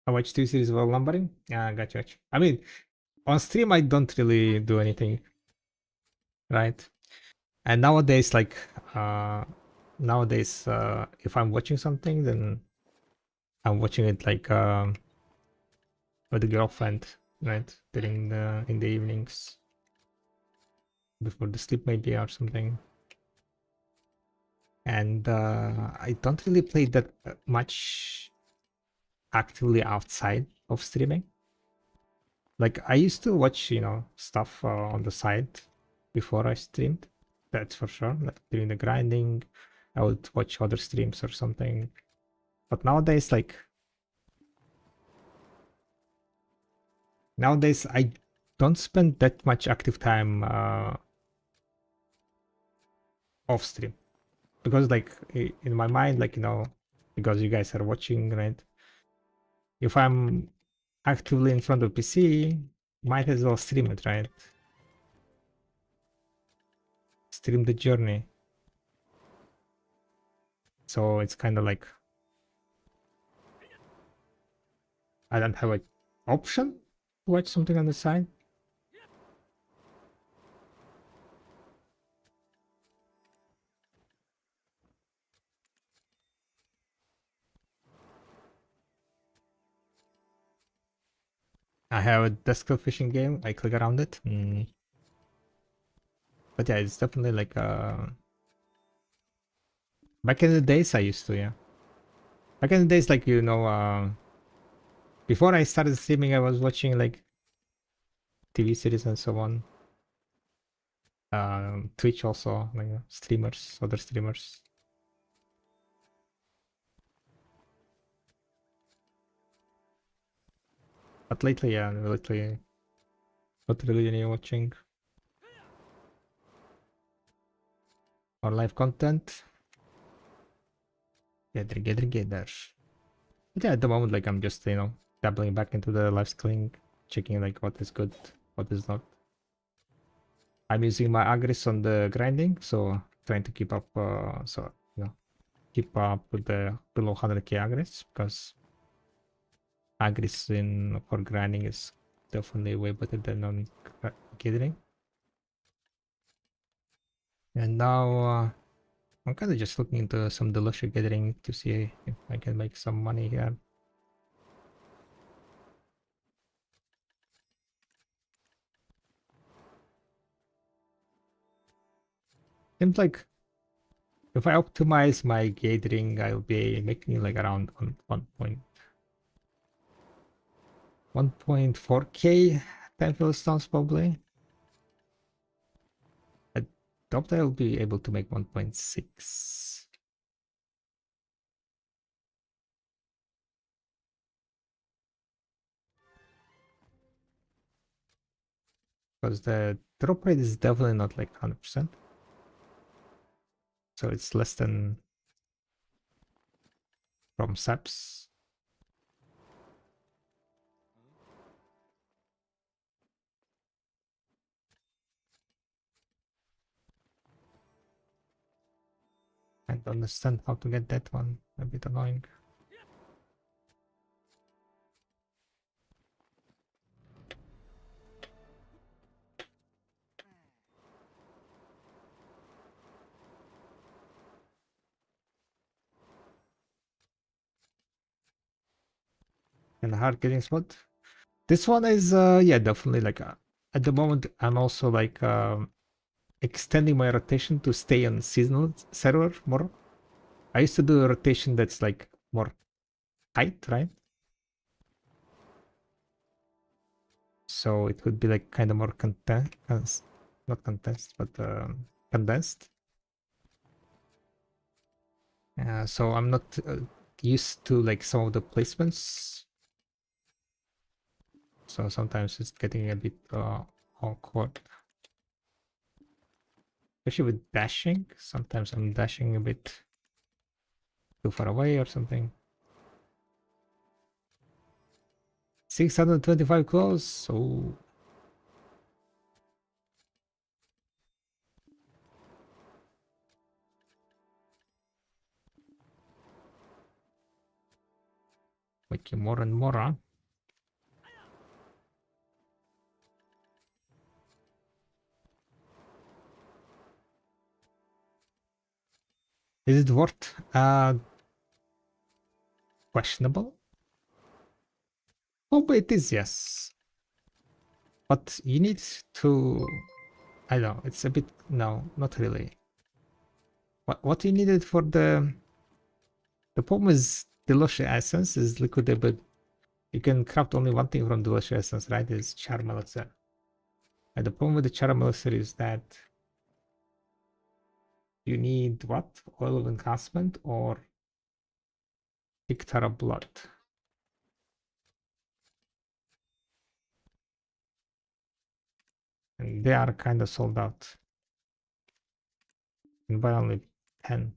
I watch 2 series while lumbering. Yeah, gotcha. I mean on stream I don't really do anything, right? And nowadays like uh if I'm watching something then I'm watching it like with a girlfriend, right? During the in the evenings before the sleep maybe or something. and I don't really play that much actively outside of streaming. Like I used to watch, stuff on the side before I streamed. That's for sure. Like during the grinding, I would watch other streams or something. But nowadays I don't spend that much active time off stream because like in my mind, like because you guys are watching, right? If I'm actively in front of PC, might as well stream it, right? Stream the journey. So it's kind of like I don't have an option to watch something on the side. I have a desktop fishing game. I click around it. But yeah, it's definitely like back in the days I used to, yeah. Back in the days, like before I started streaming, I was watching like TV series and so on. Twitch also, like streamers, other streamers. But lately, yeah, lately, not really any watching or live content. Gather. But yeah, at the moment, like I'm just dabbling back into the live skilling, checking like what is good, what is not. I'm using my agris on the grinding, so trying to keep up, keep up with the below 100k agris because agris in for grinding is definitely way better than on gathering. And now I'm kind of just looking into some delicious gathering to see if I can make some money here. Seems like if I optimize my gathering, I'll be making like around 1.4k 10 stones probably. I doubt I'll be able to make 1.6. Because the drop rate is definitely not like 100%. So it's less than from saps. I don't understand how to get that one. A bit annoying. And hard getting spot. This one is yeah, definitely like at the moment I'm also like extending my rotation to stay on seasonal server more. I used to do a rotation that's like more tight, right? So it would be like kind of more not condensed, but condensed. So I'm not used to like some of the placements. So sometimes it's getting a bit awkward. Especially with dashing. Sometimes I'm dashing a bit too far away or something. 625 close, so making more and more, huh? Is it worth questionable? Oh, but it is, yes. But you need to I don't know, it's a bit no, not really. What you needed for the problem is the lush essence is liquidable. You can craft only one thing from the lush essence, right? It's charm elixir. And the problem with the charm elixir is that you need what? Oil of enhancement or Ictara blood. And they are kind of sold out. And buy only 10.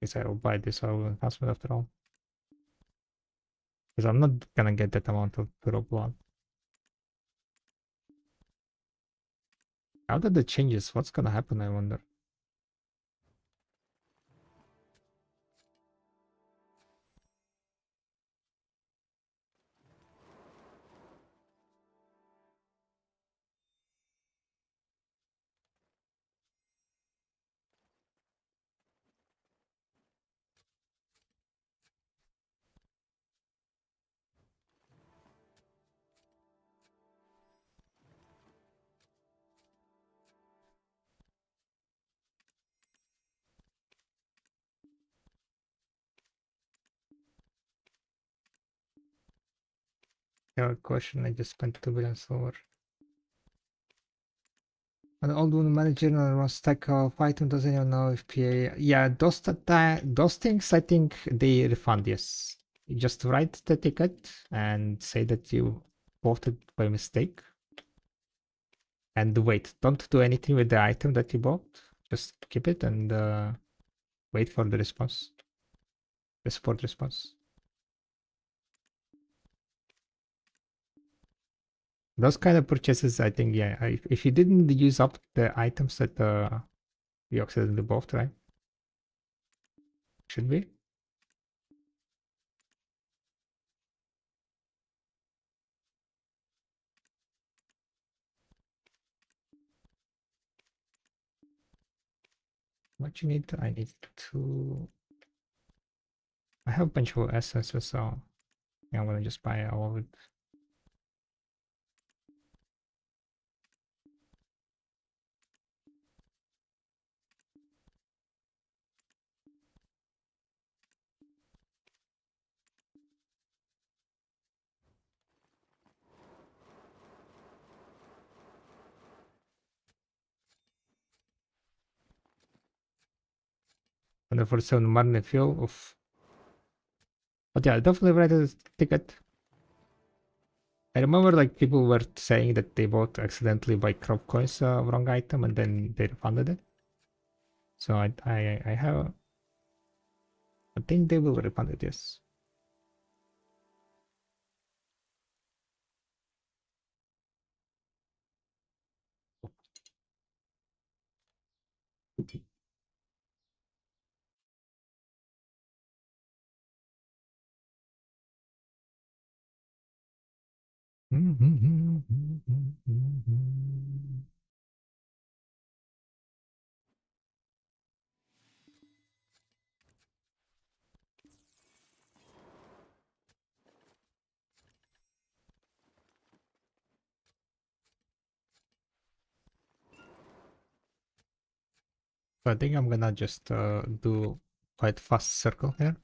Guess I will buy this oil of enhancement after all. Because I'm not gonna get that amount of pure blood. How did the changes? What's gonna happen, I wonder? Yeah, question. I just spent 2 billion silver. An old one manager on a stack of items doesn't even know if PA. Yeah, those things I think they refund. Yes, you just write the ticket and say that you bought it by mistake, and wait. Don't do anything with the item that you bought. Just keep it and wait for the response, the support response. Those kind of purchases, I think, yeah. If you didn't use up the items that you accidentally bought, right? Should be. What you need? I need to. I have a bunch of essences, so I'm gonna just buy all of it. And for 7 money fuel of. But yeah, definitely write a ticket. I remember like people were saying that they bought accidentally by crop coins wrong item and then they refunded it. So I have. I think they will refund it. Yes. So I think I'm gonna just do quite fast circle here.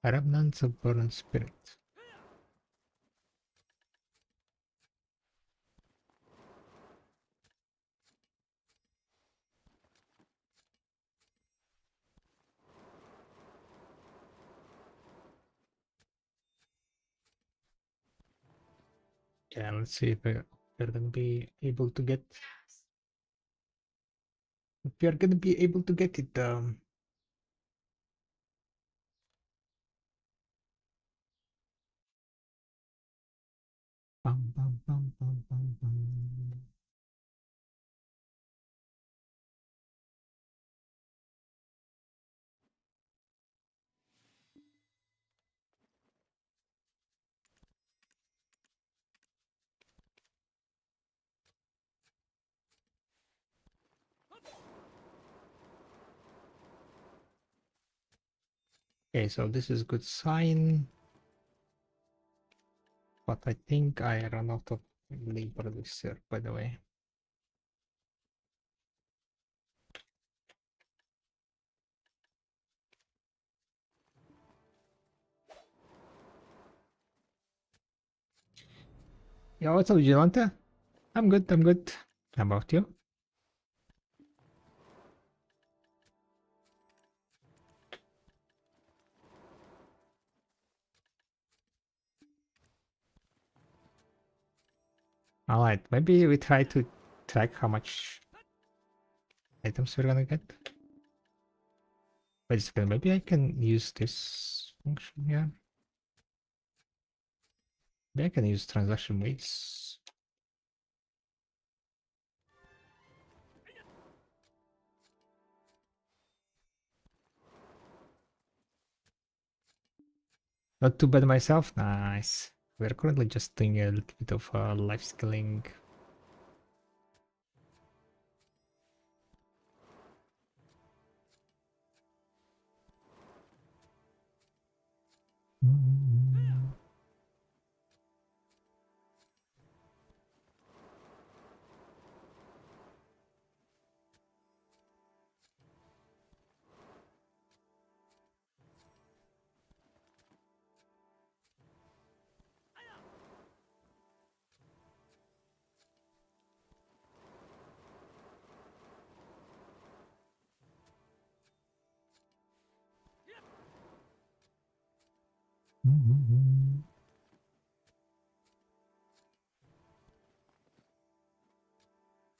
Remnants of Burning Spirit. Okay, let's see if we're gonna be able to get. If we are gonna be able to get it. Bum, bum, bum, bum, bum, bum. Okay, so this is good sign. But I think I ran out of labor this year, by the way. Yeah, what's up, Vigilante? I'm good, I'm good. How about you? Alright, maybe we try to track how much items we're gonna get. Wait a second, maybe I can use this function here. Maybe I can use transaction weights. Not too bad myself. Nice. We're currently just doing a little bit of life skilling.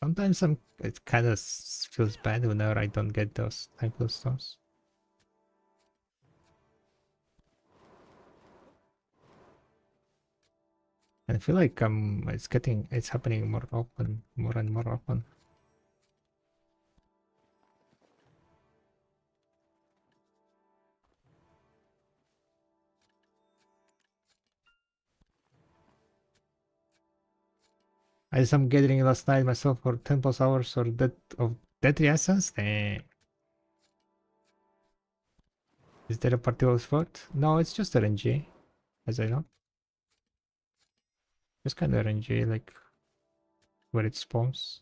Sometimes it kind of feels bad whenever I don't get those type of stuff. And I feel like it's happening more often, more and more often. I did some gathering last night myself for 10 plus hours or that of deadly essence. Is there a particular spot? No, it's just RNG, as I know. Just kind of RNG, like where it spawns.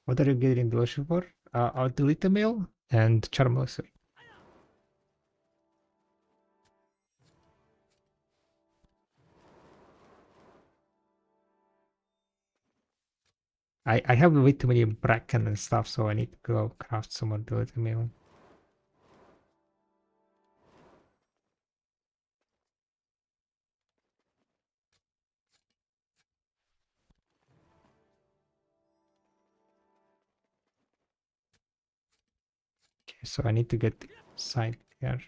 What are you getting the lotion for? I'll delete the mail and charm elixir. I have way too many bracken and stuff, so I need to go craft some more delete mail. Okay, so I need to get side here.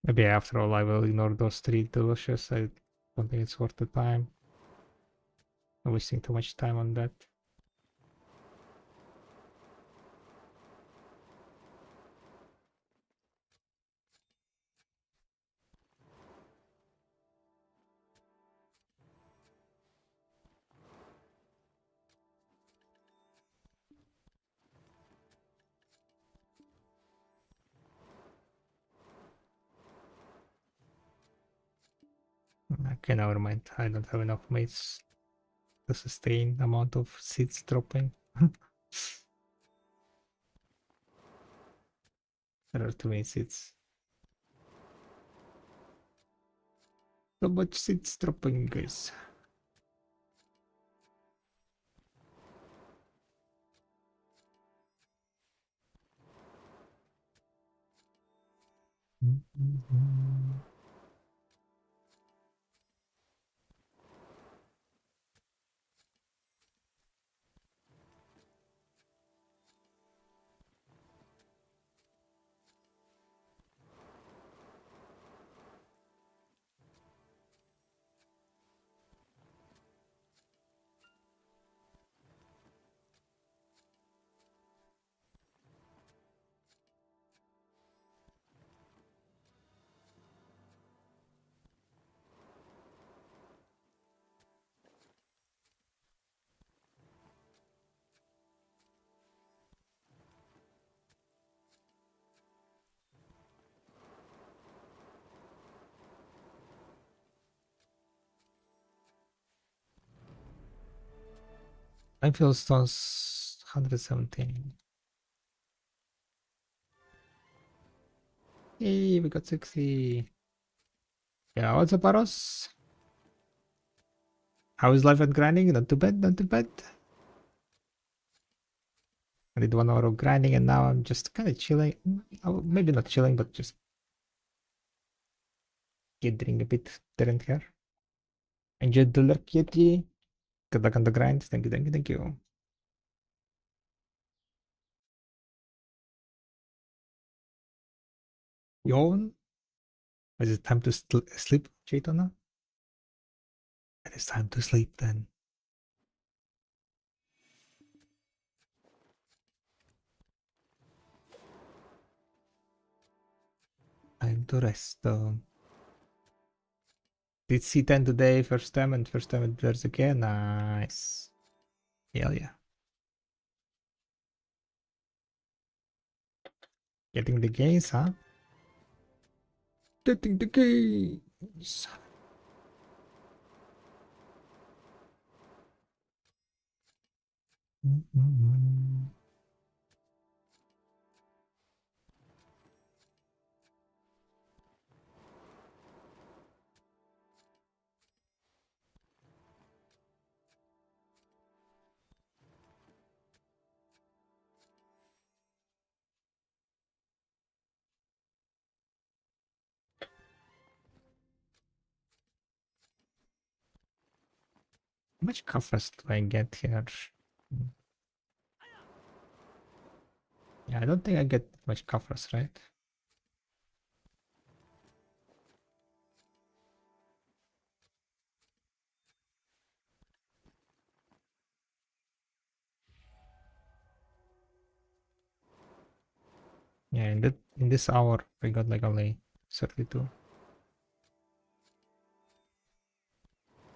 Maybe after all I will ignore those 3 delicious. I don't think it's worth the time. I'm wasting too much time on that. Okay, never mind. I don't have enough mates to sustain amount of seeds dropping. There are too many seeds. So much seeds dropping, guys. I feel stones 117. Hey, we got 60. Yeah, what's up, Aros? How is life at grinding? Not too bad, not too bad. I did 1 hour of grinding and now I'm just kind of chilling. Maybe not chilling, but just gathering a bit there and here. Enjoyed the lurk, Yeti. Good luck on the grind. Thank you, thank you, thank you. Yawn? Is it time to sleep, Chaitana? It is time to sleep then. Time to rest. Did C10 today, first time, and first time at Berserk. Nice. Hell yeah. Getting the gains, huh? Getting the gains. How much coffers do I get here? Yeah, I don't think I get much coffers, right? Yeah, in this hour I got like only 32.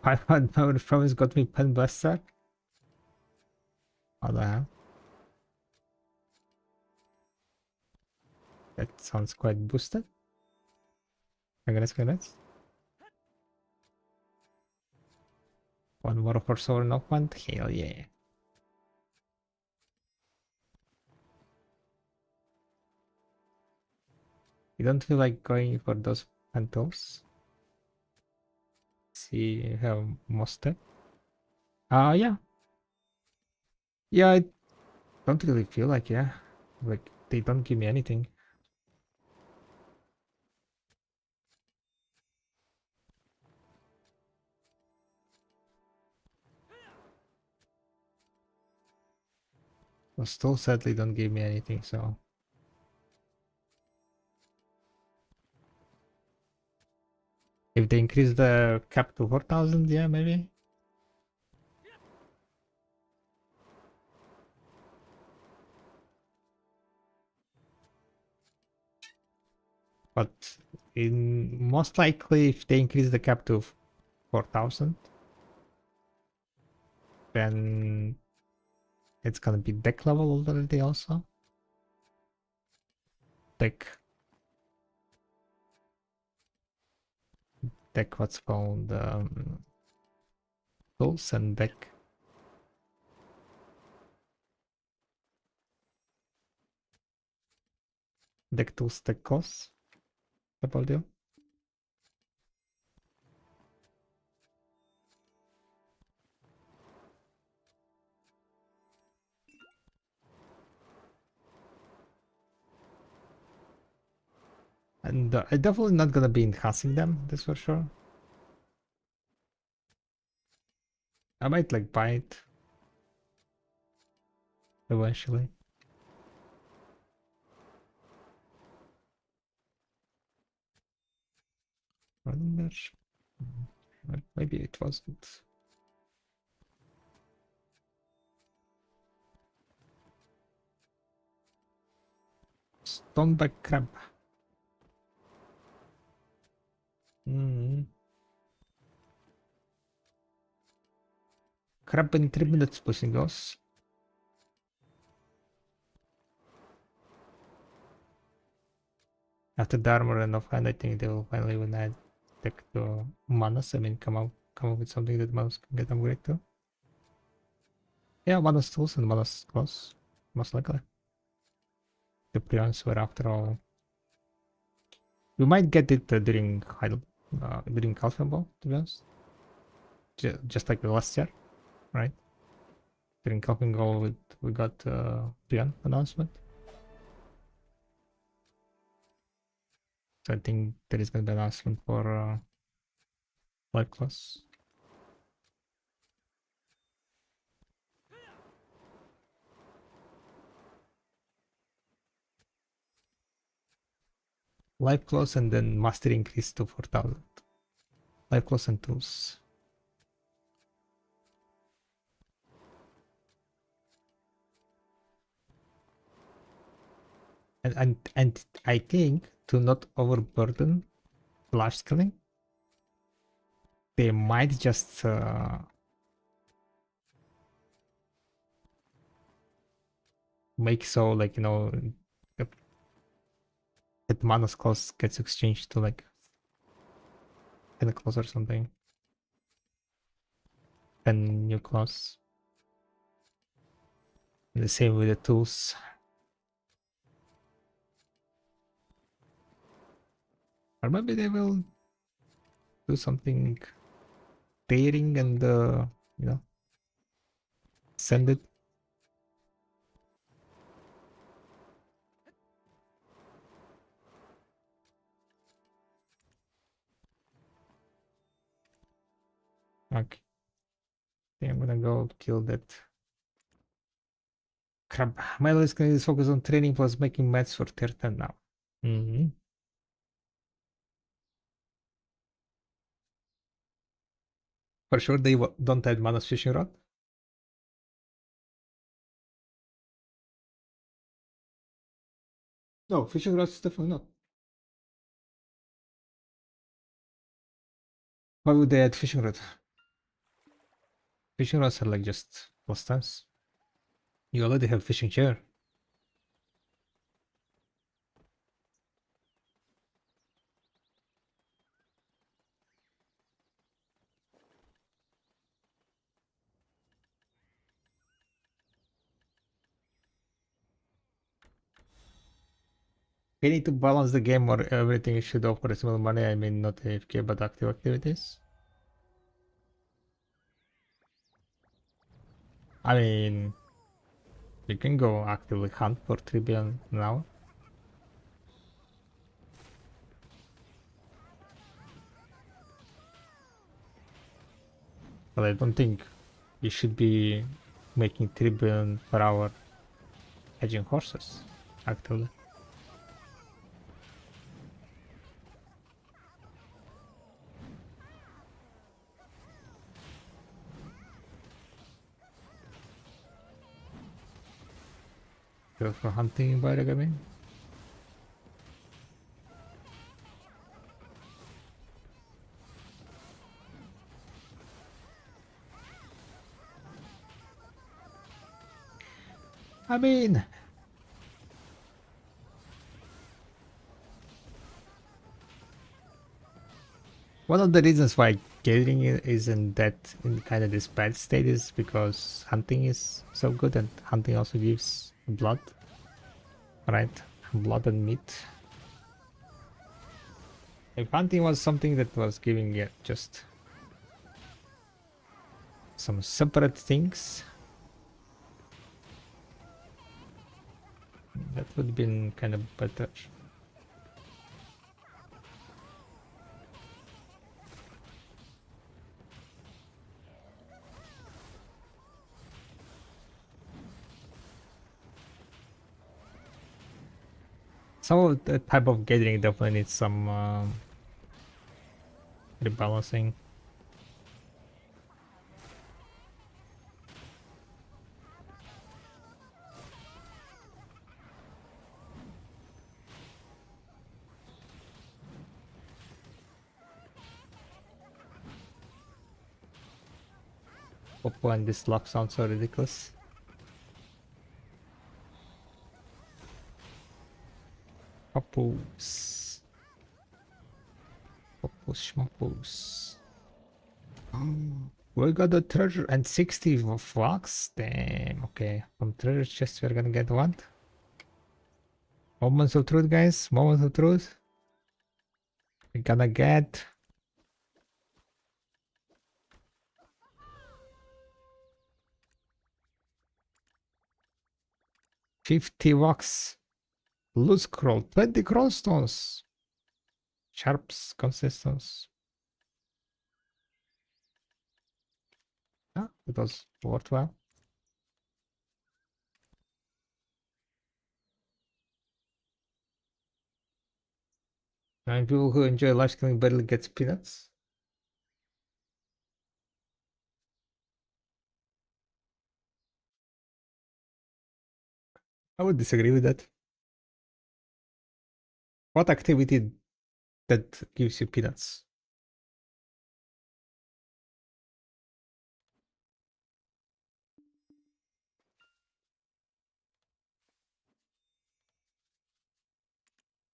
500 power promise got me pen blaster. What the hell? That sounds quite boosted. Congrats, congrats. One more for soul knockment. Hell yeah. You don't feel like going for those pantals? See, you have Moste. Yeah. Yeah, I don't really feel like, yeah. Like, they don't give me anything. But still, sadly, don't give me anything, so. If they increase the cap to 4,000, yeah, maybe. But most likely, if they increase the cap to 4,000, then it's gonna be deck level already also. Deck what's called tools and deck. Deck tools, deck costs. About deal. And I'm definitely not gonna be enhancing them, that's for sure. I might like buy it eventually. Running match. Maybe it wasn't. Stoneback crab. Crab in 3 minutes pushing goes. After the armor and offhand, I think they will finally when add deck to Manas. I mean, come up with something that Manas can get upgrade to. Yeah, Manas tools and Manas claws, most likely. The prions were after all. We might get it during during Alpha Ball, to be honest. Just like the last year, right? During Alpha Ball, we got prion announcement. So I think there is gonna be an announcement for life class. Life class and then mastery increase to 4,000. Life class and tools. And I think to not overburden large scaling, they might just make so like that mana's cost gets exchanged to like Pinnacles or something. And new class. The same with the tools. Or maybe they will do something daring and send it. Okay. I'm gonna go kill that crab. My list is focused on training plus making mats for tier 10 now. For sure they don't add Mana's fishing rod. No, fishing rods definitely not. Why would they add fishing rod? Fishing rods are like just plus times. You already have fishing chair. You need to balance the game or everything should offer similar money. I mean, not AFK, but active activities. I mean, you can go actively hunt for 3 billion now. But I don't think you should be making 3 billion per hour hedging horses actively. Go for hunting by the game. I mean, one of the reasons why gathering isn't that in kind of this bad state is because hunting is so good, and hunting also gives blood, right? Blood and meat. If hunting was something that was giving it just some separate things, that would have been kind of better. Some of the type of gathering definitely needs some rebalancing. Oppo and this lock sounds so ridiculous. Oppos. Oppos schmoppos. We got the treasure and 60 of wax. Damn, okay. From treasure chest we're gonna get what? Moments of truth, guys. Moments of truth. We're gonna get 50 wax. Loose scroll. 20 crawl stones. Sharps consistence. Ah, it was worthwhile. And people who enjoy life skilling barely gets peanuts. I would disagree with that. What activity that gives you peanuts?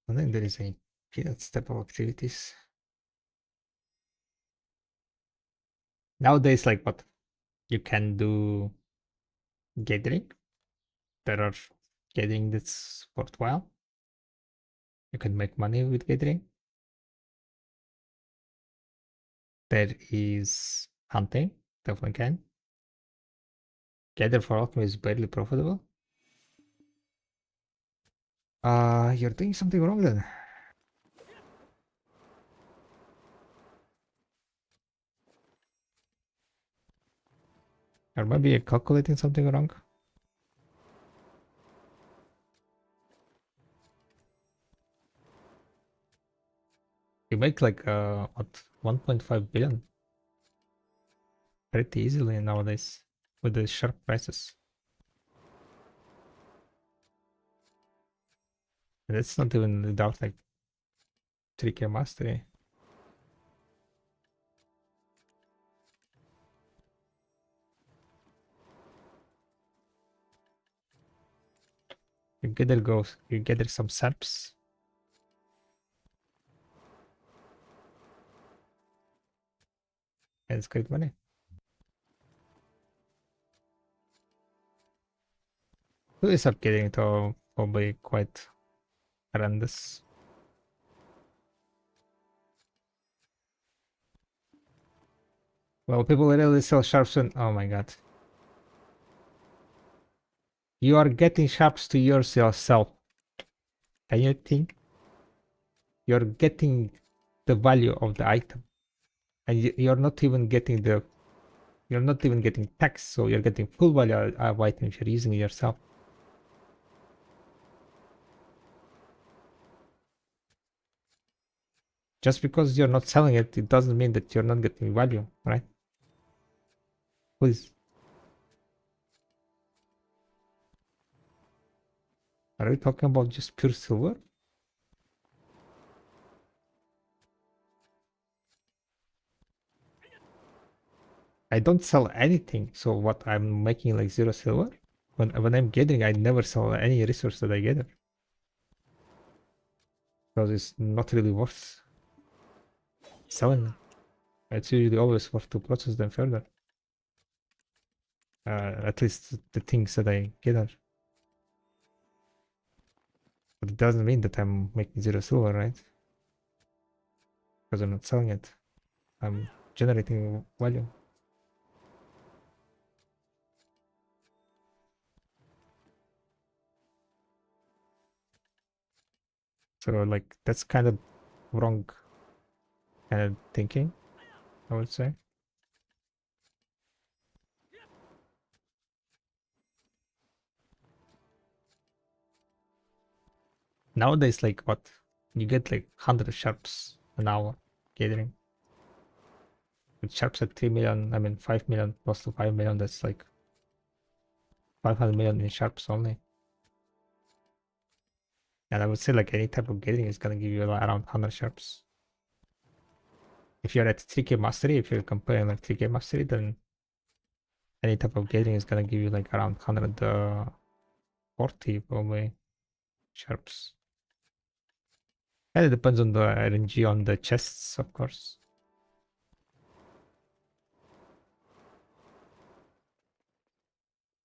I think there is any peanuts type of activities. Nowadays, like what? You can do gathering. There are gathering that's worthwhile. You can make money with gathering. There is hunting. Definitely can. Gather for alchemy is barely profitable. You're doing something wrong then. Or maybe you're calculating something wrong. You make like what 1.5 billion pretty easily nowadays with the sharp prices. And that's not even without like 3k mastery. You gather some serps. And it's great money. So they start getting to probably quite horrendous. Well, people really sell sharps and oh my god. You are getting sharps to yourself. Can you think? You're getting the value of the item. And you're not even getting tax, so you're getting full value of items you're using it yourself. Just because you're not selling it, it doesn't mean that you're not getting value, right? Please. Are we talking about just pure silver? I don't sell anything, so what, I'm making like 0 silver? When I'm gathering, I never sell any resource that I gather. Because it's not really worth selling them. It's usually always worth to process them further. At least the things that I gather. But it doesn't mean that I'm making 0 silver, right? Because I'm not selling it. I'm generating value. So like that's kind of wrong kind of thinking, I would say. Nowadays, like what? You get like 100 sharps an hour gathering. With sharps at 3 million, I mean 5 million plus to 5 million, that's like 500 million in sharps only. And I would say like any type of gathering is gonna give you around 100 sharps. If you're at 3k mastery, if you're comparing like 3k mastery, then any type of gathering is gonna give you like around 140 probably sharps. And it depends on the RNG on the chests, of course.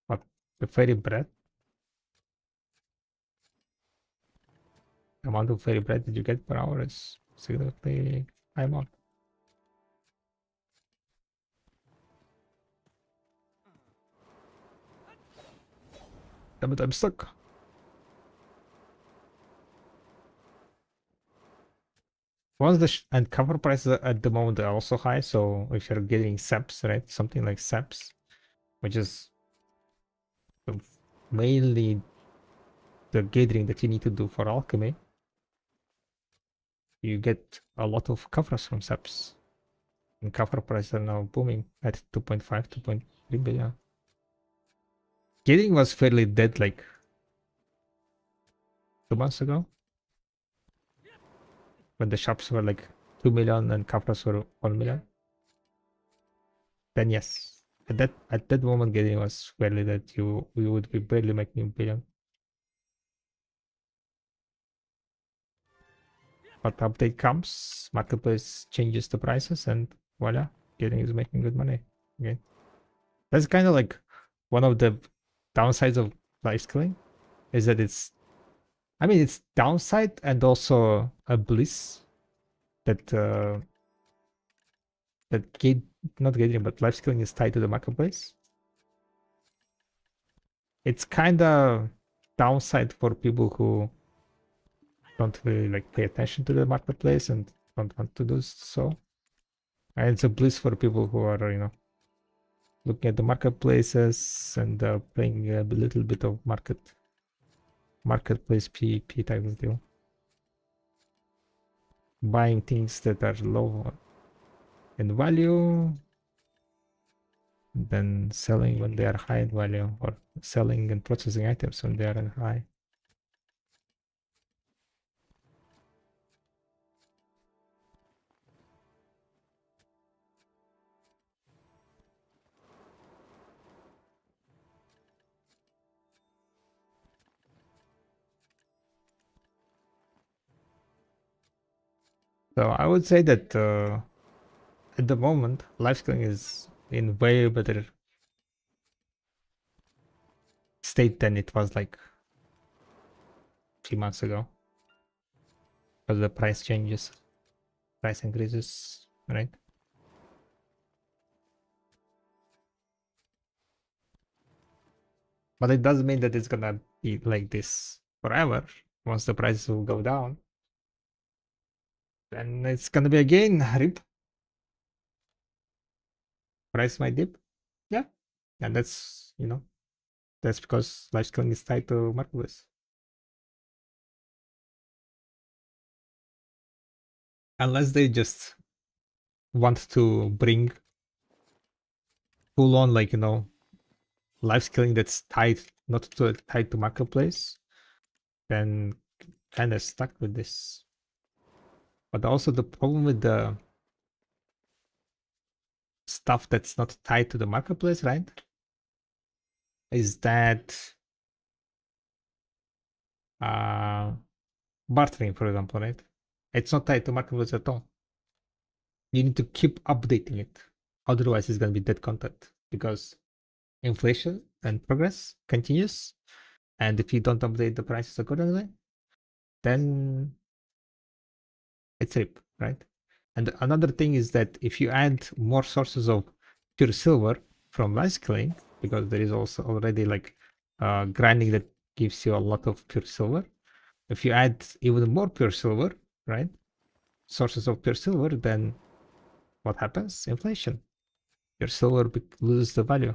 But the fairy bread, the amount of fairy bread that you get per hour is significantly high amount. Yeah, but I'm stuck. Once the and cover prices at the moment are also high, so if you're getting SEPs, right, something like SEPs, which is mainly the gathering that you need to do for alchemy, you get a lot of covers from SEPs. And cover prices are now booming at 2.5, 2.3 billion. Gathering was fairly dead like 2 months ago, when the shops were like 2 million and covers were 1 million. Then yes, at that moment gathering was fairly dead. You would be barely making a billion. But update comes, marketplace changes the prices, and voila, getting is making good money. Okay, that's kind of like one of the downsides of live skilling, is that I mean, it's downside and also a bliss that that gate not gathering but live skilling is tied to the marketplace. It's kind of downside for people who don't really like pay attention to the marketplace and don't want to do so. And it's a bliss for people who are, looking at the marketplaces and playing a little bit of marketplace PvP type of deal. Buying things that are low in value, then selling when they are high in value, or selling and processing items when they are in high. So I would say that at the moment, life skilling is in way better state than it was like 3 months ago, because the price changes, price increases, right? But it doesn't mean that it's gonna be like this forever. Once the prices will go down, then it's gonna be again rip. Price might dip. Yeah. And that's because life skilling is tied to marketplace. Unless they just want to bring full on like, life skilling that's tied not to tied to marketplace. then kind of stuck with this. But also the problem with the stuff that's not tied to the marketplace, right, is that bartering, for example, right? It's not tied to marketplace at all. You need to keep updating it. Otherwise, it's going to be dead content because inflation and progress continues. And if you don't update the prices accordingly, then it's RIP, right? And another thing is that if you add more sources of pure silver from bicycling, because there is also already like grinding that gives you a lot of pure silver. If you add even more pure silver, right? Sources of pure silver, then what happens? Inflation. Your silver loses the value.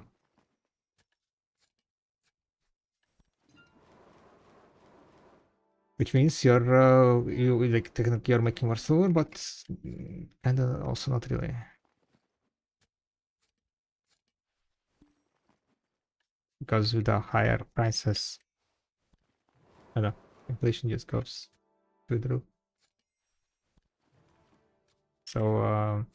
Which means you like technically you're making more silver, but kind of also not really. Because with the higher prices, I don't know, inflation just goes through the roof. So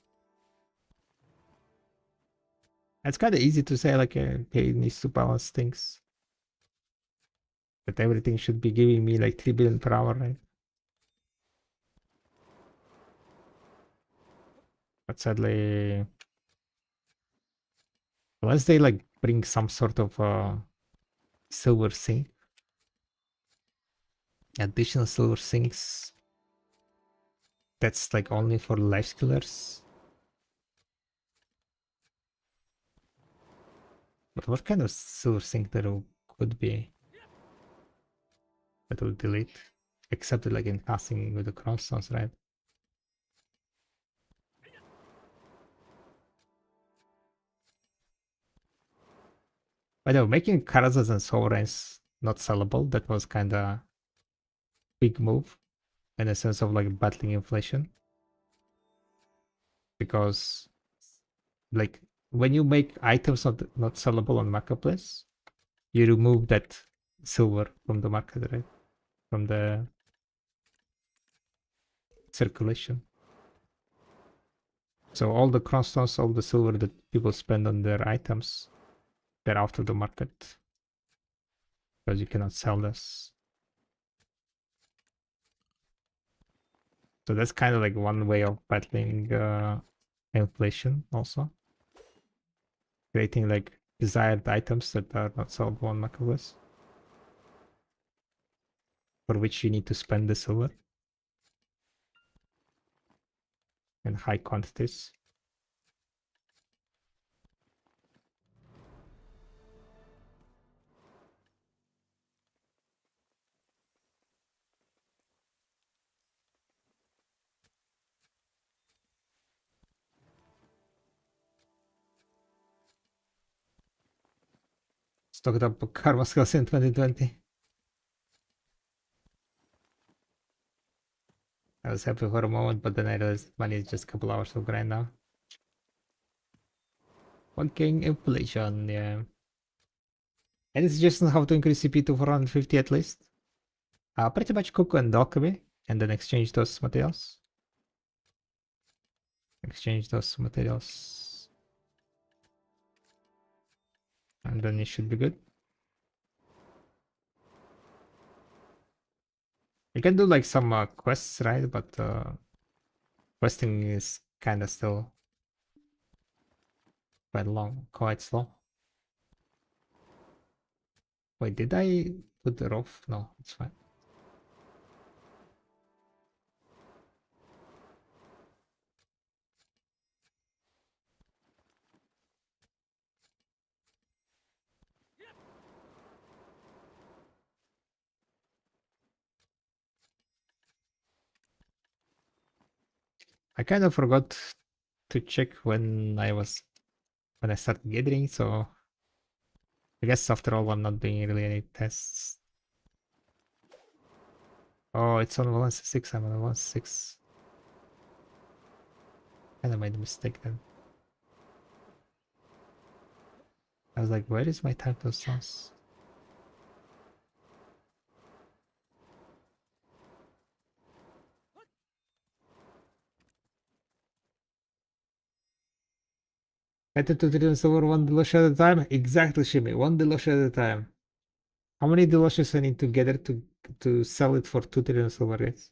it's kind of easy to say like pay needs to balance things. That everything should be giving me like 3 billion per hour, right? But sadly, unless they like bring some sort of silver sink, additional silver sinks that's like only for life skillers. But what kind of silver sink there could be that will delete? Except like in passing with the crossstones, right? By the way, making Karazas and Sovereigns not sellable, that was kinda big move in a sense of like battling inflation. Because like when you make items not sellable on marketplace, you remove that silver from the market, right? From the circulation. So all the crossstones, all the silver that people spend on their items, they're out of the market because you cannot sell this. So that's kind of like one way of battling inflation also. Creating like desired items that are not sellable on marketplace. For which you need to spend the silver in high quantities. Stocked up karma skills in 2020. I was happy for a moment, but then I realized money is just a couple hours of grind now. Fucking inflation, yeah. Any suggestions how to increase CP to 450 at least? Pretty much cook and alchemy, and then exchange those materials. Exchange those materials. And then it should be good. You can do like some quests, right? But questing is kind of still quite slow. Wait, did I put the rope? No, it's fine. I kind of forgot to check when I started gathering, so I guess after all I'm not doing really any tests. Oh, it's on Valence 6, I'm on Valence 6. Kinda made a mistake then. I was like, where is my title source? Better 2 trillion silver, one deluxe at a time? Exactly, Shimmy. One deluxe at a time. How many deluxes I need together to sell it for 2 trillion silver, guys?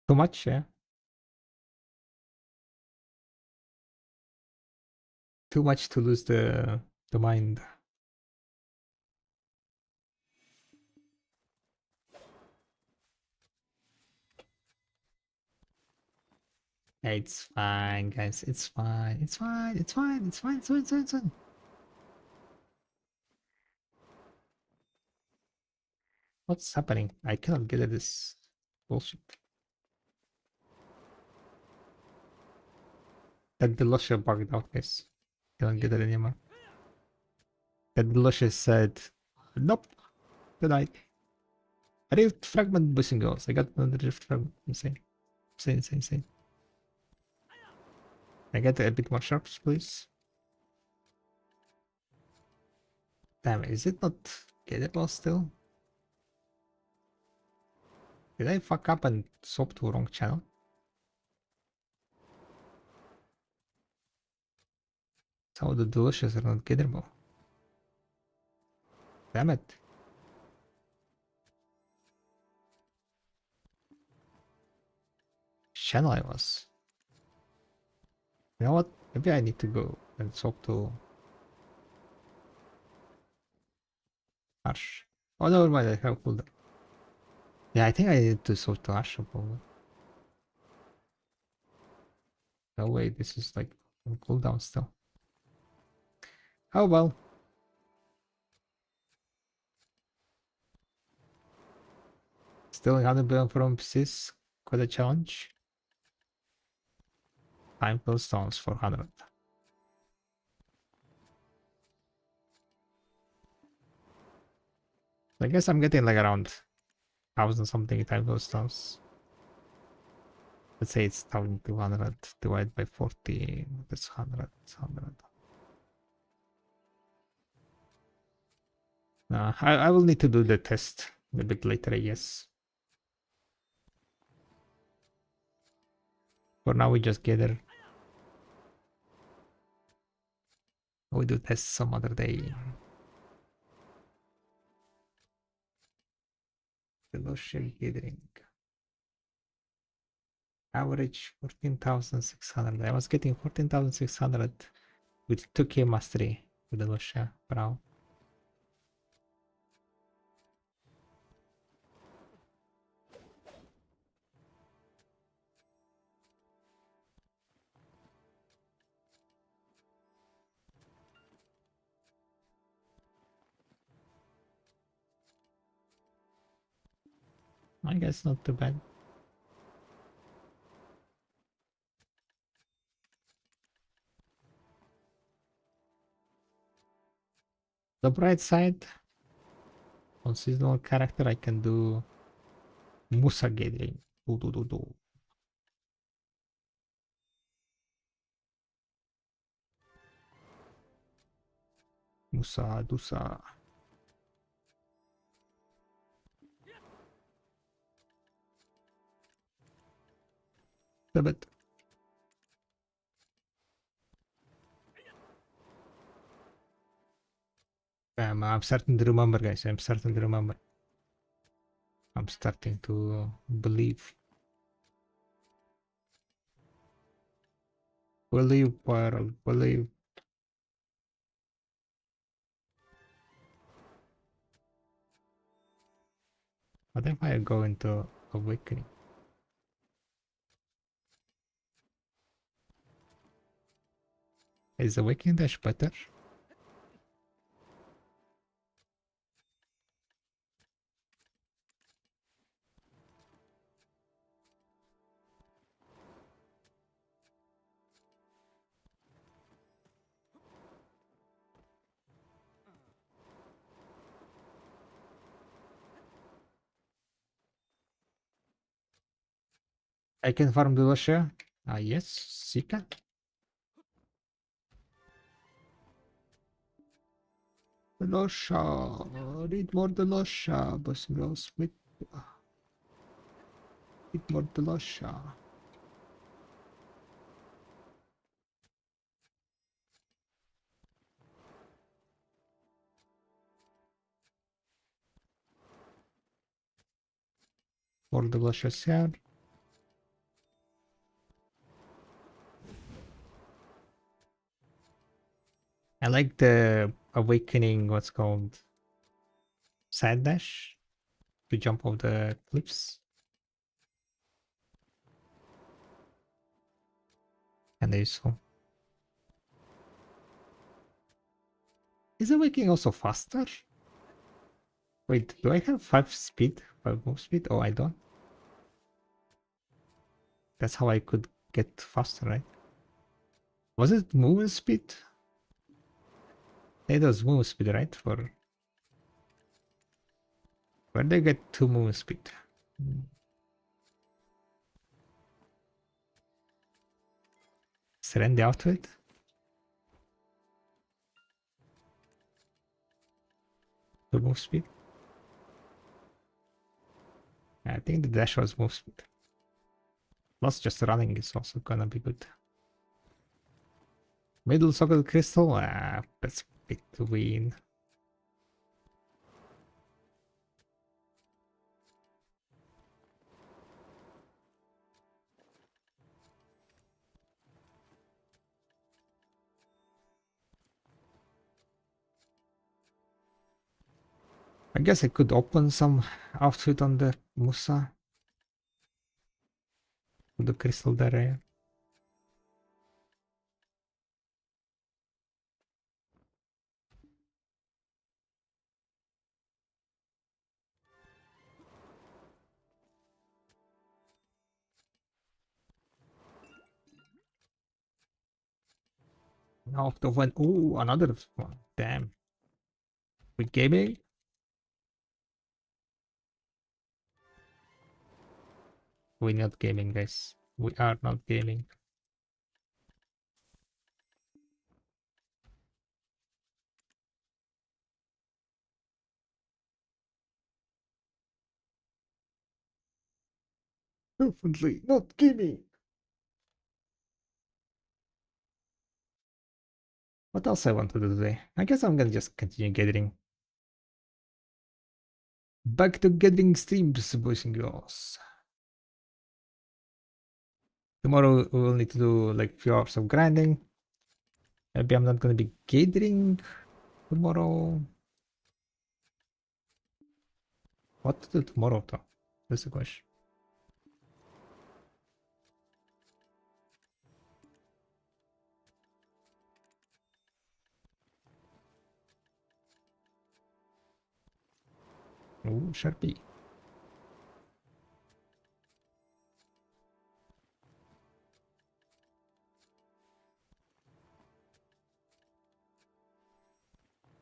Too much, yeah? Too much to lose the mind. It's fine, guys. It's fine. It's fine. It's fine. It's fine. It's fine. It's fine. It's fine. What's happening? I cannot get at this bullshit. That deluxe bugged out, guys. Cannot get it anymore. That deluxe said, nope. Denied. Rift fragment boosting goals. I got another rift fragment. Insane. Insane, insane, insane. I get a bit more sharps, please. Damn, is it not gettable still? Did I fuck up and swap to wrong channel? So the delicious are not gettable. Damn it. Channel I was. You know what? Maybe I need to go and swap to Harsh. Oh, never mind, I have cooldown. Yeah, I think I need to swap to Harsh probably. No way, this is like on cooldown still. Oh well. Still 100 billion from Sis. Quite a challenge. Time pill stones for 100. I guess I'm getting like around 1000 something time pill stones. Let's say it's 1200 divided by 40. That's 100. 100. I will need to do the test a bit later, I guess. For now, we just gather. We do tests some other day. Fellowship gathering. Average 14,600. I was getting 14,600 with 2k mastery with the Lusha for now. I guess not too bad. The bright side, on seasonal character, I can do Musa gathering. Do. Musa, Dusa. But I'm starting to remember, guys. I'm starting to remember. I'm starting to believe. Believe, Pearl. Believe. What if I go into Awakening? Is Awakening Dash better? I can farm the Lusha. Ah, yes, Sika. The Lusha. Need more the Lusha. Boss and girls, need more the Lusha. for the luscious here. I like the awakening, what's called side dash to jump off the cliffs. And useful. Is awakening also faster? Wait, do I have 5 speed? 5 move speed? Oh, I don't. That's how I could get faster, right? Was it movement speed? It was movement speed, right? For where they get 2 movement speed? Surrender outfit? To move speed? I think the dash was move speed. Plus just running is also gonna be good. Middle socket crystal? That's between. I guess I could open some outfit on the Musa. The crystal there. Now the one. Ooh, another one. Damn. We gaming? We're not gaming, guys. We are not gaming. Definitely not gaming. What else I want to do today? I guess I'm gonna just continue gathering. Back to gathering streams, boys and girls. Tomorrow we will need to do like few hours of grinding. Maybe I'm not gonna be gathering tomorrow. What to do tomorrow though? That's the question. Ooh, Sharpie.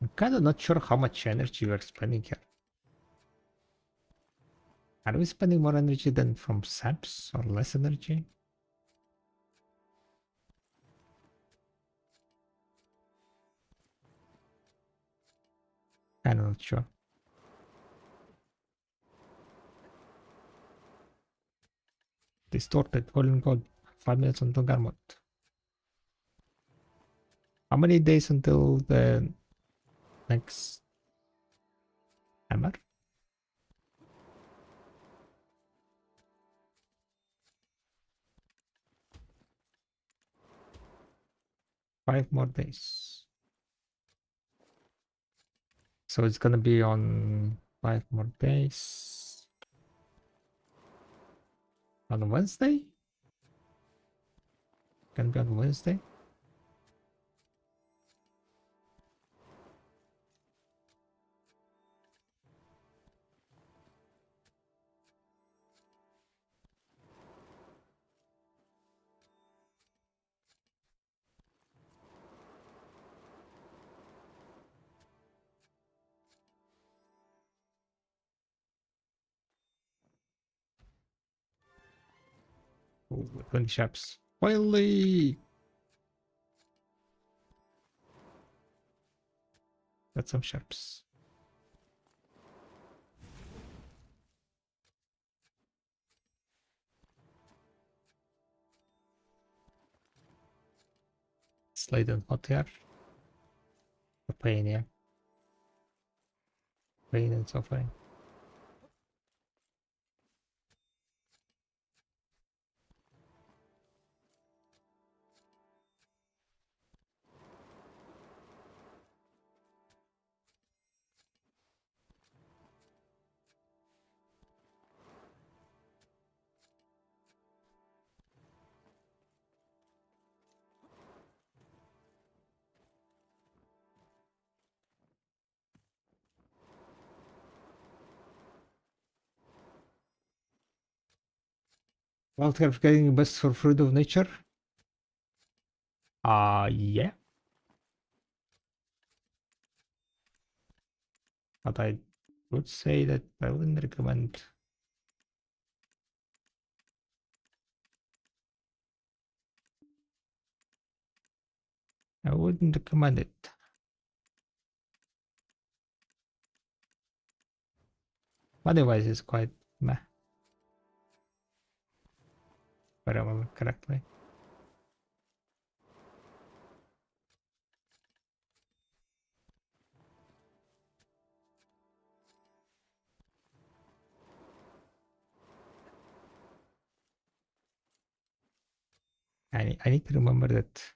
I'm kind of not sure how much energy we're spending here. Are we spending more energy than from saps or less energy? I'm not sure. Distorted, fallen god. 5 minutes until Garmot. How many days until the next hammer? 5 more days. So it's gonna be on 5 more days. On Wednesday? Can be on Wednesday. Ooh, 20 sharps. Finally! Got some sharps. Slide and hot air. The pain, yeah. Pain and suffering. Wildcraft getting best for fruit of nature? Yeah. But I would say that I wouldn't recommend. I wouldn't recommend it. Otherwise, it's quite meh, if I remember correctly. I need to remember that.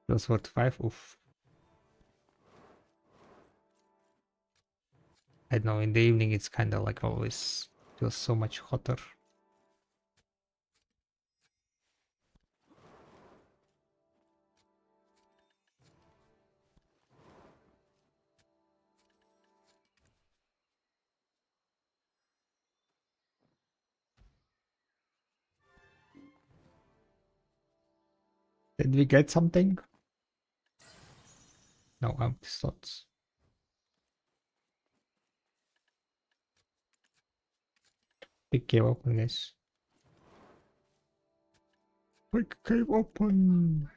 Plus 45. Oof. I don't know. In the evening, it's kind of like always feels so much hotter. Did we get something? No, empty slots. Big cave open, guys. Big cave open.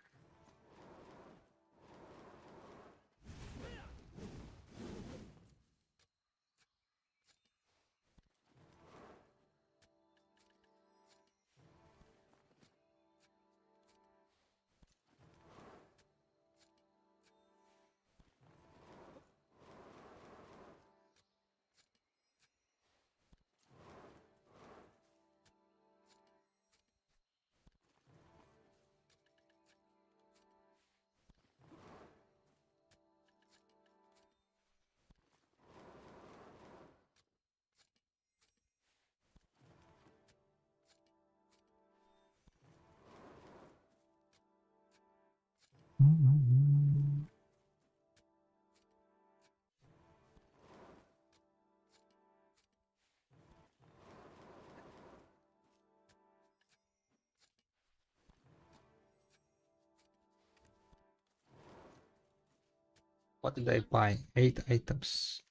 What did I buy? 8 items.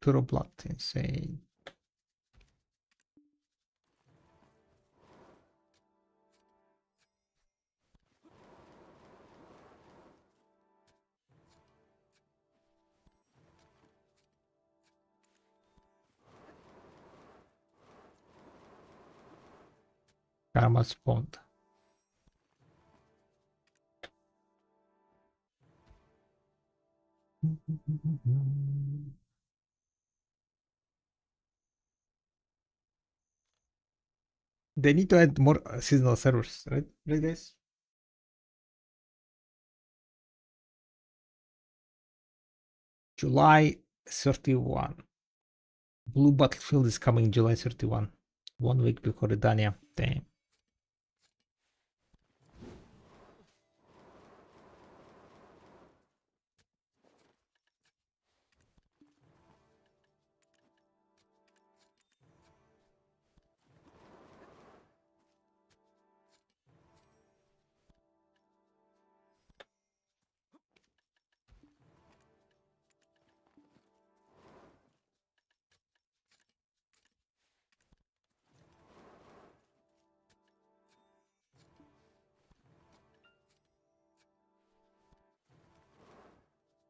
Pure blood, insane. Karma spawned. They need to add more seasonal servers, right? Right, guys? July 31. Blue Battlefield is coming July 31. 1 week before Redania. Damn.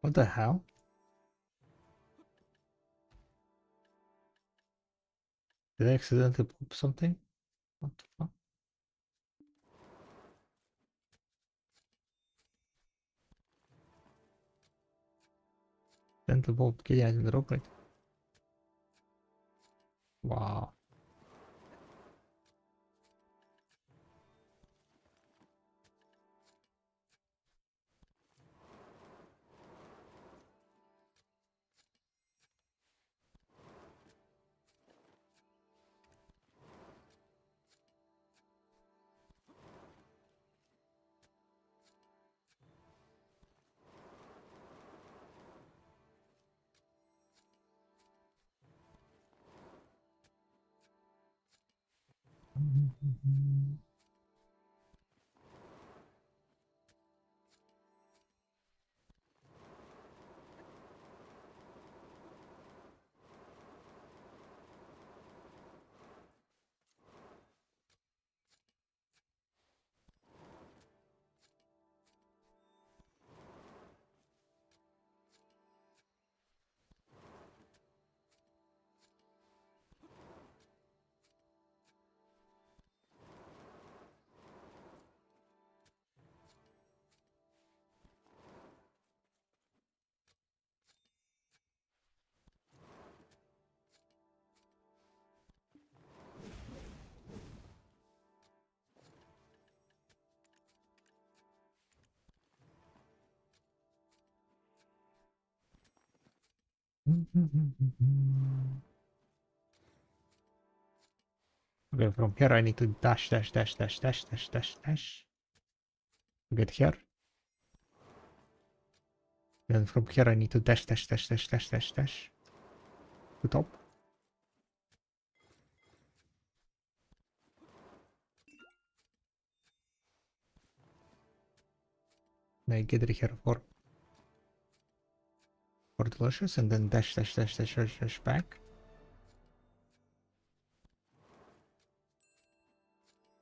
What the hell? Did I accidentally pop something? What the fuck? Accidental pop. Okay, I didn't drop it. Wow. Okay, from here I need to dash, dash, dash, dash, dash, dash, dash, dash. Get here. Then from here I need to dash, dash, dash, dash, dash, dash, dash. To top. Then I get here for delicious, and then dash, dash, dash, dash, dash, dash back.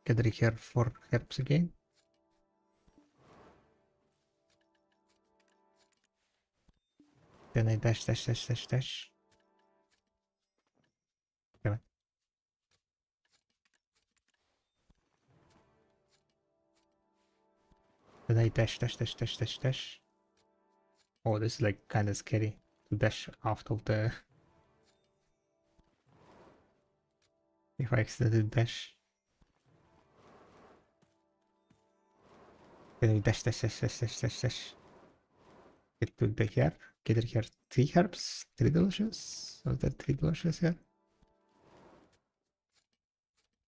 Get here for herbs again. Then I dash, dash, dash, dash, dash. Come on. Then I dash, dash, dash, dash, dash, dash. Oh, this is like kind of scary to dash out of the. If I accidentally dash. Then we dash, dash, dash, dash, dash, dash, dash. Get to the here. Get it here. 3 herbs. 3 delicious. Was that 3 delicious here?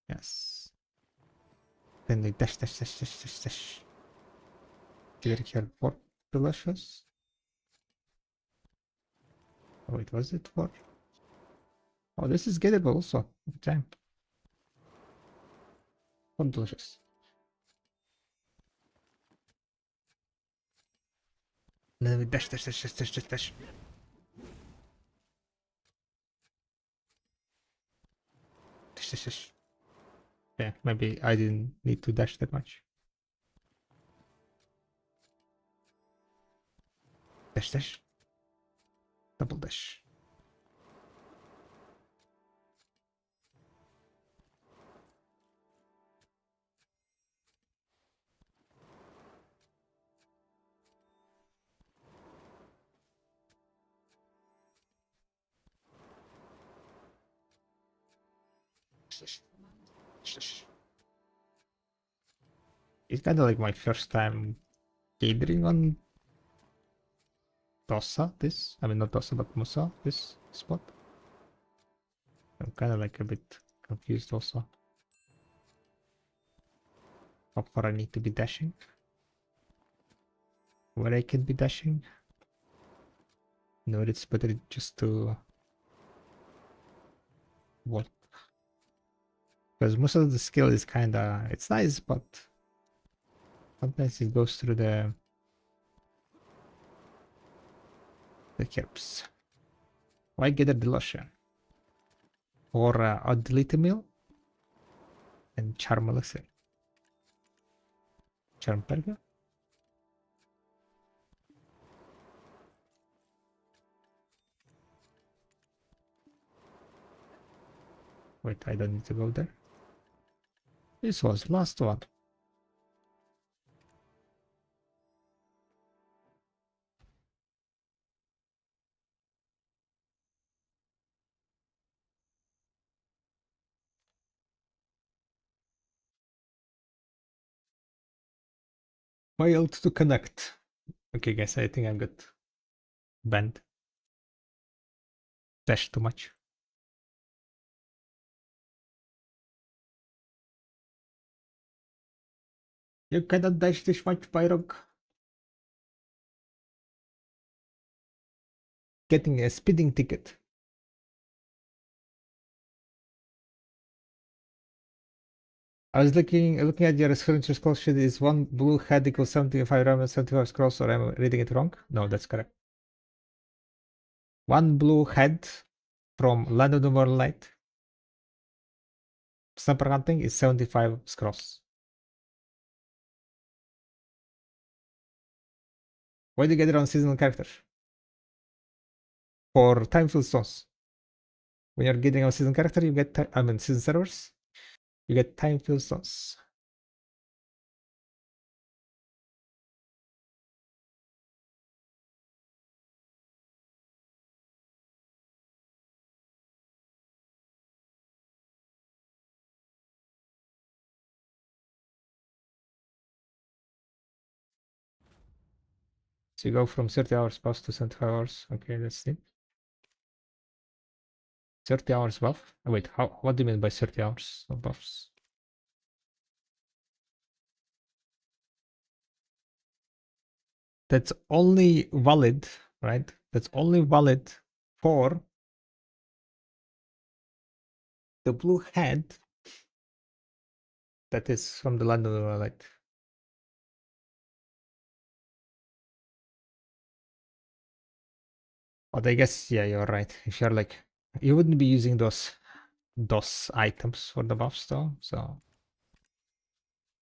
Yes. Then we dash, dash, dash, dash, dash, dash. Get it here. 4 delicious. Oh, wait, was it 4? Oh, this is gettable also. Time. 4 delicious. And then we dash, dash, dash, dash, dash, dash, dash. Dash, dash, dash. Yeah, maybe I didn't need to dash that much. Dash, dash. Double dash. Dash, dash, dash, dash. It's kind of like my first time catering on Dosa, this. I mean, not Dosa, but Musa, this spot. I'm kind of like a bit confused also. How far I need to be dashing? Where I can be dashing? No, it's better just to... What? Because most of the skill is kind of... It's nice, but sometimes it goes through the herbs. Why get a delusion? Or a delete meal and charm elixir. Charm perga? Wait, I don't need to go there. This was last one. Failed to connect. Okay, guys, I think I got banned. Dash too much. You cannot dash this much, Pyrog. Getting a speeding ticket. I was looking at your screenshot scroll sheet. Is one blue head equals 75 RAM and 75 scrolls, or am I reading it wrong? No, that's correct. One blue head from Land of the Moonlight Sniper Hunting is 75 scrolls. Why do you get it on seasonal character? For time field stones. When you're getting a season character, you get season servers, you get time field stones. So you go from 30 hours past to 75 hours. Okay, that's it. 30 hours buff? Oh, wait, what do you mean by 30 hours of buffs? That's only valid, right? That's only valid for the blue head that is from the land of the light. But I guess, yeah, you're right. If you're like, you wouldn't be using those items for the buffs though. So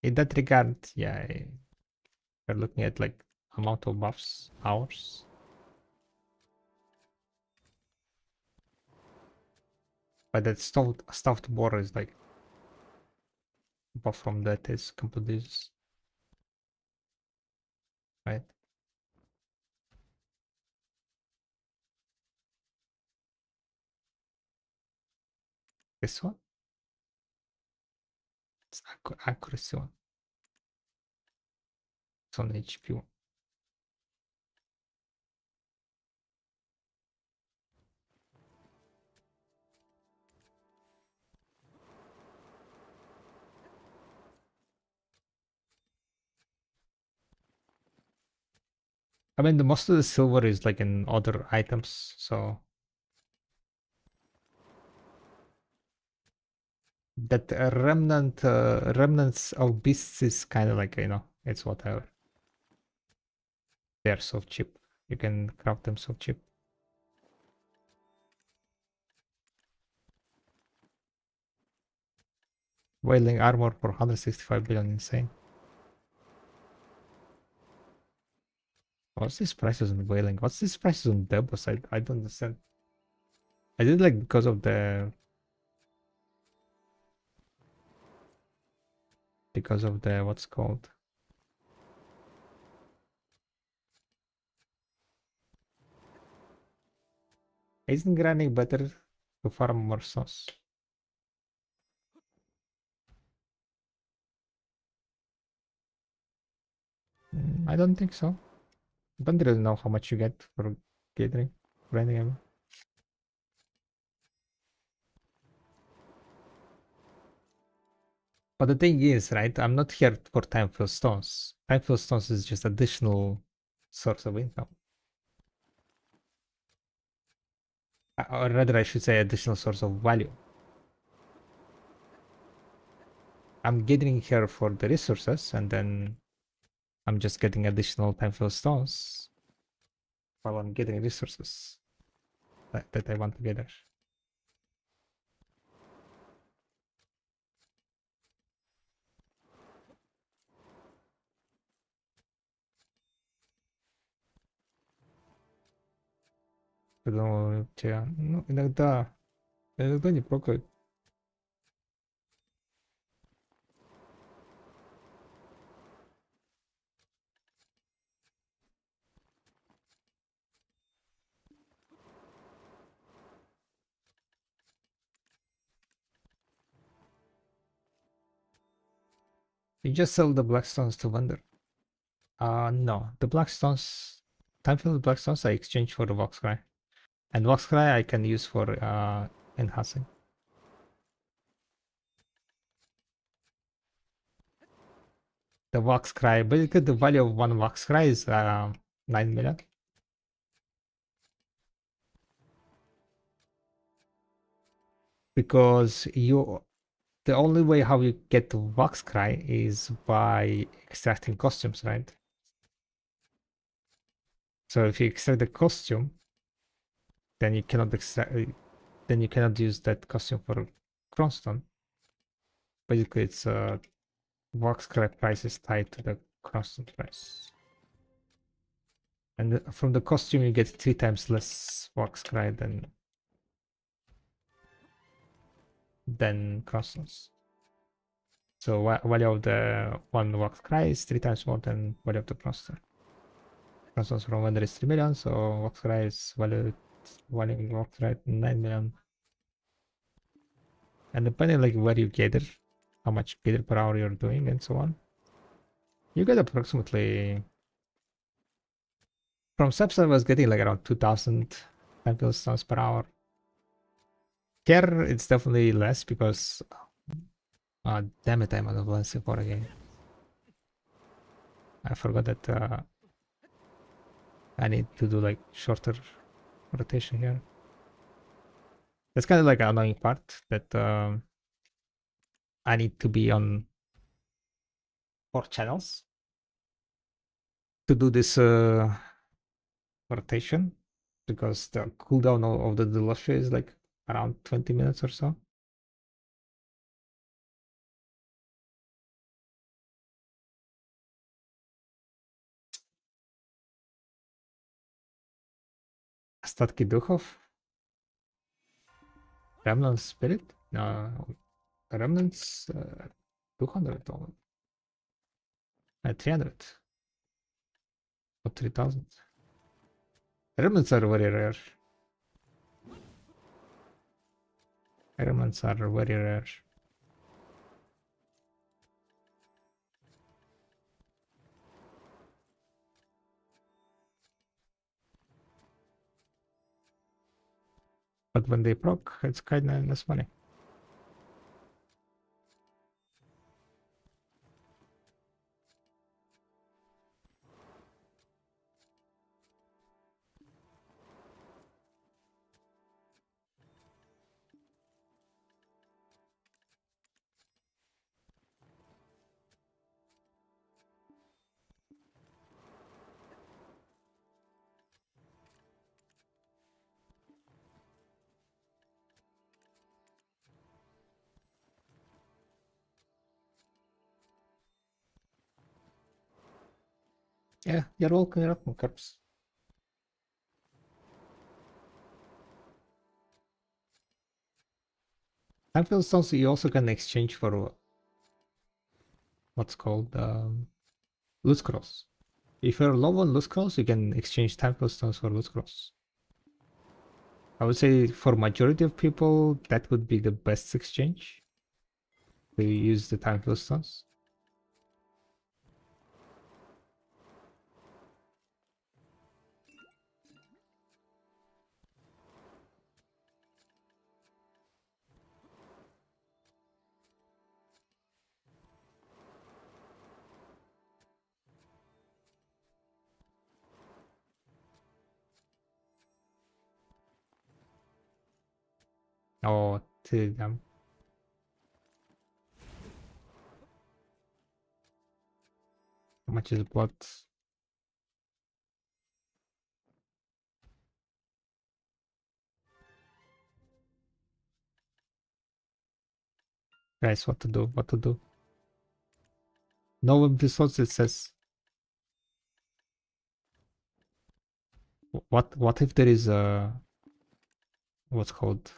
in that regard, yeah, you're looking at like amount of buffs, hours. But that stuffed boar is like buff from that is completely useless, right? This one, it's accuracy one. It's on HP one. I mean, the most of the silver is like in other items, so that remnants of beasts is kind of like, you know, it's whatever. They're so cheap. You can craft them so cheap. Wailing armor for 165 billion, insane. What's this prices on whaling? What's this prices on Debos? I don't understand. I did like because of the what's called. Isn't grinding better to farm more sauce? I don't think so. Don't really know how much you get for gathering, grinding. I mean. But the thing is, right? I'm not here for time-filled stones. Time-filled stones is just additional source of income. Or rather, I should say additional source of value. I'm getting here for the resources, and then I'm just getting additional time-filled stones while I'm getting resources that I want to gather. Поэтому тебя, ну, иногда не прокает. You just sell the black stones to vendor. No, the black stones, time-filled black stones I exchange for the Voxcry. And Voxcry I can use for enhancing. The Voxcry, basically the value of one Voxcry is 9 million. Because the only way how you get the Voxcry is by extracting costumes, right? So if you extract the costume, then you cannot use that costume for Cronstone. Basically, it's Voxcry price is tied to the Cronstone price. And from the costume, you get 3 times less Voxcry than Cronstones. So value of the one Voxcry is 3 times more than value of the Cronstone. Cronstones from vendor is 3 million, so Voxcry is value Voxcry 9 million. And depending like where you gather, how much gather per hour you're doing, and so on, you get approximately. From Subs I was getting like around 2000 temple stones per hour. Here it's definitely less because damn it, I'm out of lens support again. I forgot that I need to do like shorter rotation here. That's kind of like an annoying part that I need to be on 4 channels to do this rotation because the cooldown of the Delusha is like around 20 minutes or so. Statki Duchov. Remnant Spirit? No, Remnants 200 only. 300 or 3000. Remnants are very rare. Remnants are very rare. But when they proc, it's kind of less money. Yeah, you're welcome, Corpse. Time stones you also can exchange for what's called loot scrolls. If you're low on loot scrolls, you can exchange time stones for loot scrolls. I would say for majority of people, that would be the best exchange. To use the time stones. Oh, to them. How much is blood? Guys, what to do? What to do? No episodes, it says. What if there is a what's called?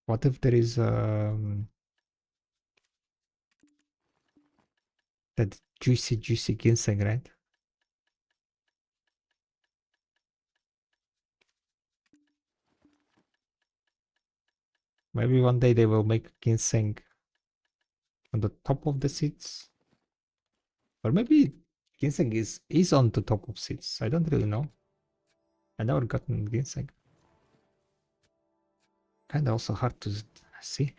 What if there is that juicy ginseng, right? Maybe one day they will make ginseng on the top of the seeds. Or maybe ginseng is on the top of seeds. I don't really know. I never gotten ginseng. Kinda also hard to see.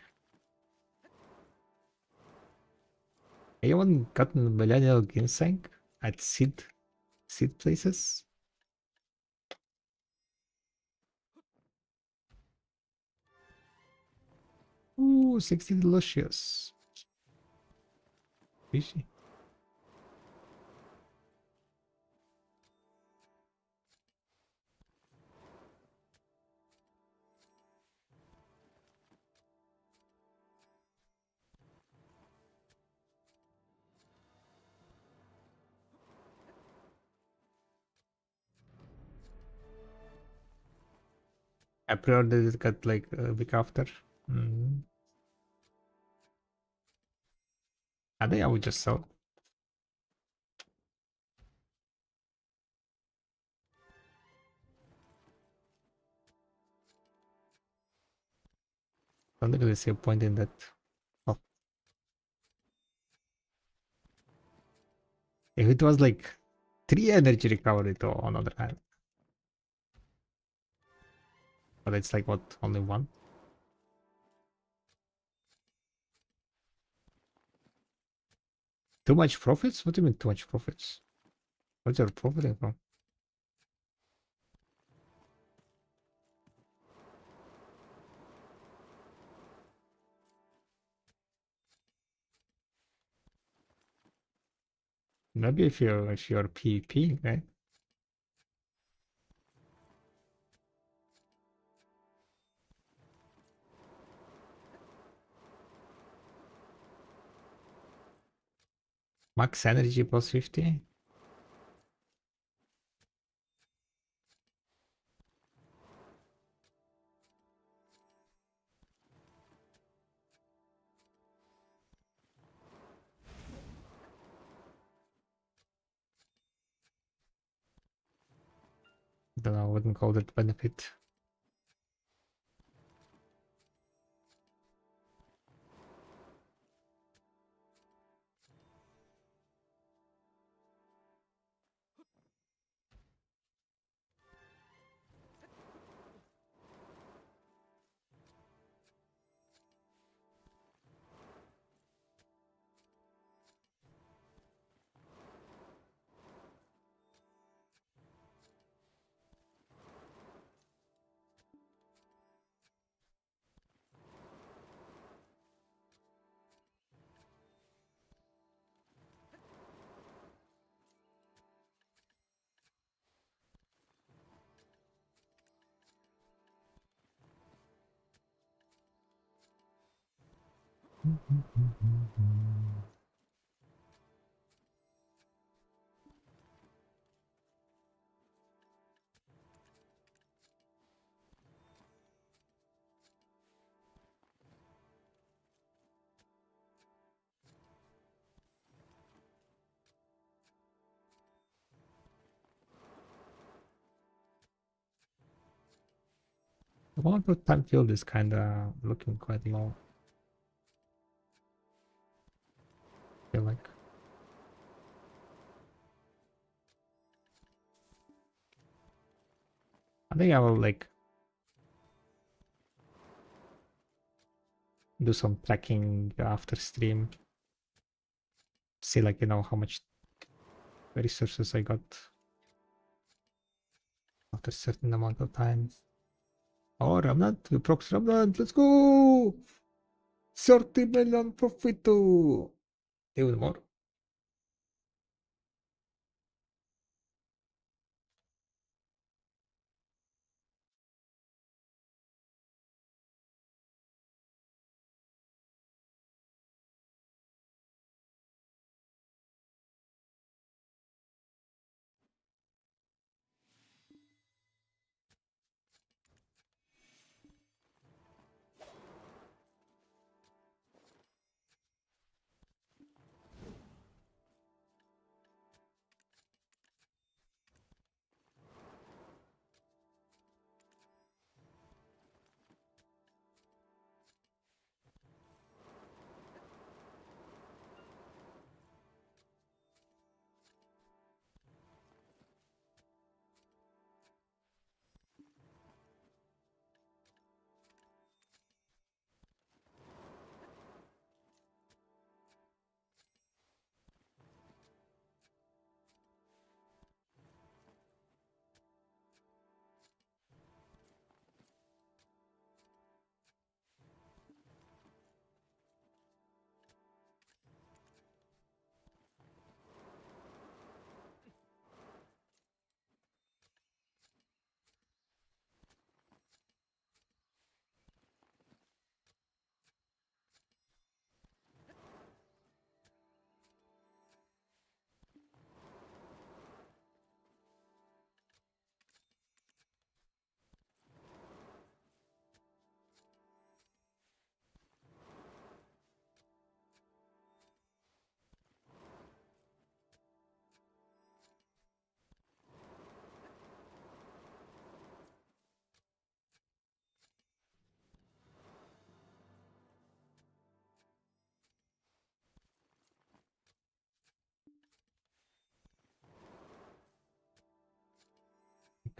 Anyone gotten millennial ginseng at seed places? Ooh, 60 delicious. Fishy. I pre-ordered it, got like a week after. I think I would just sell. Don't really see a point in that. Oh. If it was like 3 energy recovery to on other hand. But it's like what, only 1? Too much profits? What do you mean too much profits? What's your profiting from? Maybe if you're PvP, right? Max energy plus 50? Don't know, I wouldn't call that benefit. The amount of time field is kinda looking quite low. I feel like. I think I will like do some tracking after stream. See like how much resources I got after a certain amount of time. Oh, Remnant, we prox Remnant, let's go! 30 million profit to even more.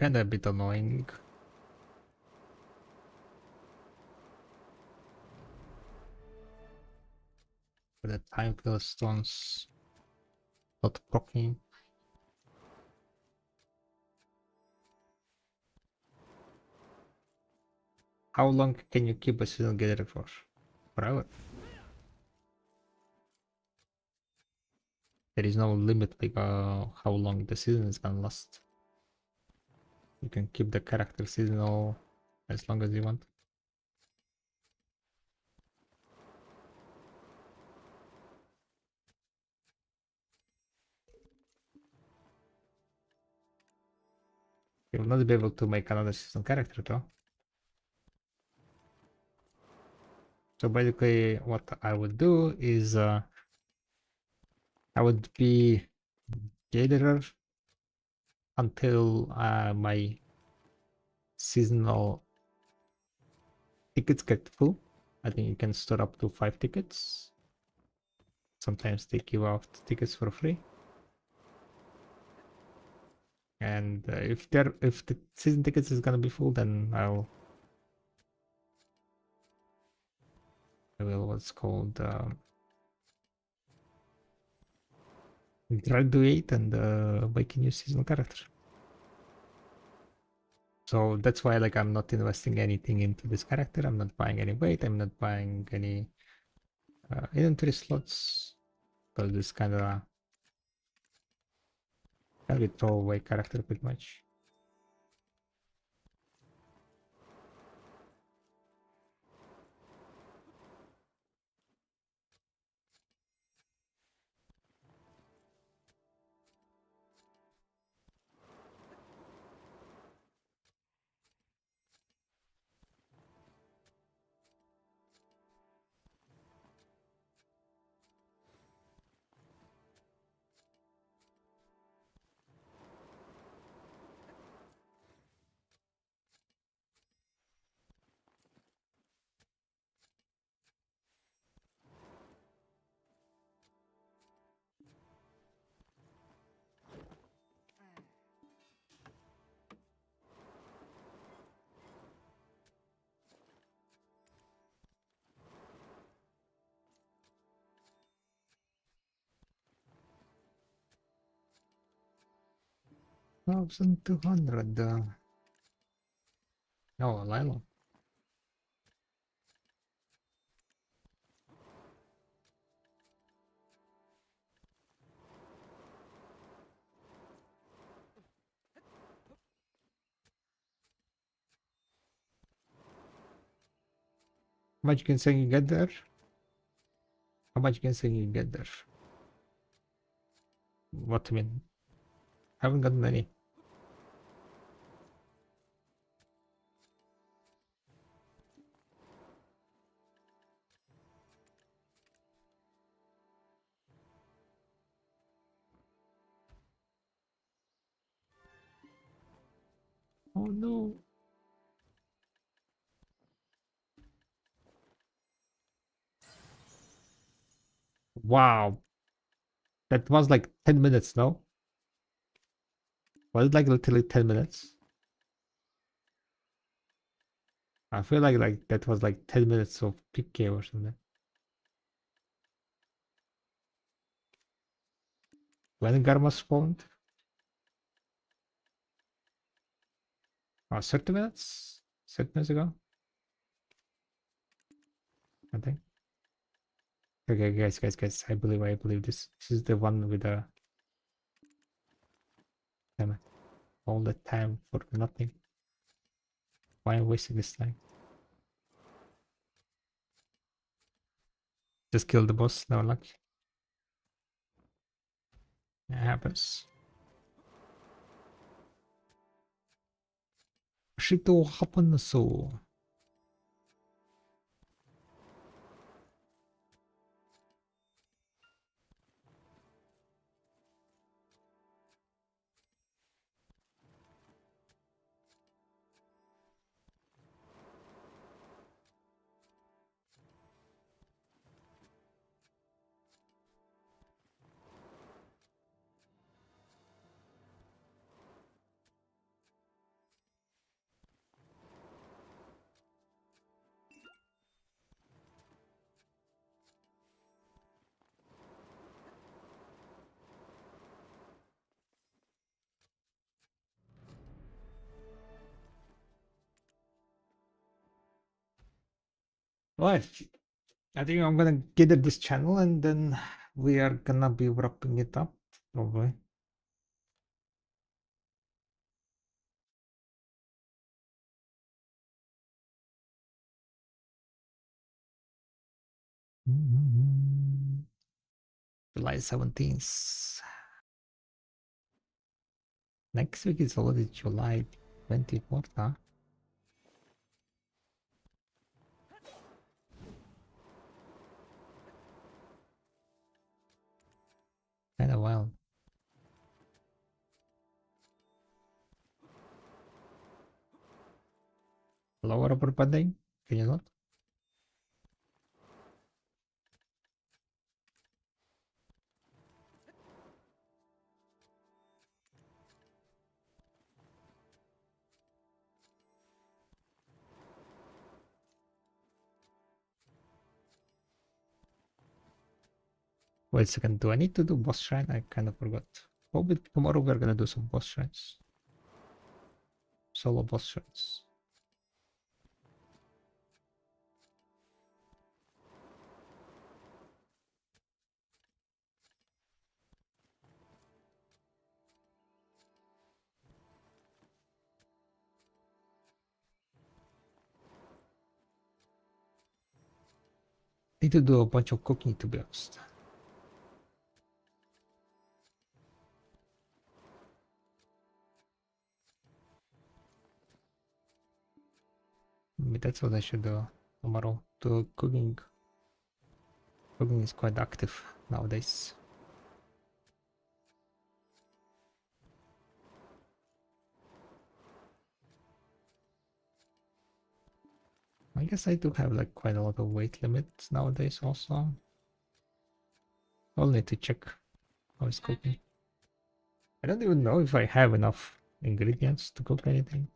Kinda a bit annoying. For the time fill stones not proccing. How long can you keep a season gatherer for? Forever. There is no limit like how long the season is gonna last. You can keep the character seasonal as long as you want. You will not be able to make another season character though. So basically what I would do is I would be gatherer until my seasonal tickets get full. I think you can store up to 5 tickets. Sometimes they give out tickets for free. And if the season tickets is gonna be full, then I will what's called graduate and make a new seasonal character. So that's why like I'm not investing anything into this character. I'm not buying any weight. I'm not buying any inventory slots. Because this kind of a throwaway character pretty much. $1,200. Oh, Lilo. How much can say you get there? How much can say you get there? What do you mean? Haven't gotten any. Oh no. Wow. That was like 10 minutes, no? Was it like literally 10 minutes? I feel like that was like 10 minutes of peak game or something. When Garma spawned? 30 minutes? 30 minutes ago? I think. Okay, guys. I believe this. This is the one with the damn it, all the time for nothing. Why am I wasting this time? Just kill the boss, no luck. It happens. Shit will happen so. Alright, I think I'm gonna gather this channel and then we are gonna be wrapping it up, probably. July 17th. Next week is already July 24th, huh? Kinda wild. Lower upper body? Can you not? Wait a second, do I need to do boss shrine? I kind of forgot. Probably tomorrow we're gonna do some boss shrines. Solo boss shrines. Need to do a bunch of cooking, to be honest. Maybe that's what I should do tomorrow. Do cooking. Cooking is quite active nowadays. I guess I do have like quite a lot of weight limits nowadays also. I'll need to check how it's cooking. I don't even know if I have enough ingredients to cook anything.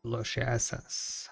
Lush essence.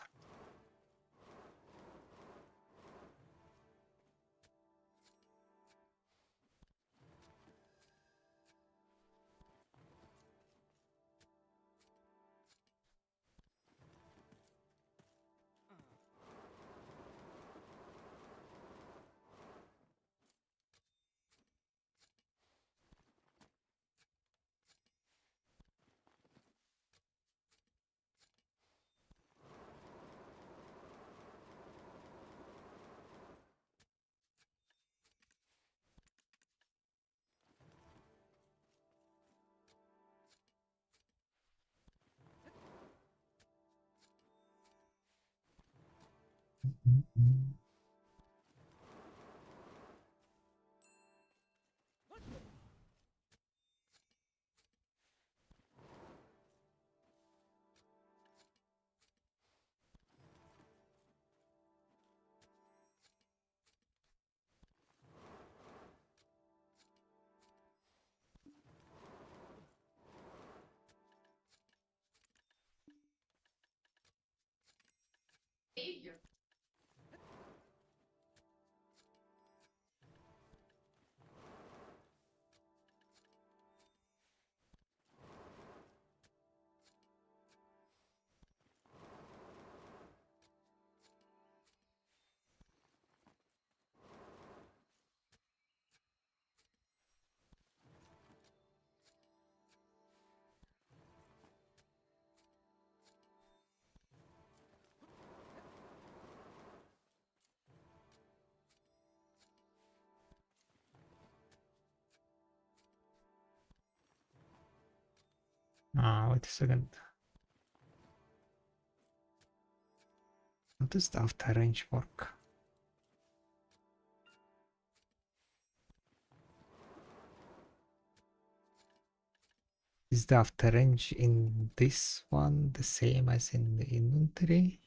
Wait a second. How does the after range work? Is the after range in this one the same as in the inventory?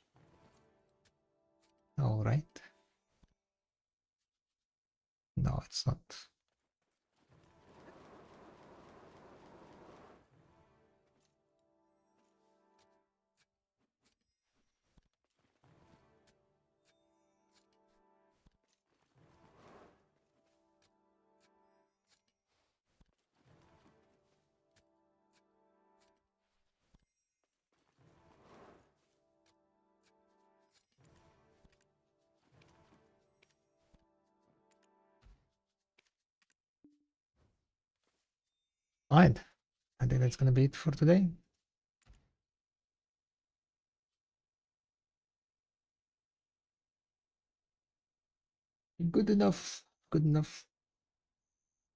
All right. No, it's not. Alright, I think that's gonna be it for today. Good enough. Good enough.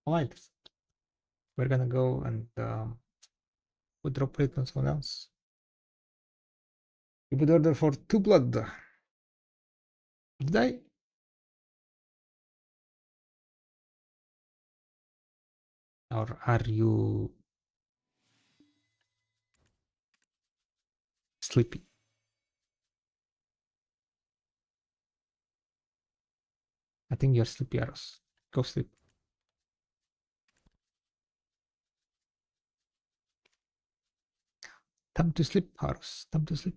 Alright, we're gonna go and put drop rate on someone else. You would order for 2 blood. Did I? Or are you sleepy? I think you're sleepy, Aros. Go sleep. Time to sleep, Aros. Time to sleep.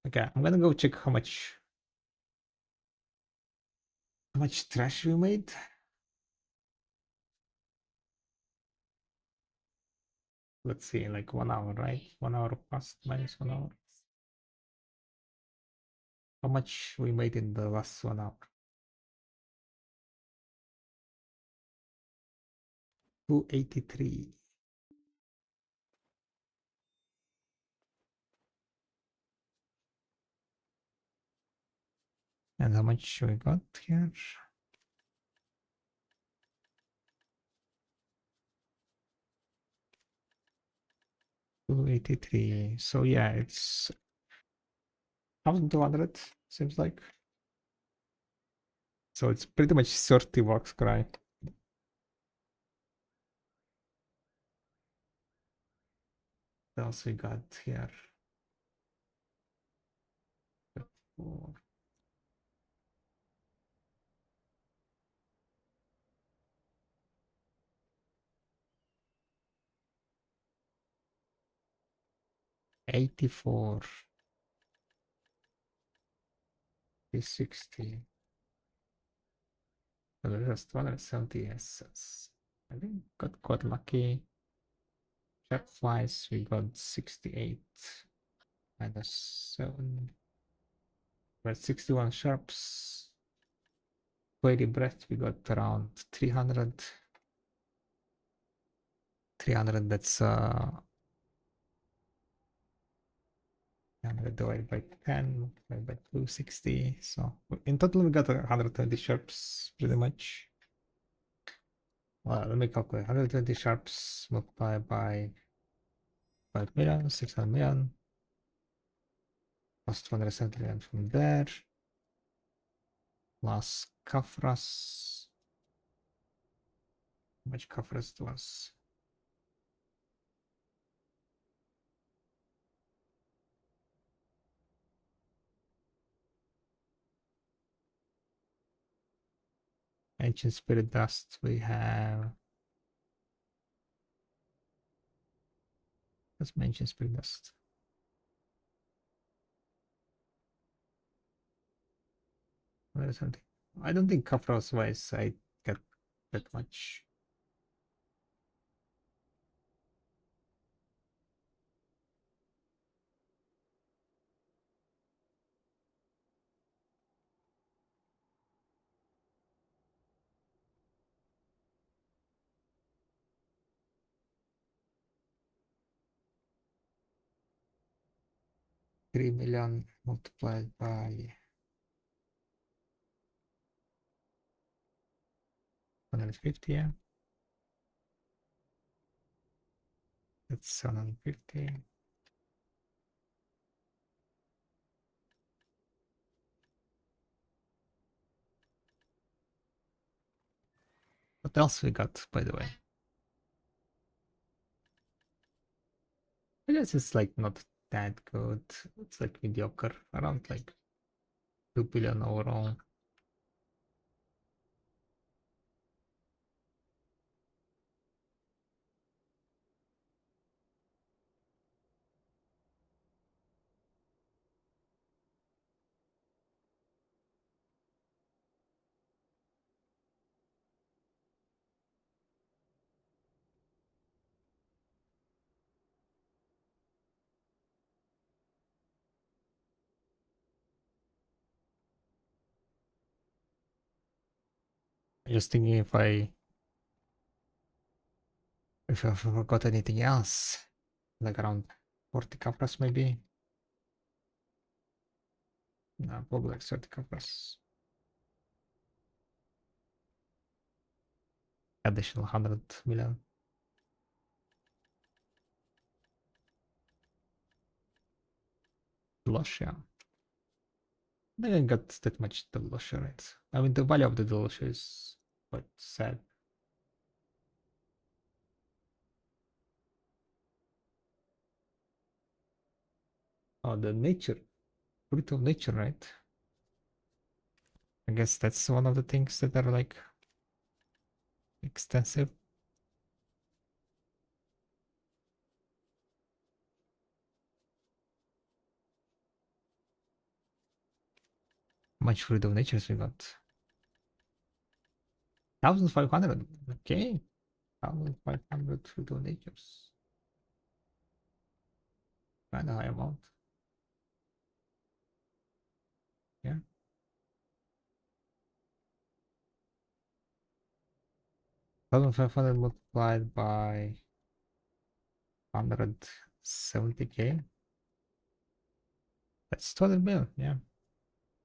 Okay, I'm gonna go check how much trash we made. Let's see, like 1 hour, right? 1 hour past minus 1 hour. How much we made in the last 1 hour? 283. And how much we got here? 283. So yeah, it's 1200 seems like. So it's pretty much 30 bucks, cry. What else we got here? 4, 84, 360. So there's just 270 essence. I think got quite lucky. Sharp wise, we got 68 minus 7. We're at 61 sharps. 20 breath, we got around 300. 300, that's 100 divided by 10, divided by 260. So in total, we got 120 sharps pretty much. Well, let me calculate. 120 sharps multiplied by 5 million, 600 million, plus 270 million from there, plus Kafras. How much Kafras it was? Ancient Spirit Dust, we have. Let's mention Spirit Dust. Where is something? I don't think Kafras wise I got that much. 3 million multiplied by 750, yeah. That's 750. What else we got, by the way? I guess it's like not that good. It's like mediocre, around like 2 billion overall. Just thinking if I forgot anything else, like around 40 capras maybe. No, probably like 30 capras. Additional 100 million. Lush, yeah. I didn't get that much Delusha, right? I mean, the value of the Delusha is quite sad. Oh, the nature, fruit of nature, right? I guess that's one of the things that are like extensive. How much fruit of nature we got? 1,500. Okay. 1,500 fruit of natures. Kind of high amount. Yeah. 1,500 multiplied by 170k. That's 200 million. Yeah.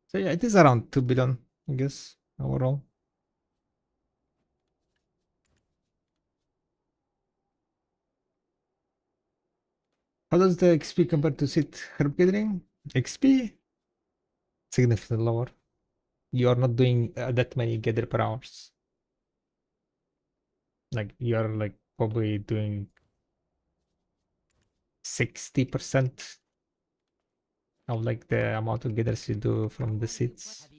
So yeah, it is around 2 billion, I guess, overall. How does the XP compare to sit herb gathering? XP significantly lower. You are not doing that many gather per hours. Like you are like probably doing 60% of like the amount of gathers you do from the seeds,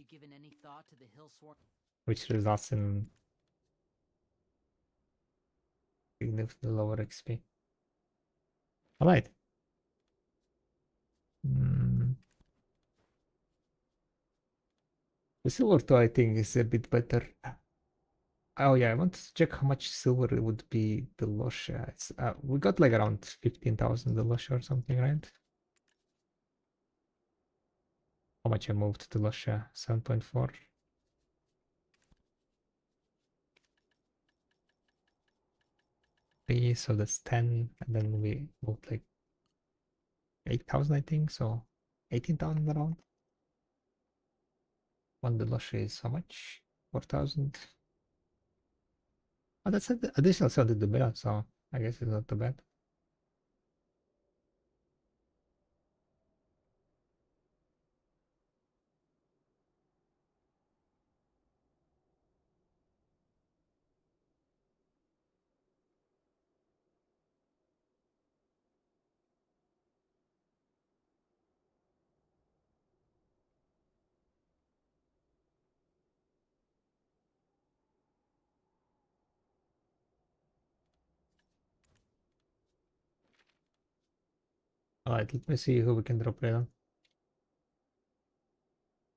which results in significantly lower XP. All right. Mm. The silver too, I think, is a bit better. Oh yeah, I want to check how much silver it would be the Lusha. We got like around 15,000 the Lusha or something, right? How much I moved to Lusha? 7.4. So that's 10, and then we moved like 8,000, I think, so 18,000 around. One the Lusha is how much? 4,000. Oh, that's an additional 70 million, so I guess it's not too bad. Alright, let me see who we can drop later.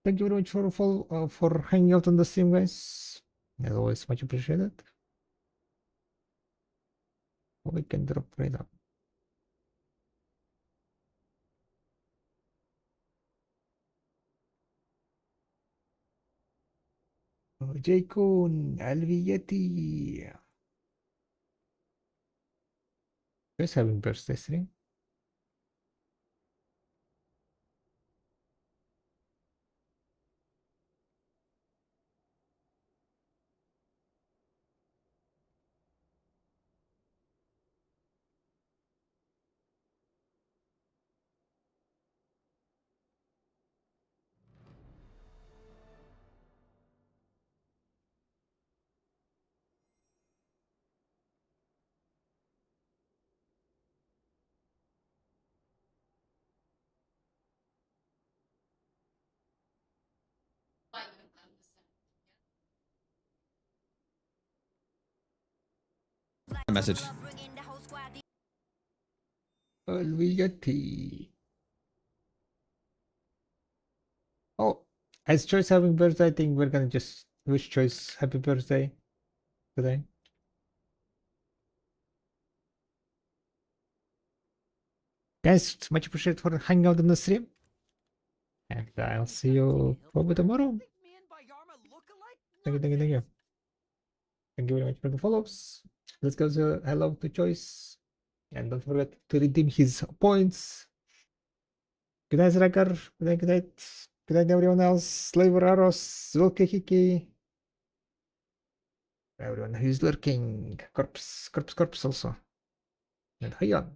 Thank you very much for hanging out on the stream, guys. As always, much appreciated. We can drop right now. Jaycon, Alviyeti. Guys having birthday stream. message. Alvigati. Oh, as Choice happy birthday, I think we're gonna just wish Choice happy birthday today. Guys, much appreciated for hanging out in the stream. And I'll see you probably tomorrow. Thank you, thank you, thank you. Thank you very much for the follows. Let's go to hello to Choice. And don't forget to redeem his points. Good night, Raker. Good night, good night. Good night, everyone else. Slaver Aros, Wilke Hiki. Everyone who's lurking. Corpse also. And Hayan.